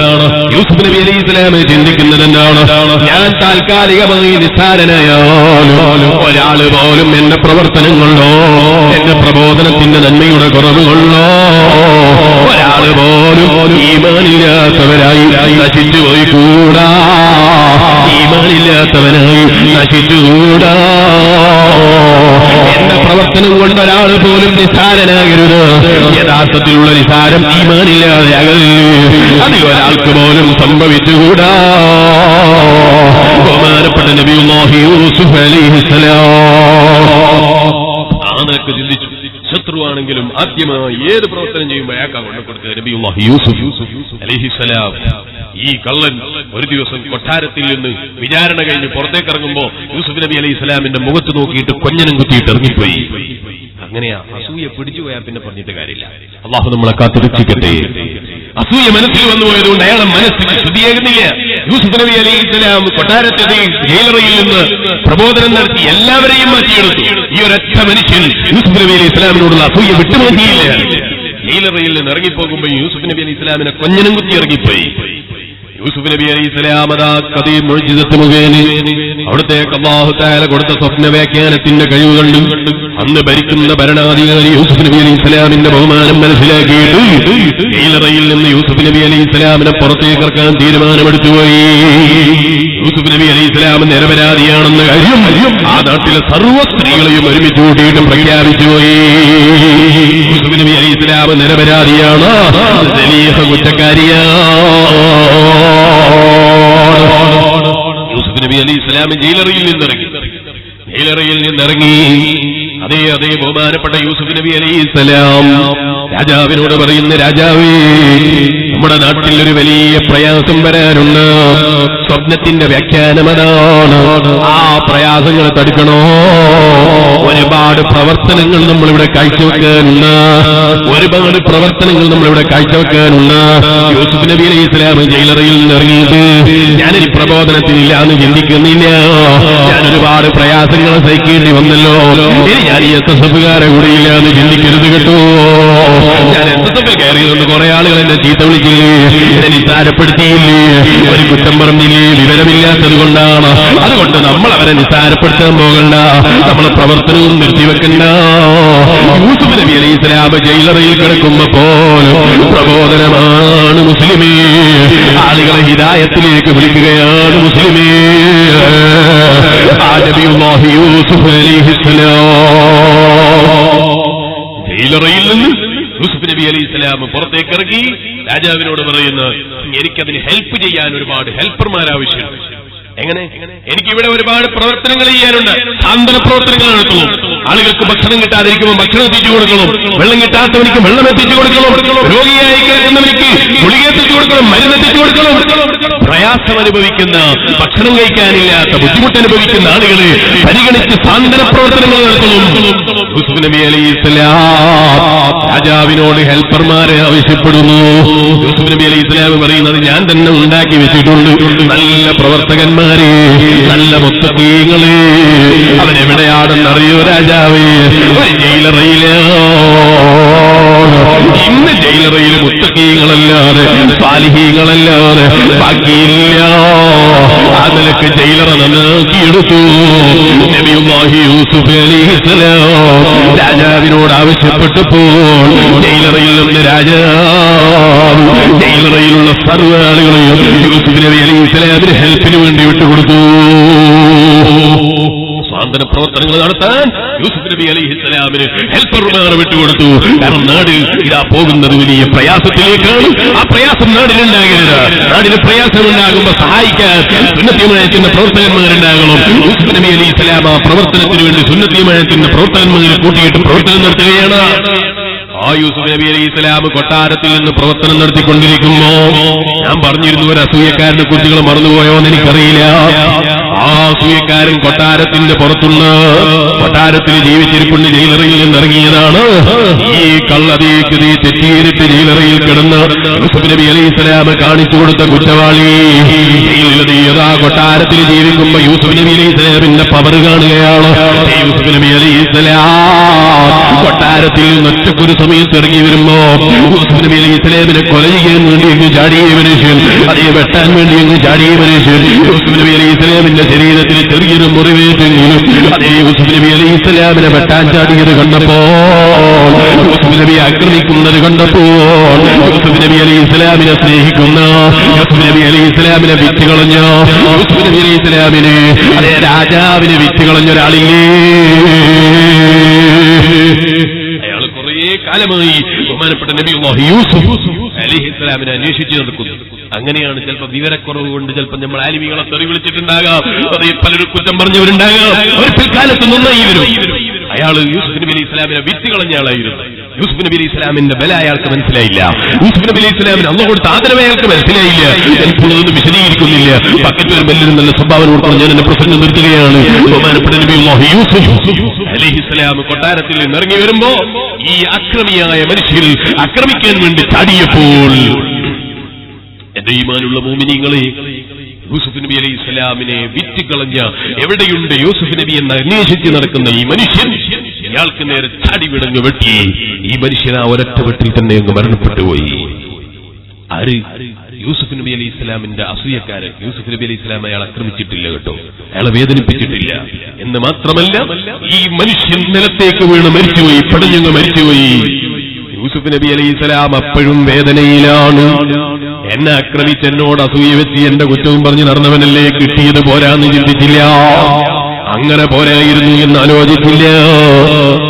യൂസുഫ് നബി അലൈഹി ഇസ്ലാം ചിന്തിക്കുന്നതെന്നാണ്. ഞാൻ താൽക്കാലികമായി നിസ്സാരനായാലും ഒരാള് പോലും എന്റെ പ്രവർത്തനങ്ങളോ എന്റെ പ്രബോധനത്തിന്റെ നന്മയുടെ കുറവുകളോ ഒരാള് പോലും ഈമാനില്ലാത്തവരായി നശിച്ചു പോയിക്കൂടാ, ഈമാനില്ലാത്തവനായി നശിച്ചുകൂടാ. എന്റെ പ്രവർത്തനം കൊണ്ട് ഒരാൾ പോലും നിസ്സാരനാകരുത്. യഥാർത്ഥത്തിലുള്ള നിസ്സാരം ഈമാനില്ലാതെയാകരുത്. അത് ഒരാൾക്ക് പോലും സംഭവിച്ചുകൂടാ. ബഹുമാനപ്പെട്ട നബിയുല്ലാഹി യൂസുഫ് അലൈഹിസ്സലാം ആ നിലക്ക് ചിന്തിച്ചു. ശത്രുവാണെങ്കിലും ആദ്യമായി ഏത് പ്രവർത്തനം ചെയ്യുമ്പോൾ അയാൾക്കാ കൊണ്ടു കൊടുക്കുക നബിയുല്ലാഹി യൂസുഫ് അലൈഹിസ്സലാം. ഈ കള്ളൻ ഒരു ദിവസം കൊട്ടാരത്തിൽ നിന്ന് വിചാരണ കഴിഞ്ഞ് പുറത്തേക്കിറങ്ങുമ്പോ യൂസുഫ് നബി അലൈഹി ഇസ്ലാമിന്റെ മുഖത്ത് നോക്കിയിട്ട് കൊഞ്ഞനം കുത്തിയിട്ട് ഇറങ്ങിപ്പോയി. അങ്ങനെയാ അസൂയ പിടിച്ചു പോയാൽ പിന്നെ പറഞ്ഞിട്ട് കാര്യമില്ല. അള്ളാഹു നമ്മളെ കാത്തുരക്ഷിക്കട്ടെ. അസൂയ മനസ്സിൽ വന്നുപോയതുകൊണ്ട് അയാളെ മനസ്സിൽ ശുദ്ധിയാകുന്നില്ല. യൂസുഫ് നബി അലൈഹി ഇസ്ലാം കൊട്ടാരത്തെ ജയിലറയിൽ നിന്ന് പ്രബോധനം നടത്തി എല്ലാവരെയും മാറ്റിയെടുത്തു. ഈ ഒരൊറ്റ മനുഷ്യൻ യൂസുഫ് നബി അലൈഹി ഇസ്ലാമിനോടുള്ള അസൂയ വിട്ടുമാറ്റിയില്ല. ജയിലറയിൽ നിന്ന് ഇറങ്ങിപ്പോകുമ്പോൾ യൂസുഫ് നബി അലൈഹി ഇസ്ലാമിനെ കൊഞ്ഞനം കുത്തി ഇറങ്ങിപ്പോയി. യൂസുഫ് നബി അലൈഹി ഇസ്ലാം കദീം മുഅ്ജിസത്ത് മുഖേന അവിടത്തേക്ക് അല്ലാഹു തആല കൊടുത്ത സ്വപ്ന വ്യാഖ്യാനത്തിന്റെ കഴിവ് കണ്ടു. അന്ന് ഭരിക്കുന്ന ഭരണാധികാരി യൂസുഫ് നബി അലൈഹി ഇസ്ലാമിന്റെ ബഹുമാനം മനസ്സിലാക്കിയിട്ട് ജയിലറയിൽ നിന്ന് യൂസുഫ് നബി അലൈഹി ഇസ്ലാമിനെ പുറത്തേക്ക് ഇറക്കാൻ തീരുമാനമെടുത്തുപോയി. യൂസുഫ് നബി അലൈഹി ഇസ്ലാം നിരപരാധിയാണെന്ന കാര്യം ആ നാട്ടിലെ സർവ്വ സ്ത്രീകളെയും ഒരുമിച്ച് കൂട്ടിയിട്ടും പ്രഖ്യാപിച്ചുപോയി. യൂസുഫ് നബി അലൈഹി ഇസ്ലാം നിരപരാധിയാണ്, സലീഹ കുറ്റക്കാരിയാണ്. യൂസുഫ് നബി അലൈഹി ഇസ്ലാം ജയിലറയിൽ നിന്നിറങ്ങി. അതേ ബഹുമാനപ്പെട്ട യൂസുഫ് നബി അലൈഹി ഇസ്ലാം രാജാവിനോട് പറയുന്ന, രാജാവേ, നമ്മുടെ നാട്ടിൽ ഒരു വലിയ പ്രയാസം വരാനുണ്ട്. സ്വപ്നത്തിന്റെ വ്യാഖ്യാനം അതാണ്. ആ പ്രയാസങ്ങൾ തടുക്കണോ? ഒരുപാട് പ്രവർത്തനങ്ങൾ നമ്മളിവിടെ കാഴ്ചവെക്കാനുണ്ട്. യൂസുഫ് നബി അലൈഹി ഇസ്ലാം ജയിലറയിൽ നിന്നിറങ്ങിയിട്ട് ഞാനൊരു പ്രബോധനത്തിനില്ല എന്ന് ചിന്തിക്കുന്നില്ല. ഞാൻ ഒരുപാട് പ്രയാസങ്ങൾ സഹിക്കേണ്ടി വന്നല്ലോ. ഞാൻ ഈ എസ്എസ്എഫുകാരെ കൂടിയില്ല എന്ന് ചിന്തിക്കരുത് കേട്ടോ. ഞാൻ എസ്എസ്എഫിൽ കയറിയതുകൊണ്ട് കുറെ ആളുകൾ എന്നെ ചീത്ത വിളിച്ചില്ലേ, എന്നെ നിസ്സാരപ്പെടുത്തിയില്ലേ, ഒരു കുറ്റം പറഞ്ഞില്ലേ, വിവരമില്ലാത്തത് കൊണ്ടാണ്. അതുകൊണ്ട് നമ്മൾ അവരെ നിസ്സാരപ്പെടുത്താൻ പോകണ്ട, നമ്മളെ പ്രവർത്തനവും നിർത്തിവെക്കണ്ട. യൂസുഫ് നബി അലൈഹി ഇസ്ലാം ജയിലറയിൽ കിടക്കുമ്പോ പോലും പ്രബോധനമാണ് മുസ്ലിമേ. ആളുകളെ ഹിദായത്തിലേക്ക് വിളിക്കുകയാണ് മുസ്ലിമേ. ആ നബിയുല്ലാഹി യൂസുഫ് അലൈഹി ഇസ്ലാം ജയിലറയിൽ നിന്ന് യൂസുഫ് നബി അലൈഹി ഇസ്ലാം പുറത്തേക്ക് ഇറങ്ങി രാജാവിനോട് പറയുന്നു, എനിക്കതിന് ഹെൽപ്പ് ചെയ്യാൻ ഒരുപാട് ഹെൽപ്പർമാർ ആവശ്യമുണ്ട്. എങ്ങനെ? എനിക്കിവിടെ ഒരുപാട് പ്രവർത്തനങ്ങൾ ചെയ്യാനുണ്ട്. സാന്ത്വന പ്രവർത്തനങ്ങൾ നടത്തണം. ആളുകൾക്ക് ഭക്ഷണം കിട്ടാതിരിക്കുമ്പോൾ ഭക്ഷണം എത്തിച്ചു കൊടുക്കണം, വെള്ളം കിട്ടാത്തവനിക്ക് വെള്ളം എത്തിച്ചു കൊടുക്കണം, രോഗിയായി കിടക്കുന്നവനിക്ക് ഗുളിക എത്തിച്ചു കൊടുക്കണം, മരുന്ന് എത്തിച്ചു കൊടുക്കണം. പ്രയാസം അനുഭവിക്കുന്ന, ഭക്ഷണം കഴിക്കാനില്ലാത്ത, ബുദ്ധിമുട്ടനുഭവിക്കുന്ന ആളുകളെ പരിഗണിച്ച് സാന്ത്വന പ്രവർത്തനങ്ങൾ നടത്തണം. യൂസുഫ് നബി അലൈഹി ഇസ്ലാം രാജാവിനോട് ഹെൽപ്പർമാരെ ആവശ്യപ്പെടുന്നു. യൂസുഫ് നബി അലൈഹി ഇസ്ലാം പറയുന്നത്, ഞാൻ തന്നെ ഉണ്ടാക്കി വെച്ചിട്ടുണ്ട് നല്ല പ്രവർത്തകന്മാർ, നല്ല മുത്തഖീങ്ങളെ. അവരെവിടെയാണെന്നറിയോ രാജാവേ? ഇന്ന് ജയിലറയിൽ മുത്തഖീങ്ങളല്ലാതെ സാലിഹീങ്ങളല്ലാതെ ബാക്കിയില്ല. ആ നിലക്ക് ജയിലറ നന്നാക്കിയെടുത്ു. നബിയുല്ലാഹി യൂസുഫ് അലൈഹി ഇസ്ലാം രാജാവിനോട് ആവശ്യപ്പെട്ടപ്പോൾ ജയിലറയിൽ നിന്ന് രാജാവ് ജയിലറയിലുള്ള സർവ്വ ആളുകളെയും യൂസുഫ് നബി അലൈഹി ഇസ്ലാമിന് ഹെൽപ്പിന് വേണ്ടി വിട്ടുകൊടുത്തു. സാന്ത്വന പ്രവർത്തനങ്ങൾ നടത്താൻ യൂസുഫ് നബി അലൈഹി ഇസ്ലാമിന് ഹെൽപ്പർമാർ വിട്ടുകൊടുത്തു. കാരണം നാട് ഇതാ പോകുന്നത് വലിയ പ്രയാസത്തിലേക്കാണ്. ആ പ്രയാസം നാടിനുണ്ടാകരുത്. നാടിന് പ്രയാസമുണ്ടാകുമ്പോൾ സഹായിക്കാൻ സുന്നത്തിയമായത്തിന്റെ പ്രവർത്തകന്മാരുണ്ടാകണം. യൂസുഫ് നബി അലൈഹി ഇസ്ലാം ആ പ്രവർത്തനത്തിന് വേണ്ടി സുന്നത്തിയമായത്തിന്റെ പ്രവർത്തകന്മാരെ കൂട്ടിയിട്ട് പ്രവർത്തനം നടത്തുകയാണ്. ആ യൂസുഫ് നബി അലൈഹി ഇസ്ലാം കൊട്ടാരത്തിൽ നിന്ന് പ്രവർത്തനം നടത്തിക്കൊണ്ടിരിക്കുമ്പോ ഞാൻ പറഞ്ഞിരുന്നു, ഒരു അസൂയക്കാരനെ കുറിച്ചുകൾ മറന്നുപോയോ എന്ന് എനിക്കറിയില്ല. ആ അസൂയക്കാരൻ കൊട്ടാരത്തിന്റെ പുറത്തുള്ള കൊട്ടാരത്തിൽ ജീവിച്ചിരിപ്പുണ്ട്, ജയിലറയിൽ നിന്നിറങ്ങിയതാണ്. ഈ കള്ളതീക്ക് നീ തെറ്റിയിരിട്ട് ജയിലറയിൽ കിടന്ന് യൂസുഫ് നബി അലൈഹിസ്സലാം കാണിച്ചു കൊടുത്ത കുറ്റവാളി ആ കൊട്ടാരത്തിൽ ജീവിക്കുമ്പോ യൂസുഫ് നബി അലൈഹിസ്സലാമിന്റെ പവർ കാണുകയാണ്. യൂസുഫ് നബി അലൈഹിസ്സലാം കൊട്ടാരത്തിൽ ഒറ്റക്കൊരു സമയത്ത് ഇറങ്ങി വരുമ്പോ യൂസുഫ് നബി അലൈഹിസ്സലാമിനെ കൊല ചെയ്യാൻ വേണ്ടി അങ്ങ് ചാടിയ മനുഷ്യൻ, അതേ വെട്ടാൻ വേണ്ടി അങ്ങ് ചാടിയ മനുഷ്യൻ, യൂസുഫ് നബി അലൈഹിസ്സലാമിന്റെ ശരീരത്തിൽ ചെറിയൊരു മുറിവേറ്റെങ്കിലും അതേ യൂസുഫ് നബി അലൈഹിസ്സലാമിനെ വെട്ടാൻ ചാടിയത് കണ്ടപ്പോ, യൂസുഫ് നബി ആക്രമിക്കുന്നത് കണ്ടപ്പോ, യൂസുഫ് നബി അലൈഹിസ്സലാമിനെ സ്നേഹിക്കുന്ന, യൂസുഫ് നബി അലൈഹിസ്സലാമിനെ വിറ്റുകളഞ്ഞ, യൂസുഫ് നബി അലൈഹിസ്സലാമിനെ അതേ രാജാവിനെ വിറ്റുകളഞ്ഞ ഒരാളില്ലേ, അയാൾ കുറെ കാലമായി ബഹുമാനപ്പെട്ട നബിയുല്ലാഹി യൂസുഫ് അലൈഹിസ്സലാമിനെ അന്വേഷിച്ചു നടക്കുന്നു. അങ്ങനെയാണ് ചിലപ്പോൾ വിവരക്കുറവ് കൊണ്ട് ചിലപ്പോൾ നമ്മൾ ആലിമികളെ തെറി വിളിച്ചിട്ടുണ്ടാകാം, അതേ പലരും കുറ്റം പറഞ്ഞവരുണ്ടാകാം. അവർ പിൽക്കാലത്ത് നന്നായി വരും. അയാൾ യൂസുഫ് നബി അലൈഹിസ്സലാമിനെ വിറ്റ് കളഞ്ഞ ആളായിരുന്നു. യൂസുഫ് നബി അലൈഹിസ്സലാമിന്റെ ബല അയാൾക്ക് മനസ്സിലായില്ല. യൂസുഫ് നബി അലൈഹിസ്സലാമിന് അള്ളാഹു കൊടുത്ത ആദരവ് അയാൾക്ക് മനസ്സിലായില്ല. എനിക്കുള്ളതൊന്നും വിശദീകരിക്കുന്നില്ല. പക്കത്ത് വരുമ്പോൾ എല്ലാവരും നല്ല സംഭാവന കൊടുക്കണം. ഞാൻ എന്റെ പ്രസംഗം നിർത്തുകയാണ്. ബഹുമാനപ്പെട്ട നബിയുല്ലാഹി യൂസുഫ് അലൈഹിസ്സലാം കൊട്ടാരത്തിൽ നിന്ന് ഇറങ്ങി വരുമ്പോ ഈ അക്രമിയായ മനുഷ്യർ ആക്രമിക്കാൻ വേണ്ടി ചാടിയപ്പോൾ, എന്റെ ഈമാനുള്ള മോമിനീങ്ങളെ, യൂസുഫ് നബി അലൈഹിസ്സലാമിനെ വിറ്റുകളഞ്ഞ എവിടെയുണ്ട് യൂസുഫ് നബി എന്ന് അന്വേഷിച്ച് നടക്കുന്ന ഈ മനുഷ്യൻ ഇയാൾക്ക് നേരെ ചാടി വിടങ്ങ് വെട്ടി. ഈ മനുഷ്യൻ ആ ഒരൊറ്റ വെട്ടിൽ തന്നെ അങ്ങ് മരണപ്പെട്ടുപോയി. ആര്? യൂസുഫ് നബി അലൈഹിസ്സലാമിന്റെ അസൂയക്കാരൻ. യൂസുഫ് നബി അലൈഹിസ്സലാം അയാൾ ആക്രമിച്ചിട്ടില്ല കേട്ടോ, അയാളെ വേദനിപ്പിച്ചിട്ടില്ല. എന്ന് മാത്രമല്ല, ഈ മനുഷ്യൻ നിലത്തേക്ക് വീണ് മരിച്ചുപോയി, പടഞ്ഞങ്ങ് മരിച്ചുപോയി. യൂസുഫ് നബി അലൈഹിസ്സലാം അപ്പോഴും വേദനയിലാണ്. എന്നെ ആക്രമിച്ച് എന്നോട് അസൂയ വെച്ച് എന്റെ കുറ്റവും പറഞ്ഞ് നടന്നവനല്ലേ, കിട്ടിയത് പോരാന്ന് ചിന്തിച്ചില്ല, അങ്ങനെ പോരായിരുന്നു എന്ന് ആലോചിച്ചില്ല.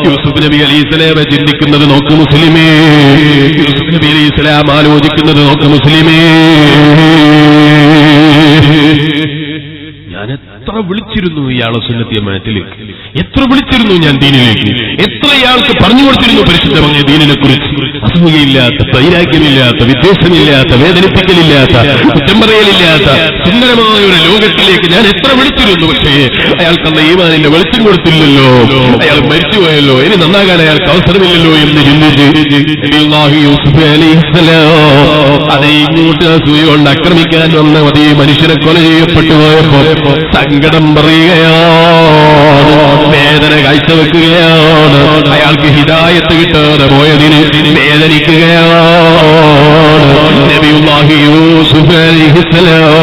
യൂസുഫ് നബി അലൈഹിസ്സലാം ചിന്തിക്കുന്നത് നോക്ക് മുസ്ലിമേ, യൂസുഫ് നബി അലൈഹിസ്സലാം ആലോചിക്കുന്നത് നോക്ക് മുസ്ലിമേ. ഞാൻ എത്ര വിളിച്ചിരുന്നു ഇയാളെ സുന്നത്തി ജമാഅത്തിലേക്ക്, എത്ര വിളിച്ചിരുന്നു ഞാൻ ദീനിലേക്ക്, എത്ര ഇയാൾക്ക് പറഞ്ഞു കൊടുത്തിരുന്നു പരിശുദ്ധമായ ദീനിനെ കുറിച്ച്. അസൂയയില്ലാത്ത, വൈരാഗ്യമില്ലാത്ത, വിദ്വേഷമില്ലാത്ത, വേദനിപ്പിക്കലില്ലാത്ത, കുറ്റം പറയലില്ലാത്ത സുന്ദരമായ ഒരു ലോകത്തിലേക്ക് ഞാൻ എത്ര വിളിച്ചിരുന്നു. പക്ഷേ അയാൾക്കന്ന് ഈമാനിന്റെ വെളിച്ചം കൊടുത്തില്ലല്ലോ, അയാൾ മരിച്ചുപോയല്ലോ, ഇനി നന്നാകാൻ അയാൾക്ക് അവസരമില്ലല്ലോ എന്ന് ചിന്തിച്ച് യൂസുഫ് അലൈഹിസ്സലാം അതേ ഇങ്ങോട്ട് അസൂയ കൊണ്ട് ആക്രമിക്കാൻ വന്ന അതേ മനുഷ്യനെ കൊല ചെയ്യപ്പെട്ടു പോയപ്പോ സങ്കടം പറയുകയാണ്, വേദന കാഴ്ചവെക്കുകയാണ്. അയാൾക്ക് ഹിദായത്ത് കിട്ടാതെ പോയതിന് വേദനിക്കുകയാണ്. നബിയുല്ലാഹി യൂസുഫ് അലൈഹിസ്സലാം.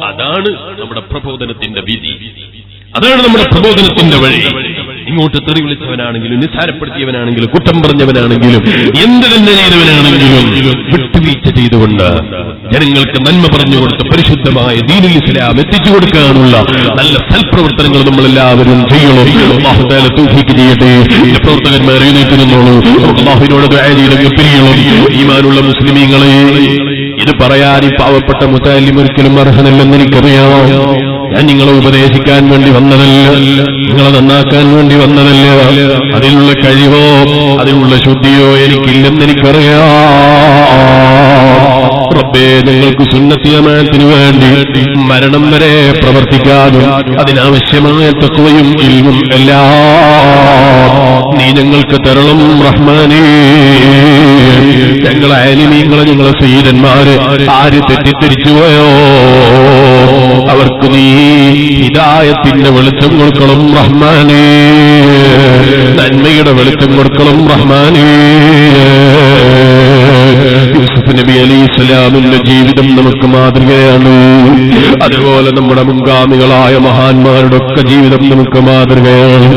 അതാണ് നമ്മുടെ പ്രബോധനത്തിന്റെ വിധി, അതാണ് നമ്മുടെ പ്രബോധനത്തിന്റെ വഴി. ഇങ്ങോട്ട് തെറി വിളിച്ചവനാണെങ്കിലും, നിസ്സാരപ്പെടുത്തിയവനാണെങ്കിലും, കുറ്റം പറഞ്ഞവനാണെങ്കിലും, എന്ത് തന്നെ ചെയ്തവനാണെങ്കിലും വിട്ടുവീഴ്ച ചെയ്തുകൊണ്ട് ജനങ്ങൾക്ക് നന്മ പറഞ്ഞു കൊടുത്ത പരിശുദ്ധമായ ദീനുൽ ഇസ്ലാം എത്തിച്ചു കൊടുക്കാനുള്ള നല്ല സൽപ്രവർത്തനങ്ങൾ നമ്മളെല്ലാവരും ചെയ്യണം. അല്ലാഹു തആല തൗഫീഖ് ചെയ്യട്ടെ. പ്രവർത്തകന്മാർ എഴുന്നേറ്റ് നിന്നോളൂ. അല്ലാഹുവിനോട് ദുആ ചെയ്ത് പിരിയണം. ഈമാനുള്ള മുസ്ലിമീങ്ങളെ, ഇത് പറയാൻ ഈ പാവപ്പെട്ട മുതഅല്ലിം ഒരിക്കലും അർഹനല്ലെന്ന് എനിക്കറിയാം. ഞാൻ നിങ്ങളെ ഉപദേശിക്കാൻ വേണ്ടി വന്നതല്ല, നിങ്ങളെ നന്നാക്കാൻ വേണ്ടി വന്നതല്ല. അതിനുള്ള കഴിവോ അതിനുള്ള ശുദ്ധിയോ എനിക്കില്ലെന്ന് എനിക്കറിയാം. റബ്ബേ, നിങ്ങൾക്ക് സുന്നത്തി ജമാഅത്തിന് വേണ്ടി മരണം വരെ പ്രവർത്തിക്കാനും അതിനാവശ്യമായ തഖ്വയും ഇൽമും എല്ലാം നീ ഞങ്ങൾക്ക് തരണം റഹ്മാനേ. ഞങ്ങളെ ആലിമീങ്ങളെ, ഞങ്ങളെ സയ്യിദന്മാര് ആര് തെറ്റിദ്ധരിച്ചുപോയോ അവർക്ക് നീ ഹിദായത്തിന്റെ വെളിച്ചം കൊടുക്കണം റഹ്മാനേ, നന്മയുടെ വെളിച്ചം കൊടുക്കണം റഹ്മാനേ. യൂസുഫ് നബി അലൈഹിസ്സലാമിന്റെ ജീവിതം നമുക്ക് മാതൃകയാണ്. അതുപോലെ നമ്മുടെ മുൻഗാമികളായ മഹാന്മാരുടെ ഒക്കെ ജീവിതം നമുക്ക് മാതൃകയാണ്.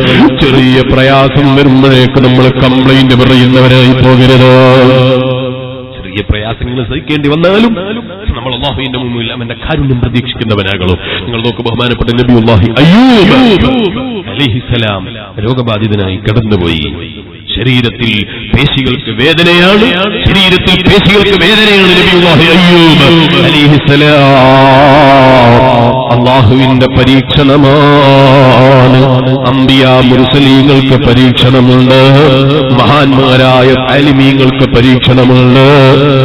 ചെറിയ പ്രയാസം വരുമ്പോഴേക്ക് നമ്മൾ കംപ്ലൈന്റ് പറയുന്നവരായി പോകരുത്. ചെറിയ പ്രയാസങ്ങൾ സഹിക്കേണ്ടി വന്നാലും നമ്മൾ അല്ലാഹുവിന്റെ മുന്നിൽ അവന്റെ കാരുണ്യം പ്രതീക്ഷിക്കുന്നവനാകണം. നിങ്ങൾ നോക്ക്, ബഹുമാനപ്പെട്ട നബിയുല്ലാഹി അയ്യൂബ് അലൈഹിസ്സലാം രോഗബാധിതനായി കടന്നുപോയി. ശരീരത്തിൽ പേശികൾക്ക് വേദനയാണ്, ശരീരത്തിൽ പേശികൾക്ക് വേദനയാണ്. നബിയുല്ലാഹി അയ്യൂബ് അലൈഹിസ്സലാം അല്ലാഹുവിന്റെ പരീക്ഷണമാണ്. അംബിയാ മുർസലീങ്ങൾക്ക് പരീക്ഷണമുണ്ട്, മഹാന്മാരായ ആലിമീങ്ങൾക്ക് പരീക്ഷണമുണ്ട്,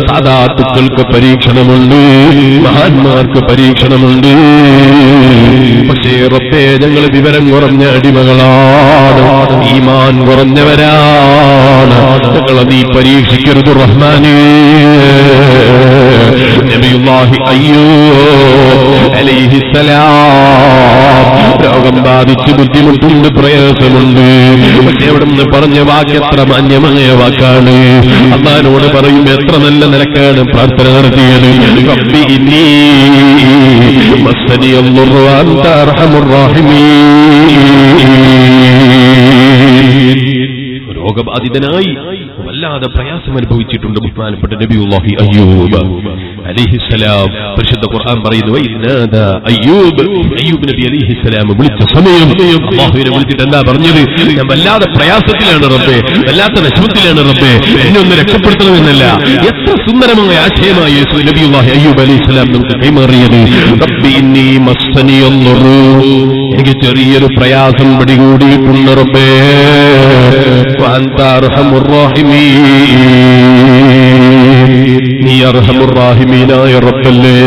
സാദാത്തുക്കൾക്ക് പരീക്ഷണമുണ്ട്, മഹാന്മാർക്ക് പരീക്ഷണമുണ്ട്. പക്ഷേ റബ്ബേ, ഞങ്ങൾ വിവരം കുറഞ്ഞ അടിമകളാണ്, ഈമാൻ കുറഞ്ഞവരാണ്, ഞങ്ങളെ നീ പരീക്ഷിക്കരുത് റഹ്മാനേ. നബിയുല്ലാഹി അയ്യൂബ് അലൈഹിസ്സലാം രോഗം ബാധിച്ച് ബുദ്ധിമുട്ടുണ്ട്, പ്രയാസമുണ്ട്. പക്ഷെ അവിടെ നിന്ന് പറഞ്ഞ വാക്ക് എത്ര മാന്യമായ വാക്കാണ്. അല്ലാഹുവോട് പറയും, എത്ര നല്ല നിലക്കാണ് പ്രാർത്ഥന നടത്തിയത്. റബ്ബി ഇന്നി മസ്സനിയ അദ്ദുറു വഅൻത അർഹമുർ റഹീമീൻ. രോഗബാധിതനായി വല്ലാതെ പ്രയാസം അനുഭവിച്ചിട്ടുണ്ട് ബഹുമാനപ്പെട്ട നബിയുല്ലാഹി അയ്യൂബ് അലൈഹിസ്സലാം. പരിശുദ്ധ ഖുർആൻ പറയുന്നു, അയ്യൂബ് നബി അലൈഹിസ്സലാം വിളിച്ച സമയം അല്ലാഹുവിനെ വിളിച്ചിട്ട് എന്താ പറഞ്ഞത്? ഞാൻ വല്ലാതെ പ്രയാസത്തിലാണ് റബ്ബേ, വല്ലാത്ത വിഷമത്തിലാണ് റബ്ബേ, എന്നെ ഒന്ന് രക്ഷപ്പെടുത്തണമെന്നല്ല. എത്ര സുന്ദരമായ ആശയമായി നബിയുല്ലാഹി അയ്യൂബ് അലൈഹിസ്സലാം നമുക്ക് കൈമാറിയത്. റബ്ബി ഇന്നി മസ്സനിയ അദ്ദുറു, എനിക്ക് ചെറിയൊരു പ്രയാസം പിടികൂടിയിട്ടുണ്ട് റബ്ബേ, വഅൻത അർഹമുർ റഹീമീൻ, നീ അർഹമുർ റഹീമീനായ റബ്ബല്ലേ,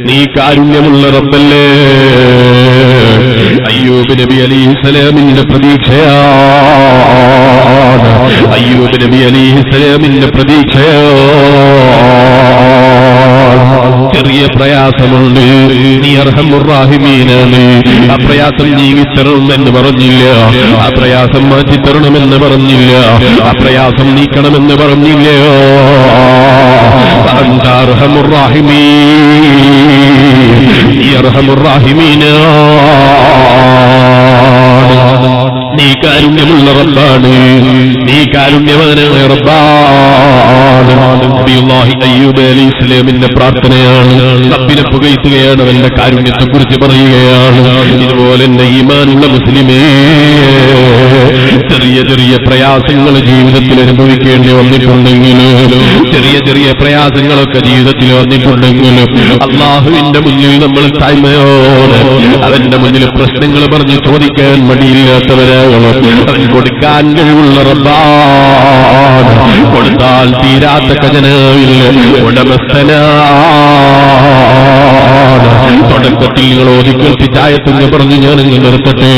നീ കാരുണ്യമുള്ള റബ്ബല്ലേ. അയ്യൂബ് നബി അലൈഹിസ്സലാമിന്റെ പ്രതീക്ഷയാണ്, അയ്യൂബ് നബി അലൈഹിസ്സലാമിന്റെ പ്രതീക്ഷയാണ്. ചെറിയ പ്രയാസമുണ്ട്, നീ അർഹമുർ റഹീമീനാണ്. ആ പ്രയാസം നീങ്ങിത്തരണമെന്ന് പറഞ്ഞില്ല, ആ പ്രയാസം മാറ്റിത്തരണമെന്ന് പറഞ്ഞില്ല, ആ പ്രയാസം നീക്കണമെന്ന് പറഞ്ഞില്ല. അൻത അർഹമുർ റഹീമീൻ, നീ അർഹമുർ റഹീമീനാണ്. നീ കാരുണ്യമുള്ള റബ്ബാണ്, നീ കാരുണ്യവാനായ റബ്ബാണ്. നബിയുല്ലാഹി അയ്യൂബ് അലൈഹിസ്സലാമിന്റെ പ്രാർത്ഥനയാണ്, റബ്ബിനെ പുകഴ്ത്തുകയാണ്, അവന്റെ കാരുണ്യത്തെ കുറിച്ച് പറയുകയാണ്. ഇതുപോലെ എന്റെ ഈമാനുള്ള മുസ്ലിമേ, ചെറിയ ചെറിയ പ്രയാസങ്ങൾ ജീവിതത്തിൽ അനുഭവിക്കേണ്ടി വന്നിട്ടുണ്ടെങ്കിലും, ചെറിയ ചെറിയ പ്രയാസങ്ങളൊക്കെ ജീവിതത്തിൽ വന്നിട്ടുണ്ടെങ്കിലും അല്ലാഹുവിന്റെ മുന്നിൽ നമ്മൾ താഴ്മയോടെ അവന്റെ മുന്നിൽ പ്രശ്നങ്ങൾ പറഞ്ഞ് ചോദിക്കാൻ മടിയില്ലാത്തവരാകണം. അവൻ കൊടുക്കാൻ കഴിവുള്ള റബ്ബാണ്, കൊടുത്താൽ തീരാത്ത ഖജനാവിൽ ഉടമസ്ഥനാണ്. തുടക്കത്തിൽ നിങ്ങൾ ഓതിക്കേൽപ്പിച്ചായത്തെന്ന് പറഞ്ഞു ഞാനങ്ങ് നിർത്തട്ടെ.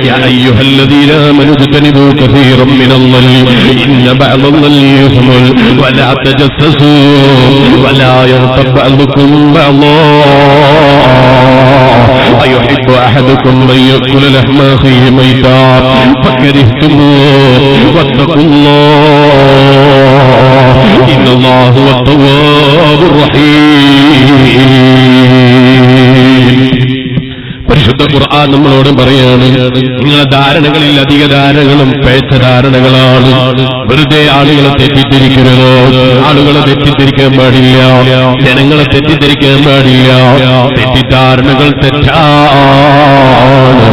യാ അയ്യുഹല്ലദീന ആമനൂ ഇജ്തനിബൂ കസീറൻ മിനൽ-ളന്നി ഇന്ന ബഅദ-ളന്നി ഇസ്മുൻ വലാ തജസ്സസൂ വലാ യഗ്തബ് ബഅദുകും ബഅദാ അയുഹിബ്ബു അഹദുകും അൻ യഅകുല ലഹ്മ അഖീഹി മൈതാ ഫകരിഹ്തുമൂഹു വത്തഖുല്ലാഹ് ഇന്നല്ലാഹു വത്തവ്വാബുർ റഹീം. പരിശുദ്ധ ഖുർആൻ നമ്മളോട് പറയാണ്, നിങ്ങളെ ധാരണകളിൽ അധിക ധാരണകളും പേച്ച ധാരണകളാണ്. വെറുതെ ആളുകളെ തെറ്റിദ്ധരിക്കരുത്, ആളുകളെ തെറ്റിദ്ധരിക്കാൻ പാടില്ല, ജനങ്ങളെ തെറ്റിദ്ധരിക്കാൻ പാടില്ല. തെറ്റിദ്ധാരണകൾ തെറ്റാണ്.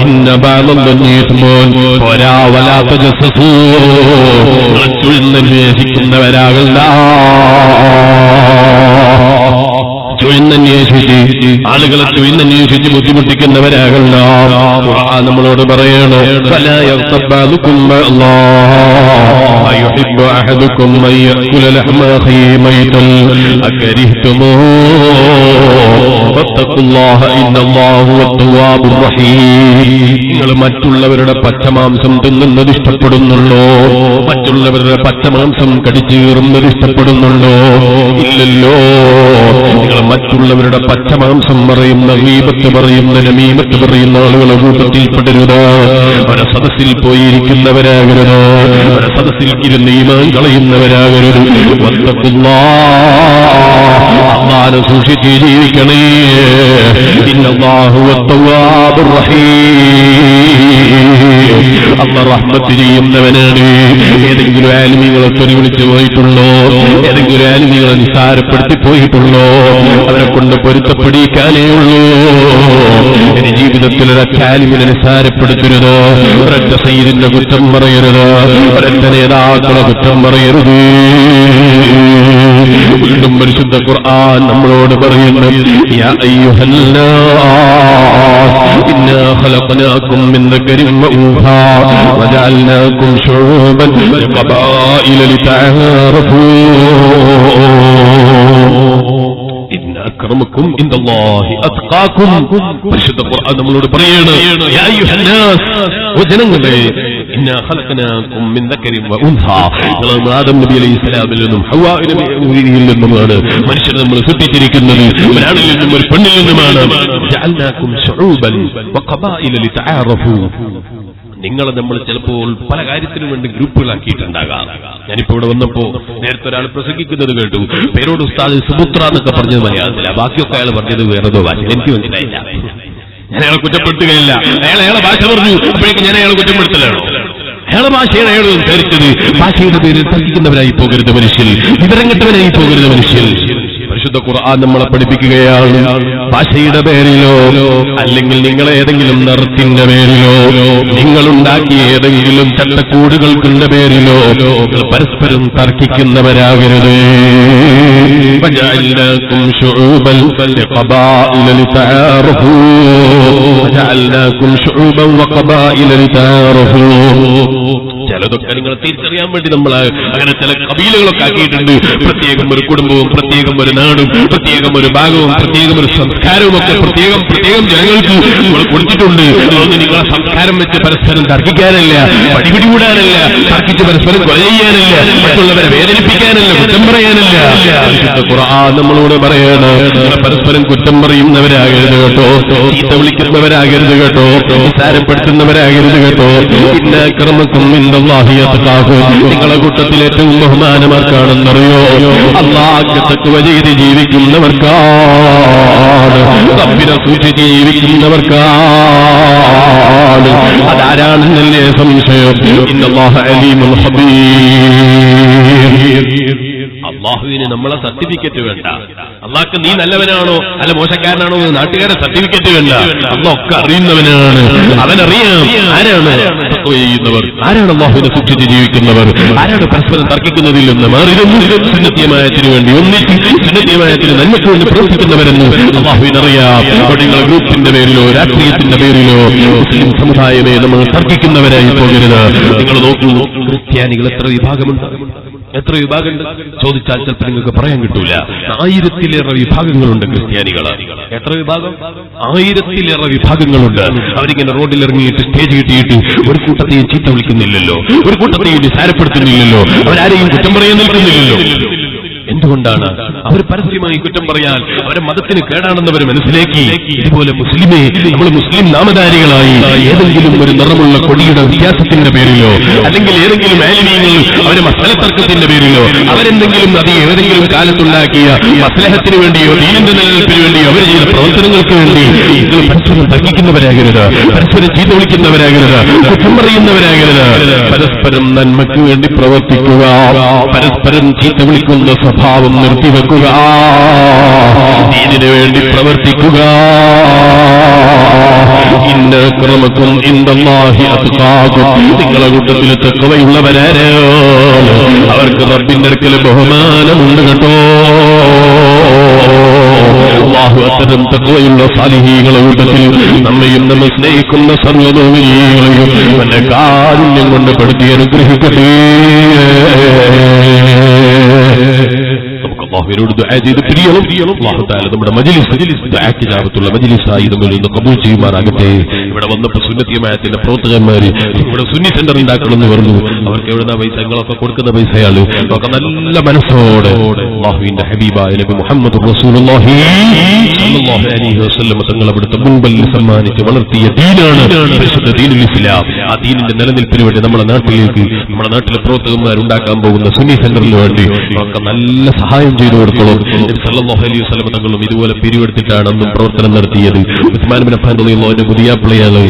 ഇന്ന ഒരാവലാത്ത ജസ്സസൂ, ചുഴ്ന്നന്വേഷിക്കുന്നവരാകണ്ട, ചുഴ്ന്നന്വേഷിച്ച് ആളുകളെ ചുഴ്ന്നന്വേഷിച്ച് ബുദ്ധിമുട്ടിക്കുന്നവരാകണ്ട. നമ്മളോട് പറയണോ, ഫലാ യഗ്തബ് ബഅദുകും ബഅദാ അയുഹിബ്ബു അഹദുകും അൻ യഅകുല ലഹ്മ അഖീഹി മൈതൻ അകരിഹ്തുമൂഹു വത്തഖുല്ലാഹ ഇന്നല്ലാഹു വത്തവ്വാബുർ റഹീം. നിങ്ങൾ മറ്റുള്ളവരുടെ പച്ചമാംസം തിന്നുന്നത് ഇഷ്ടപ്പെടുന്നുള്ളോ? മറ്റുള്ളവരുടെ പച്ചമാംസം കടിച്ചു കീറുന്നത് ഇഷ്ടപ്പെടുന്നുള്ളോ? ഇല്ലല്ലോ. നിങ്ങൾ മറ്റുള്ളവരുടെ പച്ചമാംസം പറയുന്ന, ഗീബത്ത് പറയുന്ന, നമീമത്ത് പറയുന്ന ആളുകളെ കൂട്ടത്തിൽപ്പെടരുത്. അവരെ സദസ്സിൽ പോയിരിക്കുന്നവരാകരുത്, അവരെ സദസ്സിൽ ഇരുന്ന് ഈമാൻ കളയുന്നവരാകരുത്. അല്ലാഹുവിനെ സൂക്ഷിച്ച് ജീവിക്കണേ. ഇന്നല്ലാഹു വത്തവ്വാബുർ റഹീം. അല്ലാഹു റഹ്മത്ത് ചെയ്യുന്നവനാണ്. ഏതെങ്കിലും ആലിമീങ്ങളെ തെറി വിളിച്ചു പോയിട്ടുള്ളോ? ഏതെങ്കിലും ആലിമീങ്ങളെ നിസ്സാരപ്പെടുത്തി പോയിട്ടുള്ളോ? അവരെ കൊണ്ട് പൊരുത്തപ്പെടിക്കാനേ ഉള്ളൂ. ഇനി ജീവിതത്തിൽ ഒരൊറ്റ ആലിമിനെ നിസ്സാരപ്പെടുത്തരുത്, ഒരൊറ്റ സയ്യിദിന്റെ കുറ്റം പറയരുത്, ഒരൊറ്റ നേതാക്കളെ കുറ്റം പറയരുത്. വീണ്ടും പരിശുദ്ധ ഖുർആൻ നമ്മളോട് പറയുന്നു, യാ അയ്യുഹന്നാസ് ഇന്നാ ഖലഖനാകും മിൻ ദക്കരിൻ വഉൻസാ വജഅൽനാകും ശുഊബൻ വഖബായില ലിതഅറഫൂ ഇന്ന അക്രമക്കും ഇൻദല്ലാഹി അത്ഖാകും. പരിശുദ്ധ ഖുർആൻ നമ്മളോട് പറയുന്നു, യാ അയ്യുഹന്നാസ്, ഓ ജനങ്ങളെ, ഇന്നാ ഖലഖനാകും മിൻ ദക്കരിൻ വഉൻസാ, നിങ്ങൾ ആദം നബി അലൈഹിസ്സലാമിൽ നിന്നും ഹവ്വാ നബിയിൽ നിന്നുമാണ് മനുഷ്യനെ നമ്മൾ സൃഷ്ടിച്ചിരിക്കുന്നത്. ഒരാണിൽ നിന്നും ഒരു പെണ്ണിൽ നിന്നുമാണ്. ജഅൽനാകും ശുഊബൻ വഖബായില ലിതഅറഫൂ. നിങ്ങളെ നമ്മൾ ചിലപ്പോൾ പല കാര്യത്തിനും വേണ്ടി ഗ്രൂപ്പുകളാക്കിയിട്ടുണ്ടാകാം. ഞാനിപ്പോ ഇവിടെ വന്നപ്പോ നേരത്തെ ഒരാൾ പ്രസംഗിക്കുന്നത് കേട്ടു, പേരോട് ഉസ്താദ് സുപുത്ര എന്നൊക്കെ പറഞ്ഞത് മലയാളത്തില്ല, ബാക്കിയൊക്കെ അയാൾ പറഞ്ഞത് വേറെതോ ഭാഷ, എനിക്ക് മനസ്സിലായില്ല. ഞാൻ അയാളെ കുറ്റപ്പെടുത്തുകയില്ല. അയാളെ ഭാഷ പറഞ്ഞു, അപ്പോഴേക്കും ഞാൻ അയാളെ കുറ്റപ്പെടുത്തലാണോ? അയാളെ ഭാഷയാണ് അയാൾ ധരിച്ചത്. ഭാഷയുടെ പേരിൽ തർക്കിക്കുന്നവരായി പോകരുത് മനുഷ്യൻ, വിവരം കെട്ടവനായി പോകരുത് മനുഷ്യൻ. പരിശുദ്ധ ഖുർആൻ നമ്മളെ പഠിപ്പിക്കുകയാണ്, ഭാഷയുടെ പേരിലോ അല്ലെങ്കിൽ നിങ്ങൾ ഏതെങ്കിലും നിറത്തിന്റെ പേരിലോ നിങ്ങളുണ്ടാക്കിയ ഏതെങ്കിലും ചട്ടക്കൂടുകൾക്കുള്ള പേരിലോ പരസ്പരം തർക്കിക്കുന്നവരാകരുത്. വജഅൽനാകും ശുഊബൻ വഖബായില ലിതഅറഫൂ വജഅൽനാകും ശുഊബൻ വഖബായില ലിതഅറഫൂ. ചിലതൊക്കെ നിങ്ങൾ തിരിച്ചറിയാൻ വേണ്ടി നമ്മൾ അങ്ങനെ ചില കബീലകളൊക്കെ ആക്കിയിട്ടുണ്ട്. പ്രത്യേകം ഒരു കുടുംബവും പ്രത്യേകം ഒരു നാടും പ്രത്യേകം ഒരു ഭാഗവും പ്രത്യേകം ഒരു സംസ്കാരവും ഒക്കെ പ്രത്യേകം ജനങ്ങൾക്ക് നമ്മൾ കൊടുത്തിട്ടുണ്ട്. അതൊന്നും നിങ്ങളെ സംസ്കാരം വെച്ച് പരസ്പരം തർക്കിക്കാനല്ല, പടിപിടികൂടാനല്ല, തർക്കിച്ച് പരസ്പരം കൊല ചെയ്യാനല്ല, മറ്റുള്ളവരെ വേദനിപ്പിക്കാനല്ല, കുറ്റം പറയാനല്ല. ഖുർആൻ നമ്മളോട് പറയാണ്, പരസ്പരം കുറ്റം പറയുന്നവരാകരുത് കേട്ടോ, ചീത്ത വിളിക്കുന്നവരാകരുത് കേട്ടോ, നിസ്സാരപ്പെടുത്തുന്നവരാകരുത് കേട്ടോ. ഇന്ന അക്രമക്കും ഇൻദല്ലാഹി അത്ഖാകും. നിങ്ങളെ കൂട്ടത്തിൽ ഏറ്റവും ബഹുമാനമാർക്കാണെന്നറിയോ? അല്ലാഹുവിനെ തഖ്വ ചെയ്ത് ജീവിക്കുന്നവർക്കാണ്, റബ്ബിനെ സൂക്ഷിച്ച് ജീവിക്കുന്നവർക്കാണ്. അതാരാണെന്നല്ലേ സംശയം? ഇന്നല്ലാഹ അലീമുൽ ഖബീർ. അള്ളാഹുവിന് നമ്മളെ സർട്ടിഫിക്കറ്റ് വേണ്ട. അള്ളാഹ്ക്ക് നീ നല്ലവനാണോ അല്ല മോശക്കാരനാണോ എന്ന് നാട്ടുകാരെ സർട്ടിഫിക്കറ്റ് വേണ്ട. അള്ളാഹ് ഒക്കെ അറിയുന്നവനാണ്. അവനറിയാം ആരാണ് തഖ്വ ചെയ്യുന്നവർ, ആരാണ് അള്ളാഹുവിനെ സൂക്ഷിച്ച് ജീവിക്കുന്നവർ, ആരാണ് പരസ്പരം തർക്കിക്കുന്നതിൽ നിന്ന് മാറിയിരുന്നു സുന്നത്തിയമായത്തിന് വേണ്ടി ഒന്നിച്ച് സുന്നത്തിയമായത്തിന് നന്മയ്ക്ക് വേണ്ടി പ്രവർത്തിക്കുന്നവരെന്ന് അള്ളാഹുവിനറിയാം. നിങ്ങളുടെ ഗ്രൂപ്പിന്റെ പേരിലോ രാഷ്ട്രീയത്തിന്റെ പേരിലോ മുസ്ലിം സമുദായമേ നമ്മൾ തർക്കിക്കുന്നവരായി പോകരുത്. നിങ്ങൾ നോക്കൂ, ക്രിസ്ത്യാനികൾ എത്ര വിഭാഗമുണ്ട്? എത്ര വിഭാഗമുണ്ട് ചോദിച്ചാൽ ചിലപ്പോൾ നിങ്ങൾക്ക് പറയാൻ കിട്ടൂല. 1000-ലേറെ വിഭാഗങ്ങളുണ്ട് ക്രിസ്ത്യാനികൾ. എത്ര വിഭാഗം? 1000-ലേറെ വിഭാഗങ്ങളുണ്ട്. അവരിങ്ങനെ റോഡിലിറങ്ങിയിട്ട് സ്റ്റേജ് കിട്ടിയിട്ട് ഒരു കൂട്ടത്തെയും ചീത്ത വിളിക്കുന്നില്ലല്ലോ, ഒരു കൂട്ടത്തെയും നിസാരപ്പെടുത്തുന്നില്ലല്ലോ, അവരാരെയും കുറ്റം പറയാൻ നിൽക്കുന്നില്ലല്ലോ. എന്തുകൊണ്ടാണ്? അവർ പരസ്യമായി കുറ്റം പറയാൻ അവരെ മതത്തിന് കേടാണെന്നവർ മനസ്സിലാക്കി. ഇതുപോലെ മുസ്ലിമേ, നമ്മൾ മുസ്ലിം നാമധാരികളായി ഏതെങ്കിലും ഒരു നിറമുള്ള കൊടിയുടെ വ്യത്യാസത്തിന്റെ പേരിലോ അല്ലെങ്കിൽ ഏതെങ്കിലും ആലിമീങ്ങൾ അവരെ മസലത്തർക്കത്തിന്റെ പേരിലോ അവരെന്തെങ്കിലും അത് ഏതെങ്കിലും കാലത്തുണ്ടാക്കിയ മസ്ലഹത്തിന് വേണ്ടിയോ ദീനിന്റെ നിലനിൽപ്പിന് വേണ്ടിയോ അവർ ചെയ്ത പ്രവർത്തനങ്ങൾക്ക് വേണ്ടി നിങ്ങൾ പരസ്പരം തർക്കിക്കുന്നവരാകരുത്, പരസ്പരം ചീത്ത വിളിക്കുന്നവരാകരുത്, കുറ്റം പറയുന്നവരാകരുത്. പരസ്പരം നന്മയ്ക്ക് വേണ്ടി പ്രവർത്തിക്കുക, പരസ്പരം ചീത്ത വിളിക്കുന്ന സ്വഭാവം നിർത്തിവെക്കുക, ദീനിനു വേണ്ടി പ്രവർത്തിക്കുക. ഇന്ന അക്രമക്കും ഇൻദല്ലാഹി അത്ഖാകും. നിങ്ങളെ കൂട്ടത്തിൽ തഖ്വയുള്ളവരാരോ അവർക്ക് റബ്ബിന്റെ അടുക്കൽ ബഹുമാനമുണ്ട് കേട്ടോ. അല്ലാഹു അത്തരം തഖ്വയുള്ള സാലിഹീങ്ങളെ കൂട്ടത്തിൽ നമ്മയും നമ്മെ സ്നേഹിക്കുന്ന സർവ്വമോമിനീകളെയും അവന്റെ കാരുണ്യം കൊണ്ട് പെടുത്തി അനുഗ്രഹിക്കട്ടെ. അല്ലാഹുവിനോട് ദുആ ചെയ്ത് പ്രിയവും അല്ലാഹു തആല നമ്മുടെ മജ്ലിസ് ദുആക്ക് ജാബത്തുള്ള മജ്ലിസായി നമ്മിൽ നിന്ന് ഖബൂൽ ചെയ്യുമാറാകട്ടെ. ഇവിടെ വന്നപ്പോൾ സുന്നത്തിയമായത്തിന്റെ പ്രവർത്തകന്മാര് ഇവിടെ സുന്നി സെന്റർ ഉണ്ടാക്കണമെന്ന് പറഞ്ഞു. അവർക്ക് എവിടുന്ന പൈസ? നിങ്ങളൊക്കെ കൊടുക്കുന്ന പൈസയാണ്. ഒക്കെ നല്ല മനസ്സോടെ അല്ലാഹുവിന്റെ ഹബീബായ നബി മുഹമ്മദ് റസൂലുള്ളാഹി സ്വല്ലല്ലാഹു അലൈഹി വസല്ലം തങ്ങൾ അവിടുത്തെ മുൻപിൽ സമ്മാനിച്ച് വളർത്തിയ ദീനാണ് പരിശുദ്ധ ദീനുൽ ഇസ്ലാം. ആ ദീനിന്റെ നിലനിൽപ്പിന് വേണ്ടി നമ്മുടെ നാട്ടിലെ പ്രവർത്തകന്മാർ ഉണ്ടാക്കാൻ പോകുന്ന സുന്നി സെന്ററിന് വേണ്ടി ഒക്കെ നല്ല സഹായം ചെയ്തു കൊടുക്കണം. സല്ലല്ലാഹു അലൈഹി വസല്ലം തങ്ങളും ഇതുപോലെ പിരിവെടുത്തിട്ടാണ് അന്നും പ്രവർത്തനം നടത്തിയത്. ഉസ്മാൻ ബിൻ അഫ്ഫാൻ റളിയല്ലാഹു അൻഹു പുതിയ പ്ലേയാണ്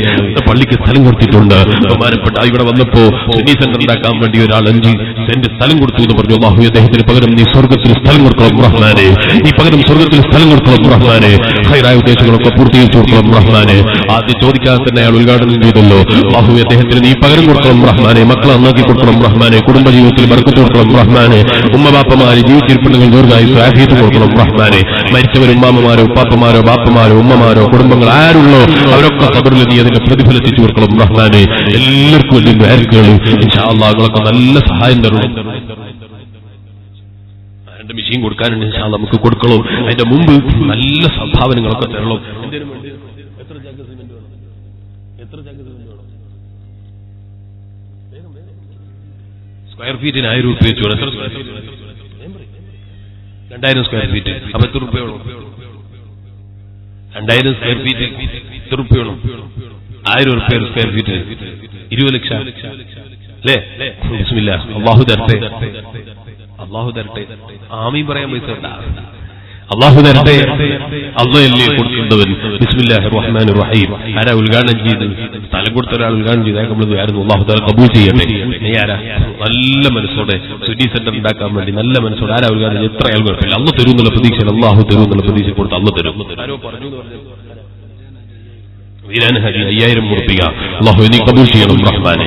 പള്ളിക്ക് സ്ഥലം കൊടുത്തിട്ടുണ്ട്. ബഹുമാനപ്പെട്ട ഇവിടെ വന്നപ്പോ സുന്നി സെന്റർ ഉണ്ടാക്കാൻ വേണ്ടി ഒരാൾ 5 സെന്റ് സ്ഥലം കൊടുത്തു എന്ന് പറഞ്ഞു. അല്ലാഹു അദ്ദേഹത്തിന് പകരം നീ സ്വർഗ്ഗത്തിൽ സ്ഥലം കൊടുക്കണം റഹ്മാനെ, നീ പകരം സ്വർഗ്ഗത്തിൽ സ്ഥലം കൊടുക്കണം റഹ്മാനെ, ഖൈറായ ഉദ്ദേശങ്ങളൊക്കെ പൂർത്തീകരിച്ചു കൊടുക്കണം റഹ്മാനെ. ആദ്യം ചോദിക്കാതെ തന്നെ അയാൾ ഉദ്ഘാടനം ചെയ്തല്ലോ. അല്ലാഹു അദ്ദേഹത്തിന് നീ പകരം കൊടുക്കണം റഹ്മാനെ, മക്കളെ നന്നാക്കി കൊടുക്കണം റഹ്മാനെ, കുടുംബജീവിതത്തിൽ ബർക്കത്ത് കൊടുക്കണം റഹ്മാനെ, ഉമ്മബാപ്പമാര് ജീവിച്ചിരിപ്പുണ്ടെങ്കിൽ ദീർഘായുസ്സും ആഫിയത്തും കൊടുക്കണം റഹ്മാനെ. മരിച്ചവർ ഉമ്മാമ്മമാരോ ഉപ്പാപ്പമാരോ ബാപ്പമാരോ ഉമ്മമാരോ കുടുംബങ്ങൾ ആരുള്ളോ അവരൊക്കെ ഖബറിൽ നീ അതിന്റെ പ്രതിഫലിച്ചു കൊടുക്കണം റഹ്മാനെ. എല്ലാവർക്കും വലിയ ദുആകൾ ഇൻഷാ അല്ലാഹ് നിങ്ങളൊക്കെ നല്ല സഹായം തരണം. മെഷീൻ കൊടുക്കാനുണ്ട് ഇൻഷാ അല്ലാഹ് നമുക്ക് കൊടുക്കണം. അതിന്റെ മുമ്പ് നല്ല സംഭാവനകളൊക്കെ തരണം. സ്ക്വയർ ഫീറ്റിന് 1000 രൂപ വെച്ചു. എത്ര സ്ക്വയർ ഫീറ്റ്? 2000 square feet. അപ്പൊ എത്ര രൂപ വേണം? 2000 സ്ക്വയർ ഫീറ്റ് എത്ര രൂപ വേണം? 1000 രൂപ സ്ക്വയർ ഫീറ്റ് 20 ലക്ഷം അല്ലേ? ബിസ്മില്ലാ. അല്ലാഹു തരട്ടെ, അല്ലാഹു തരട്ടെ. ആമീൻ പറയാൻ പൈസ ഉണ്ടാ. അല്ലാഹു തരട്ടെ. അള്ളയല്ലേ കൊടുക്കേണ്ടവൻ. ബിസ്മില്ലാഹിർ റഹ്മാനിർ റഹീം. ആരാ ഉദ്ഘാടനം ചെയ്ത്? സ്ഥലം കൊടുത്ത ഒരാൾ ഉദ്ഘാടനം ചെയ്താൽ നമ്മൾ ആയിരുന്നു. അല്ലാഹു തആല കബൂൽ ചെയ്യട്ടെ. നീ ആരാ? നല്ല മനസ്സോടെ സുന്നി സെന്റർ ഉണ്ടാക്കാൻ വേണ്ടി നല്ല മനസ്സോടെ ആരാ ഉദ്ഘാടനം? എത്ര ആൾ കുഴപ്പമില്ല. അള്ളാഹു തരും എന്നുള്ള പ്രതീക്ഷയിൽ, അല്ലാഹു തരും എന്നുള്ള പ്രതീക്ഷ കൊടുത്ത് അള്ളാഹു തരും. ആരോ പറഞ്ഞു വീരാൻ ഹരി 5000 രൂപ. അല്ലാഹു നീ കബൂൽ ചെയ്യണം റഹ്മാനെ.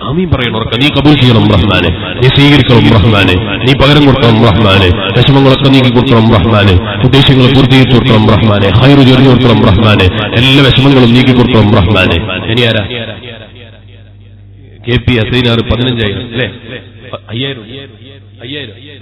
ആമീൻ പറയണവർക്ക് നീ കബൂൽ ചെയ്യണം റഹ്മാനെ, നീ സ്വീകരിക്കണം റഹ്മാനെ, നീ പകരം കൊടുക്കണം റഹ്മാനെ, വിഷമങ്ങളൊക്കെ നീക്കി കൊടുക്കണം റഹ്മാനെ, ഉദ്ദേശങ്ങൾ പൂർത്തീകരിച്ചു കൊടുക്കണം റഹ്മാനെ, ഹൈറ് ചൊരിഞ്ഞു കൊടുക്കണം റഹ്മാനെ, എല്ലാ വിഷമങ്ങളും നീക്കി കൊടുക്കണം റഹ്മാനെ. ഇനി ആരാ? KP അസൈനാർ 15000 അല്ലേ? 5000.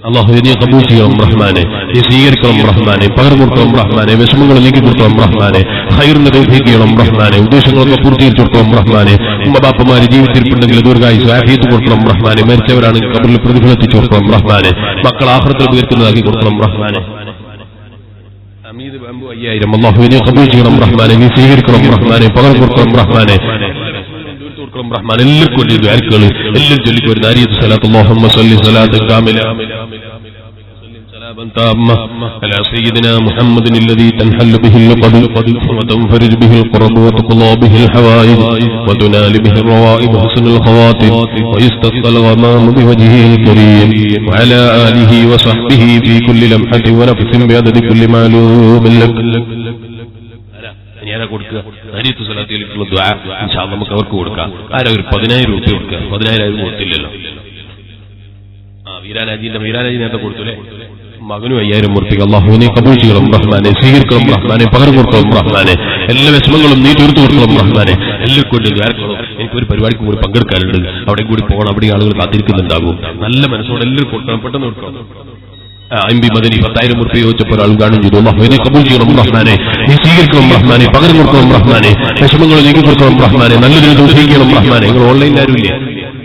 അല്ലാഹു നീ കബൂൽ ചെയ്യണം റഹ്മാനെ, നീ സ്വീകരിക്കണം റഹ്മാനെ, പകരം കൊടുക്കണം റഹ്മാനെ, വിഷമങ്ങൾ നീക്കി കൊടുക്കണം റഹ്മാനെ, ഹൈറിന് തൗഫീഖ് ചെയ്യണം റഹ്മാനെ, ഉദ്ദേശങ്ങളൊക്കെ പൂർത്തീകരിച്ചു കൊടുക്കണം റഹ്മാനെ, ഉമ്മബാപ്പമാര് ജീവിച്ചിരിപ്പുണ്ടെങ്കിൽ ദീർഘായുസ്സും ആഫിയത്തും കൊടുക്കണം റഹ്മാനെ, മരിച്ചവരാണെങ്കിൽ ഖബറിൽ പ്രതിഫലത്തിച്ചു കൊടുക്കണം റഹ്മാനെ, മക്കൾ ആഖിറത്തിൽ ഉയർത്തുന്നതാക്കി കൊടുക്കണം റഹ്മാനെ. അമീദ് ബാമ്പു 5000. അല്ലാഹു നീ കബൂൽ ചെയ്യണം റഹ്മാനെ, നീ സ്വീകരിക്കണം റഹ്മാനെ, പകരം കൊടുക്കണം റഹ്മാനെ, റഹ്മാൻ. എല്ലാവർക്കും വേണ്ടി ദുആകൾ എല്ലാം ചൊല്ലിക്കോ. ഒരു നാരിയത്ത് സലാത്ത്. അല്ലാഹുമ്മ സ്വല്ലി സ്വലാത്തൻ കാമില سلاما تاما على سيدنا محمد الذي تنحل به العقد وتنفرج به القرب وتقضى به الحوائج وتنال به الروائب حسن الخواتم ويستسقى الغمام بوجهه الكريم وعلى آله وصحبه في كل لمحة ونفس بعدد كل معلوم لك. ഞാനാ കൊടുക്കുക നാരിയത്ത് സലാത്തിലുള്ള ദുആ ഇൻഷാ അല്ലാഹ് നമുക്ക് അവർക്ക് കൊടുക്കാം. ആരാ? ഒരു 10000 രൂപ കൊടുക്കുക. 10000 കൊടുത്തില്ലല്ലോ. വീരാനാജി നേരത്തെ കൊടുത്തല്ലേ? മകനും 5000 രൂപ. അല്ലാഹു നീ കബൂൽ ചെയ്യണം റഹ്മാനെ, സ്വീകരിക്കണം റഹ്മാനെ, പകരം കൊടുക്കണം റഹ്മാനെ, എല്ലാ വിഷമങ്ങളും നീ തീർത്തു കൊടുക്കണം റഹ്മാനെ. എല്ലാവർക്കും കൊണ്ട് എനിക്കൊരു പരിപാടിക്ക് കൂടി പങ്കെടുക്കാറുണ്ട്, അവിടെ കൂടി പോകണം. അവിടെ ആളുകൾ കാത്തിരിക്കുന്നുണ്ടാകും. നല്ല മനസ്സോടെ എല്ലാവരും കൊടുക്കണം, പെട്ടെന്ന് കൊടുക്കണം. MB മദനി 10000 രൂപ ചോദിച്ചപ്പോൾ ആൾ കാണും ചെയ്തു. അല്ലാഹു നീ കബൂൽ ചെയ്യണം റഹ്മാനെ, നീ സ്വീകരിക്കണം റഹ്മാനെ, പകരം കൊടുക്കണം റഹ്മാനെ, വിഷമങ്ങൾ നീക്കി കൊടുക്കണം റഹ്മാനെ, നല്ലൊരു തൗഫീഖ് ചെയ്യണം റഹ്മാനെ. നിങ്ങൾ ഓൺലൈനിൽ ആരുമില്ല,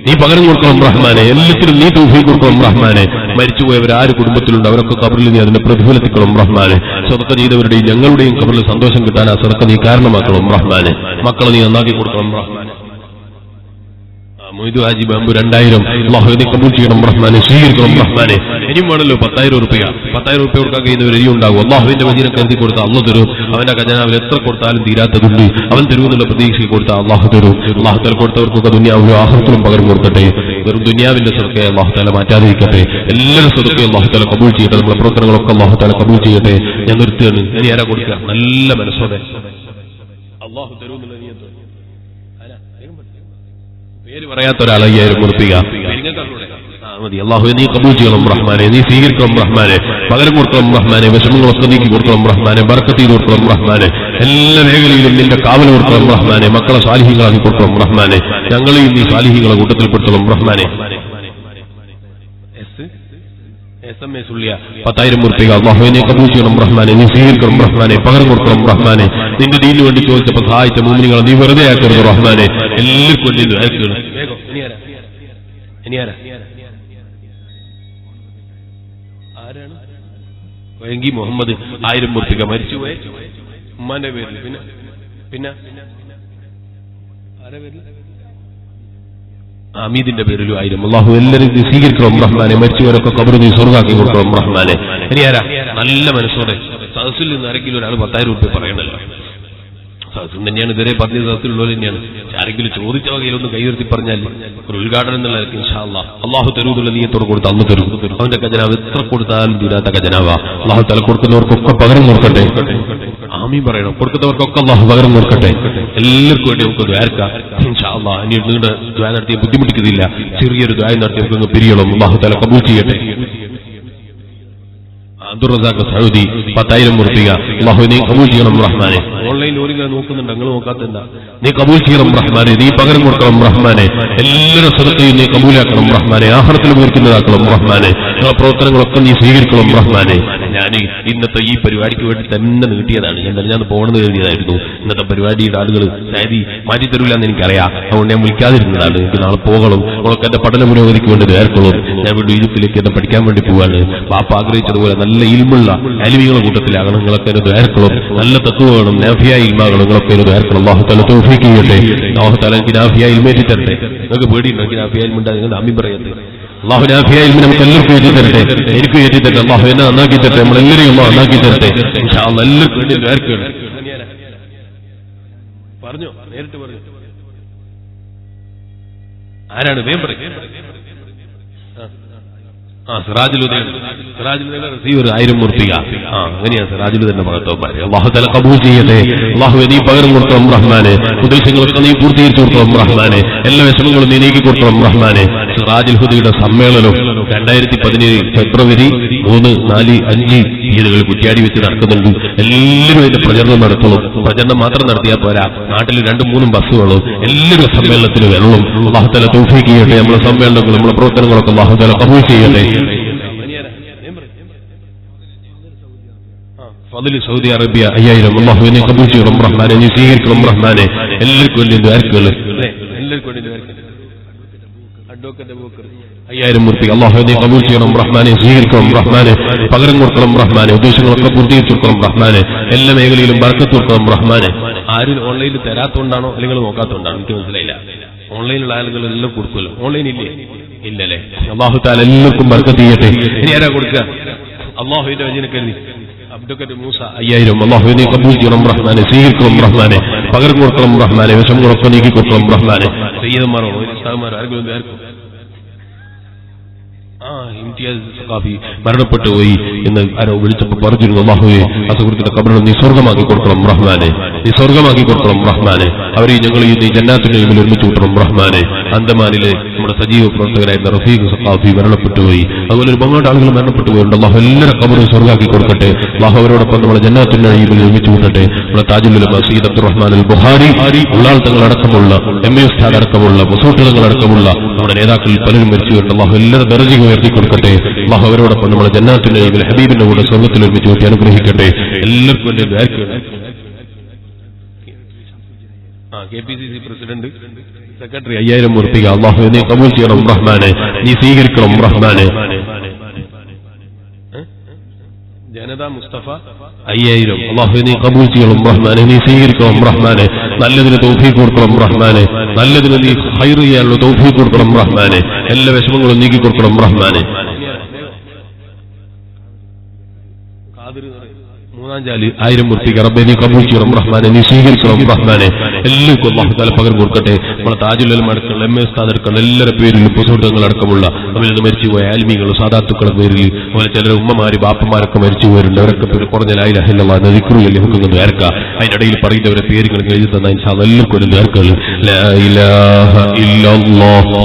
നീ പകരം കൊടുക്കണം റഹ്മാനെ, എല്ലാത്തിനും നീ തൗഫീഖ് കൊടുക്കണം റഹ്മാനെ. മരിച്ചുപോയവർ ആര് കുടുംബത്തിലുണ്ട് അവരൊക്കെ ഖബറിൽ നീ അതിന്റെ പ്രതിഫലത്തിക്കണം റഹ്മാനെ. സദഖ ചെയ്തവരുടെയും ഞങ്ങളുടെയും ഖബറിൽ സന്തോഷം കിട്ടാൻ ആ സദഖ നീ കാരണമാക്കണം റഹ്മാനെ. മക്കളെ നീ നന്നാക്കി കൊടുക്കണം റഹ്മാനെ. മൊയ്തു ഹാജി ബാമ്പു 2000. അല്ലാഹു നീ കബൂൽ ചെയ്യണം റഹ്മാനെ, സ്വീകരിക്കണം റഹ്മാനെ. ഇനിയും വേണമല്ലോ 10000 രൂപ. 10000 രൂപ കൊടുക്കാൻ കഴിയുന്നവർ ഇനിയും ഉണ്ടാകും. അല്ലാഹുവിന്റെ വചനം കരുതി കൊടുത്താൽ അള്ളാഹു തരും. അവന്റെ ഖജനാവിൽ എത്ര കൊടുത്താലും തീരാത്തതുണ്ട്. അവൻ തരുമെന്നുള്ള പ്രതീക്ഷയിൽ കൊടുത്താൽ അള്ളാഹു തരും. അള്ളാഹു തആല കൊടുത്തവർക്കൊക്കെ ദുനിയാവിലും ആഖിറത്തിലും പകരം കൊടുക്കട്ടെ. വെറും ദുനിയാവിന്റെ സദഖയെ അള്ളാഹു തആല മാറ്റാതിരിക്കട്ടെ. എല്ലാവരും സദഖയെ അള്ളാഹു തആല കബൂൽ ചെയ്യട്ടെ. നമ്മുടെ പ്രവർത്തനങ്ങളൊക്കെ അള്ളാഹു തആല കബൂൽ ചെയ്യട്ടെ. ഞാൻ നിർത്തുകയാണ്. ഇനി ആരാ കൊടുക്കുക? നല്ല മനസ്സോടെ അള്ളാഹു തരുമെന്നുള്ള നിയത്ത്. പേര് പറയാത്ത ഒരാൾ 5000 കൊടുക്കുക. മതി. അല്ലാഹു നീ കബൂൽ ചെയ്യണം റഹ്മാനെ, നീ സ്വീകരിക്കണം റഹ്മാനെ, പകരം കൊടുക്കണം റഹ്മാനെ, വിഷമങ്ങളൊക്കെ നീക്കി കൊടുക്കണം റഹ്മാനെ, ബർക്കത്ത് ചെയ്ത് കൊടുക്കണം റഹ്മാനെ, എല്ലാ മേഖലയിലും നിന്റെ കാവൽ കൊടുക്കണം റഹ്മാനെ, മക്കളെ സാലിഹീങ്ങളാക്കി കൊടുക്കണം റഹ്മാനെ, ഞങ്ങളെയും നീ സാലിഹീങ്ങളെ കൂട്ടത്തിൽപ്പെടുത്തണം റഹ്മാനെ. SMS ഉള്ളിയ 10000 രൂപ. അല്ലാഹു നീ കബൂൽ ചെയ്യണം റഹ്മാനെ, നീ സ്വീകരിക്കണം റഹ്മാനെ, പകരം കൊടുക്കണം റഹ്മാനെ, നിന്റെ ദീനിന് വേണ്ടി ചോദിച്ചപ്പോൾ സഹായിച്ച മുഅ്മിനീങ്ങളെ നീ വെറുതെ ആക്കരുത് റഹ്മാനെ. എല്ലാവർക്കും വേണ്ടി ദുആ. ആരാണ്? വൈകി മുഹമ്മദ് 1000 രൂപ മരിച്ചുപോയ ഉമ്മാന്റെ പേരിൽ. പിന്നെ ആരാ പേരിൽ? അമീദിന്റെ പേരിലും 1000. അള്ളാഹു എല്ലാവരും സ്വീകരിക്കണം റഹ്മാനെ. മരിച്ചവരൊക്കെ ഖബർ നീ സ്വർഗ്ഗാക്കി കൊടുക്കണം റഹ്മാനെ. ഇനി ആരാ നല്ല മനസ്സോടെ സദസ്സിൽ നിന്ന് ആരെങ്കിലും ഒരാൾ 10,000 രൂപ പറയണല്ലോ. സദസ്സും തന്നെയാണ് ഇതുവരെ പറഞ്ഞ സദസ്സിലുള്ളവർ തന്നെയാണ്. ആരെങ്കിലും ചോദിച്ച വകയിലൊന്ന് കൈയുയർത്തി പറഞ്ഞാൽ ഒരു ഉദ്ഘാടനം എന്നുള്ള ഇൻഷാ അല്ലാഹ് അള്ളാഹു തരൂന്നുള്ള നീയത്തോട് കൊടുത്ത് അന്ന് തരും. അവന്റെ ഖജനാവ് എത്ര കൊടുത്താലും തീരാത്ത ഖജനാവാ. അള്ളാഹു തല കൊടുക്കുന്നവർക്കൊക്കെ പകരം കൊടുക്കട്ടെ. ആമീൻ പറയണം. കൊടുക്കുന്നവർക്കൊക്കെ അള്ളാഹു പകരം കൊടുക്കട്ടെ. എല്ലാവർക്കും വേണ്ടി നമുക്ക് ദ്വാരക്കാം ഇൻഷാ അല്ലാഹ്. ഇനി നിങ്ങളുടെ ദ്വാര നടത്തിയ ബുദ്ധിമുട്ടിക്കുന്നില്ല. ചെറിയൊരു ദ്വാര നടത്തി നമുക്ക് പിരിയണം. അള്ളാഹു തല കബൂൽ ചെയ്യട്ടെ. അബ്ദുൾ റസാഖ് സൗദി 10,000 രൂപ. അല്ലാഹു നീ കബൂൽ ചെയ്യണം റഹ്മാനെ. ഓൺലൈനിൽ ഒരു നോക്കുന്നുണ്ട്, നിങ്ങൾ നോക്കാത്തെന്താ? നീ കബൂൽ ചെയ്യണം റഹ്മാനെ. നീ പകരം കൊടുക്കണം റഹ്മാനെ. എല്ലാവരും സദഖയും നീ കബൂലാക്കണം റഹ്മാനെ. ആഖിറത്തിൽ ഉപകരിക്കുന്നതാക്കണം റഹ്മാനെ. നിങ്ങളുടെ പ്രവർത്തനങ്ങളൊക്കെ നീ സ്വീകരിക്കണം റഹ്മാനെ. ഞാൻ ഇന്നത്തെ ഈ പരിപാടിക്ക് വേണ്ടി തന്നെ നീട്ടിയതാണ്. ഞാൻ പോകണമെന്ന് കരുതിയതായിരുന്നു. ഇന്നത്തെ പരിപാടിയുടെ ആളുകൾ സാരി മാറ്റി തരൂല എന്ന് എനിക്കറിയാം. അതുകൊണ്ട് ഞാൻ വിളിക്കാതിരുന്നതാണ്. എനിക്ക് നാളെ പോകണം. അവൾക്ക് എന്റെ പഠന പുരോഗതിക്ക് വേണ്ടി നേർക്കൊള്ളും. ഞാൻ വീണ്ടും ഈജിപ്തിലേക്ക് എന്നെ പഠിക്കാൻ വേണ്ടി പോവാണ്. ബാപ്പ ആഗ്രഹിച്ചതുപോലെ നല്ല ഇൽമുള്ള അലിമികളുടെ കൂട്ടത്തിലാകണം. നിങ്ങളൊക്കെ ഒരു ദ്വാരക്കണം. നല്ല തത്വ വേണം. നാഫിയായ ഇൽമാകണം. നിങ്ങളൊക്കെ ഒരു ദ്വാരക്കണം. അല്ലാഹു തആല തൗഫീഖ് ചെയ്യട്ടെ. അല്ലാഹു തആല എനിക്ക് നാഫിയായ ഇൽമേറ്റി തരട്ടെ. നിങ്ങൾക്ക് പേടിയുണ്ടോ എനിക്ക് നാഫിയായ ഇൽമുണ്ടാ? നിങ്ങൾ ആമീൻ പറയട്ടെ. അല്ലാഹു നാഫിയായ ഇൽമിനെ നമുക്ക് എല്ലാവർക്കും ഏറ്റി തരട്ടെ. എനിക്ക് ഏറ്റി തരട്ടെ. അല്ലാഹു എന്നെ നന്നാക്കി തരട്ടെ. നമ്മളെല്ലാവരെയും അല്ലാഹു നന്നാക്കി തരട്ടെ ഇൻഷാ അല്ലാഹ്. എല്ലാവർക്കും വേണ്ടി ദ്വാരക്കണം. പറഞ്ഞോ, നേരിട്ട് പറഞ്ഞു. ആരാണ്? വേം പറയും. സിറാജുലുദ്ദീൻ റിസീവർ 1000 രൂപ. അങ്ങനെയാ സിറാജുലുദ്ദീന്റെ മഹത്വം. അല്ലാഹു തആല കബൂൽ ചെയ്യട്ടെ. അല്ലാഹു നീ പകരം കൊടുക്കണം റഹ്മാനെ. ഉദ്ദേശങ്ങളൊക്കെ നീ പൂർത്തീകരിച്ചു കൊടുക്കണം റഹ്മാനെ. എല്ലാ വിഷമങ്ങളും നീ നീക്കി കൊടുക്കണം റഹ്മാനെ. സിറാജുൽ ഹുദയുടെ സമ്മേളനം 2017 ഫെബ്രുവരി 3, 4, 5 തീയതികളിൽ കുറ്റ്യാടി വെച്ച് നടക്കുന്നുണ്ട്. എല്ലാവരും അതിന്റെ പ്രചരണം നടത്തണം. പ്രചരണം മാത്രം നടത്തിയാൽ പോരാ. നാട്ടിൽ 2-3 ബസ്സുകളും എല്ലാവരും സമ്മേളനത്തിന് വരണം. അല്ലാഹു തആല തൗഫീഖ് ചെയ്യട്ടെ. നമ്മുടെ സമ്മേളനങ്ങളും നമ്മുടെ പ്രവർത്തനങ്ങളൊക്കെ അല്ലാഹു തആല കബൂൽ ചെയ്യട്ടെ. ഫضل സൗദി അറേബ്യ 5000. അല്ലാഹു നീ കബൂൽ ചെയ്യണം റഹ്മാനെ. നീ സ്വീകരിക്കണം റഹ്മാനെ. എല്ലാവർക്കും വേണ്ടി ദ്വാരക്കണം. എല്ലാവർക്കും വേണ്ടി ദ്വാരക്കണം. അഡ്വക്കേറ്റ് ബൂക്കർ 5000 രൂപ. അല്ലാഹു നീ കബൂൽ ചെയ്യണം റഹ്മാനെ. സ്വീകരിക്കണം റഹ്മാനെ. പകരം കൊടുക്കണം റഹ്മാനെ. ഉദ്ദേശങ്ങളൊക്കെ പൂർത്തീകരിച്ചു കൊടുക്കണം റഹ്മാനെ. എല്ലാ മേഖലയിലും ബർക്കത്ത് കൊടുക്കണം റഹ്മാനെ. ആരും ഓൺലൈനിൽ തരാത്തോണ്ടാണോ അല്ലെങ്കിൽ നോക്കാത്തോണ്ടാണോ എനിക്ക് മനസ്സിലായില്ല. ഓൺലൈനിലുള്ള ആളുകൾ എല്ലാം കൊടുക്കുമല്ലോ. ഓൺലൈൻ ഇല്ലേ? ഇല്ലല്ലേ. അല്ലാഹു തആല എല്ലാവർക്കും ബർക്കത്ത് ചെയ്യട്ടെ. ഇനി ആരാ കൊടുക്കുക? അല്ലാഹുവിന്റെ വചനം കരുതി അബ്ദുൽ മൂസ 5000. അല്ലാഹു നീ കബൂൽ ചെയ്യണം റഹ്മാനെ. സ്വീകരിക്കണം റഹ്മാനെ. പകരം കൊടുക്കണം റഹ്മാനെ. വിഷമങ്ങളൊക്കെ നീക്കി കൊടുക്കണം റഹ്മാനെ. സയ്യിദന്മാരോ ഉസ്താദുമാരോ ആർക്കും ഇംതിയാസ് സഖാഫി മരണപ്പെട്ടു പോയി എന്ന് ആരോ വിളിച്ചപ്പോൾ പറഞ്ഞിരുന്നു. അല്ലാഹുവേ ആ സുഹൃത്തിന്റെ ഖബറിനെ നീ സ്വർഗ്ഗമാക്കി കൊടുക്കണം റഹ്മാനെ. നീ സ്വർഗ്ഗമാക്കി കൊടുക്കണം റഹ്മാനെ. അവരെ ഞങ്ങൾ നീ ജന്നാത്തുൽ നഈമിൽ ഒരുമിച്ച് കൂട്ടണം റഹ്മാനെ. അന്തമാനിലെ നമ്മുടെ സജീവ പ്രവർത്തകരായിരുന്ന റഫീഖ് സഖാഫി മരണപ്പെട്ടു പോയി. അതുപോലെ ഒരുപാട് ആളുകൾ മരണപ്പെട്ടു പോയിട്ടുണ്ട്. അല്ലാഹു എല്ലാവരുടെ ഖബറും സ്വർഗ്ഗാക്കി കൊടുക്കട്ടെ. അല്ലാഹു അവരോടൊപ്പം നമ്മുടെ ജന്നാത്തുൽ നഈമിൽ ഒരുമിച്ച് കൂട്ടട്ടെ. നമ്മുടെ താജുൽ ഉലമ സയ്യിദ് അബ്ദുർ റഹ്മാൻ അൽ ബുഖാരി ഉള്ളാൾ തങ്ങൾ അടക്കമുള്ള MA ഉസ്താദ് അടക്കമുള്ള മുസൂട്ട് തങ്ങൾ അടക്കമുള്ള നമ്മുടെ നേതാക്കളിൽ പലരും മരിച്ചുകൊണ്ട് അല്ലാഹു എല്ലാവരുടെ ദർജയും ഉയർത്തി കൊടുക്കട്ടെ. അല്ലാഹു അവരോടൊപ്പം നമ്മുടെ ജന്നാത്തുൽ നഈമിൽ ഹബീബിന്റെ കൂടെ സ്വർഗ്ഗത്തിൽ ഒരുമിച്ച് കൂട്ടി അനുഗ്രഹിക്കട്ടെ. എല്ലാവർക്കും വേണ്ടി ദ്വാരക്കണം. KPCC പ്രസിഡന്റ് സെക്രട്ടറി 5000 രൂപ. അല്ലാഹു നീ കബൂൽ ചെയ്യണം റഹ്മാനെ. നീ സ്വീകരിക്കണം റഹ്മാനെ. ജനത മുസ്തഫ 5000. അല്ലാഹു നീ കബൂൽ ചെയ്യണം റഹ്മാനെ. നീ സ്വീകരിക്കണം റഹ്മാനെ. നല്ലതിന് തൗഫീഖ് കൊടുക്കണം റഹ്മാനെ. നല്ലതിന് നീ ഖൈർ ചെയ്യാനുള്ള തൗഫീഖ് കൊടുക്കണം റഹ്മാനെ. എല്ലാ വിഷമങ്ങളും നീക്കി കൊടുക്കണം റഹ്മാനെ. 1000 രൂപ. റബ്ബേ നീ കബൂൽ ചെയ്യണം റഹ്മാനെ. നീ സ്വീകരിക്കണം റഹ്മാനെ. എല്ലാവർക്കും അല്ലാഹു തആല പകരം കൊടുക്കട്ടെ. നമ്മുടെ താജുൽ ഉലമ അടക്കമുള്ള MA ഉസ്താദ് അടക്കമുള്ള എല്ലാവരുടെ പേരിലും പുസ്തകങ്ങൾ അടക്കമുള്ള അവരിൽ നിന്ന് മരിച്ചുപോയ ആലിമീങ്ങളും സാദാത്തുക്കളുടെ പേരിൽ അതുപോലെ ചിലർ ഉമ്മമാര് ബാപ്പമാരൊക്കെ മരിച്ചുപോയവരുണ്ട്. അവരൊക്കെ കുറഞ്ഞ ലാ ഇലാഹ ഇല്ലല്ലാഹ് എന്ന ദിക്റുകളിൽ നമുക്ക് നേർക്കാം. അതിനിടയിൽ പറയുന്നവരെ പേരുകൾ എഴുതി തന്ന ഇൻഷാ അല്ലാഹ് എല്ലാവർക്കും നേർക്കാം. ലാ ഇലാഹ ഇല്ലല്ലാഹ്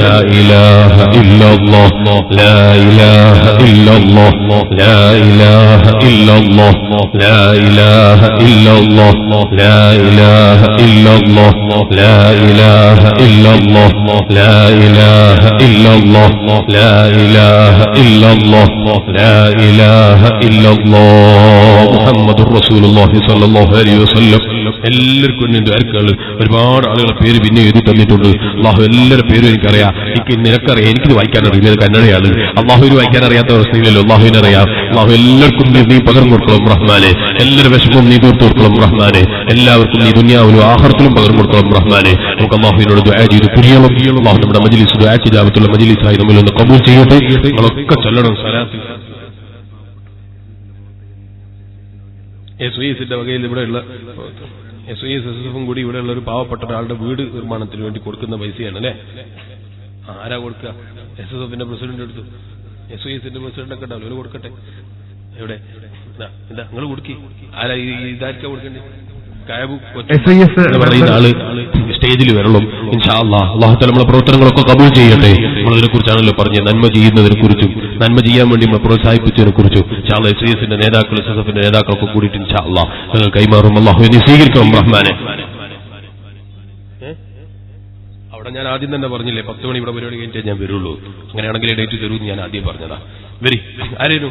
ലാ ഇലാഹ ഇല്ലല്ലാഹ് ലാ ഇലാഹ ഇല്ലല്ലാഹ് ലാ ഇലാഹ ഇല്ലല്ലാഹ് لا إله إلا الله لا إله إلا الله لا إله إلا الله لا إله إلا الله لا إله إلا الله لا إله إلا الله محمد رسول الله صلى الله عليه وسلم. എല്ലാവർക്കും ഒരുപാട് ആളുകളുടെ പേര് പിന്നെ എഴുതി തന്നിട്ടുണ്ട്. അള്ളാഹു എല്ലാവരുടെ പേരും എനിക്കറിയാം. നിനക്കറിയാം. എനിക്കിത് വായിക്കാൻ അറിയില്ല. കന്നഡയാണ്. അള്ളാഹുവിന് വായിക്കാൻ അറിയാത്ത പ്രശ്നമില്ലല്ലോ. അള്ളാഹുവിനറിയാം. അല്ലാഹു എല്ലാവർക്കും നീ പകർന്നു കൊടുക്കണം റഹ്മാനെ. എല്ലാവരുടെ വിഷമവും നീ തീർത്തു കൊടുക്കണം റഹ്മാനെ. എല്ലാവർക്കും നീ ദുനിയാവിലും ആഖിറത്തിലും പകർന്നു കൊടുക്കണം റഹ്മാനെ. നമുക്ക് അല്ലാഹുവിനോട് ദുആ ചെയ്ത് പിരിയണം. അല്ലാഹു നമ്മുടെ മജ്ലിസ് ദുആ ഇജാബത്തുള്ള മജ്ലിസായി നമ്മിൽ ഒന്ന് ഖബൂൽ ചെയ്യട്ടെ. നമ്മളൊക്കെ ചൊല്ലണം സ്വലാത്ത്. SYSന്റെ വകയിൽ ഇവിടെയുള്ള SYS SSFും കൂടി ഇവിടെയുള്ള ഒരു പാവപ്പെട്ട ഒരാളുടെ വീട് നിർമ്മാണത്തിന് വേണ്ടി കൊടുക്കുന്ന പൈസയാണ് അല്ലേ? ആരാ കൊടുക്കുക? SSFന്റെ പ്രസിഡന്റ് എടുത്തു. SYSന്റെ പ്രസിഡന്റ് ഒക്കെ ഉണ്ടാവില്ല, ഒരു കൊടുക്കട്ടെ. എവിടെ നിങ്ങൾ കൊടുക്കി? ആരാ ഇതായിരിക്കാ കൊടുക്കണ്ടേ? പറയുന്ന ആള് സ്റ്റേജിൽ വരണം ഇൻഷാ അല്ലാഹ്. അല്ലാഹു തആല നമ്മളെ പ്രവർത്തനങ്ങളൊക്കെ കബൂൽ ചെയ്യട്ടെ. നമ്മളതിനെ കുറിച്ചാണല്ലോ പറഞ്ഞത്, നന്മ ചെയ്യുന്നതിനെ കുറിച്ചും നന്മ ചെയ്യാൻ വേണ്ടി നമ്മൾ പ്രോത്സാഹിപ്പിച്ചതിനെ കുറിച്ചും ഇൻഷാ അല്ലാഹ് SYSന്റെ നേതാക്കൾ SSFന്റെ നേതാക്കളൊക്കെ കൂടിയിട്ട് ഇൻഷാ അല്ലാഹ് ഞങ്ങൾ കൈമാറും. അല്ലാഹു നീ സ്വീകരിക്കണം റഹ്മാനെ. അവിടെ ഞാൻ ആദ്യം തന്നെ പറഞ്ഞില്ലേ 10 മണി ഇവിടെ പരിപാടി കഴിഞ്ഞിട്ടേ ഞാൻ വരുള്ളൂ. അങ്ങനെയാണെങ്കിൽ ഡേറ്റ് തരൂന്ന് ഞാൻ ആദ്യം പറഞ്ഞതാ. വരി ആരേനു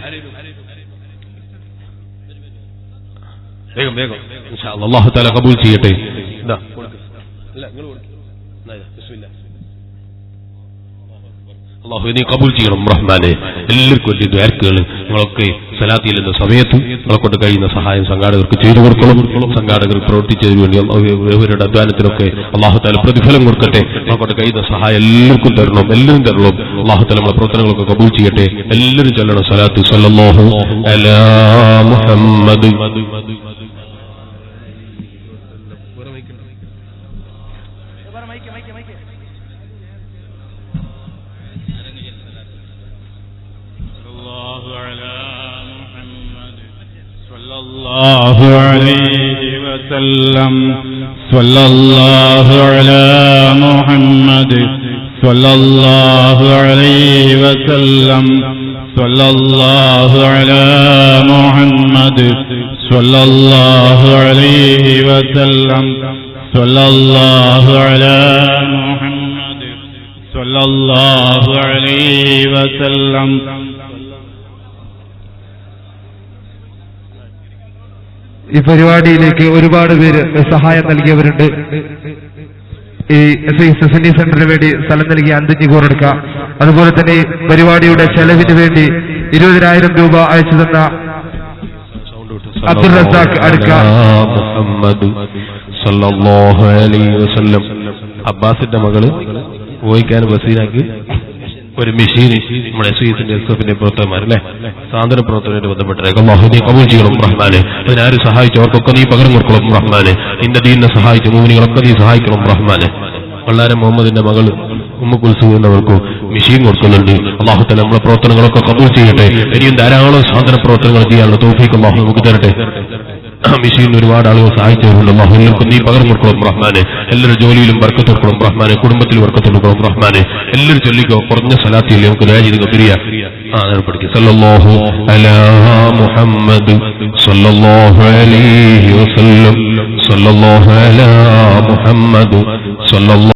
വേഗം വേഗം ഇൻഷാ അല്ലാഹ്. അല്ലാഹു തആല കബൂൽ ചെയ്യട്ടെ. ഇതാ അല്ല നിങ്ങൾ ബിസ്മില്ലാ. അല്ലാഹു നീ കബൂൽ ചെയ്യണം റഹ്മാനെ. എല്ലാവർക്കും വേണ്ടി ദുആകൾ നിങ്ങളൊക്കെ സലാത്തിൽ എന്ന സമയത്ത് നിങ്ങളെ കൊണ്ട് കഴിയുന്ന സഹായം സംഘാടകർക്ക് ചെയ്തു കൊടുക്കണം. സംഘാടകർ പ്രവർത്തിച്ചതിന് വേണ്ടി ഇവരുടെ അധ്വാനത്തിനൊക്കെ അല്ലാഹു തആല പ്രതിഫലം കൊടുക്കട്ടെ. നിങ്ങളെ കൊണ്ട് കഴിയുന്ന സഹായം എല്ലാവർക്കും തരണം, എല്ലാവരും തരണം. അല്ലാഹു തആല നമ്മുടെ പ്രവർത്തനങ്ങളൊക്കെ കബൂൽ ചെയ്യട്ടെ. എല്ലാവരും ചൊല്ലണം സലാത്ത് സല്ലല്ലാഹു അലാ മുഹമ്മദ്. സല്ലല്ലാഹു അലൈഹി വസല്ലം. സല്ലല്ലാഹു അലാ മുഹമ്മദ്. സല്ലല്ലാഹു അലൈഹി വസല്ലം. സല്ലല്ലാഹു അലാ മുഹമ്മദ്. സല്ലല്ലാഹു അലൈഹി വസല്ലം. സല്ലല്ലാഹു അലാ മുഹമ്മദ്. സല്ലല്ലാഹു അലൈഹി വസല്ലം. ഈ പരിപാടിയിലേക്ക് ഒരുപാട് പേര് സഹായം നൽകിയവരുണ്ട്. ഈ SYS സെന്ററിന് വേണ്ടി സ്ഥലം നൽകി 5 കോറെടുക്കാം. അതുപോലെ തന്നെ പരിപാടിയുടെ ചെലവിന് വേണ്ടി 20,000 രൂപ അയച്ചു തന്ന അബ്ദുൽ റസാഖ് അടുക്ക. അബ്ബാസിന്റെ മകള് പോയിക്കാൻ ബസീനാക്കി ഒരു മെഷീൻ നമ്മുടെ SYSന്റെ SSFന്റെ പ്രവർത്തകന്മാരല്ലേ സാന്ത്വന പ്രവർത്തനവുമായിട്ട് ബന്ധപ്പെട്ട അല്ലാഹു നീ കബൂൽ ചെയ്യണം റഹ്മാനെ. അതിനാര് സഹായിച്ചവർക്കൊക്കെ നീ പകരം കൊടുക്കണം റഹ്മാനെ. ഇന്ന ദീനിനെ സഹായിച്ച മുഅ്മിനീങ്ങളൊക്കെ നീ സഹായിക്കണം റഹ്മാനെ. വള്ളാരം മുഹമ്മദിന്റെ മകൾ ഉമ്മ കുൽസൂം എന്നവർക്കും മെഷീൻ കൊടുക്കുന്നുണ്ട്. അല്ലാഹു തആല നമ്മളെ പ്രവർത്തനങ്ങളൊക്കെ കബൂൽ ചെയ്യട്ടെ. ഇനിയും ധാരാളം സാന്ത്വന പ്രവർത്തനങ്ങൾ ചെയ്യാനുള്ള തൗഫീഖ് അല്ലാഹു നമുക്ക് തരട്ടെ. മെഷീൻ ഒരുപാട് ആളുകൾ സഹായിച്ചവരുണ്ട്. അല്ലാഹു എല്ലാവർക്കും നീ പകരം കൊടുക്കണം റഹ്മാനെ. എല്ലാവരുടെ ജോലിയിലും ബർക്കത്ത് കൊടുക്കണം റഹ്മാനെ. കുടുംബത്തിൽ ബർക്കത്ത് കൊടുക്കണം റഹ്മാനെ. എല്ലാവരും ചൊല്ലിക്കോ കുറഞ്ഞ സലാത്തില്ലേ നമുക്ക് ദുആ ചെയ്ത് പിരിയ. പഠിക്കും സല്ലല്ലാഹു അലാ മുഹമ്മദ്. സല്ലല്ലാഹു അലൈഹി വസല്ലം. സല്ലല്ലാഹു അലാ മുഹമ്മദ്. സല്ലല്ലാഹു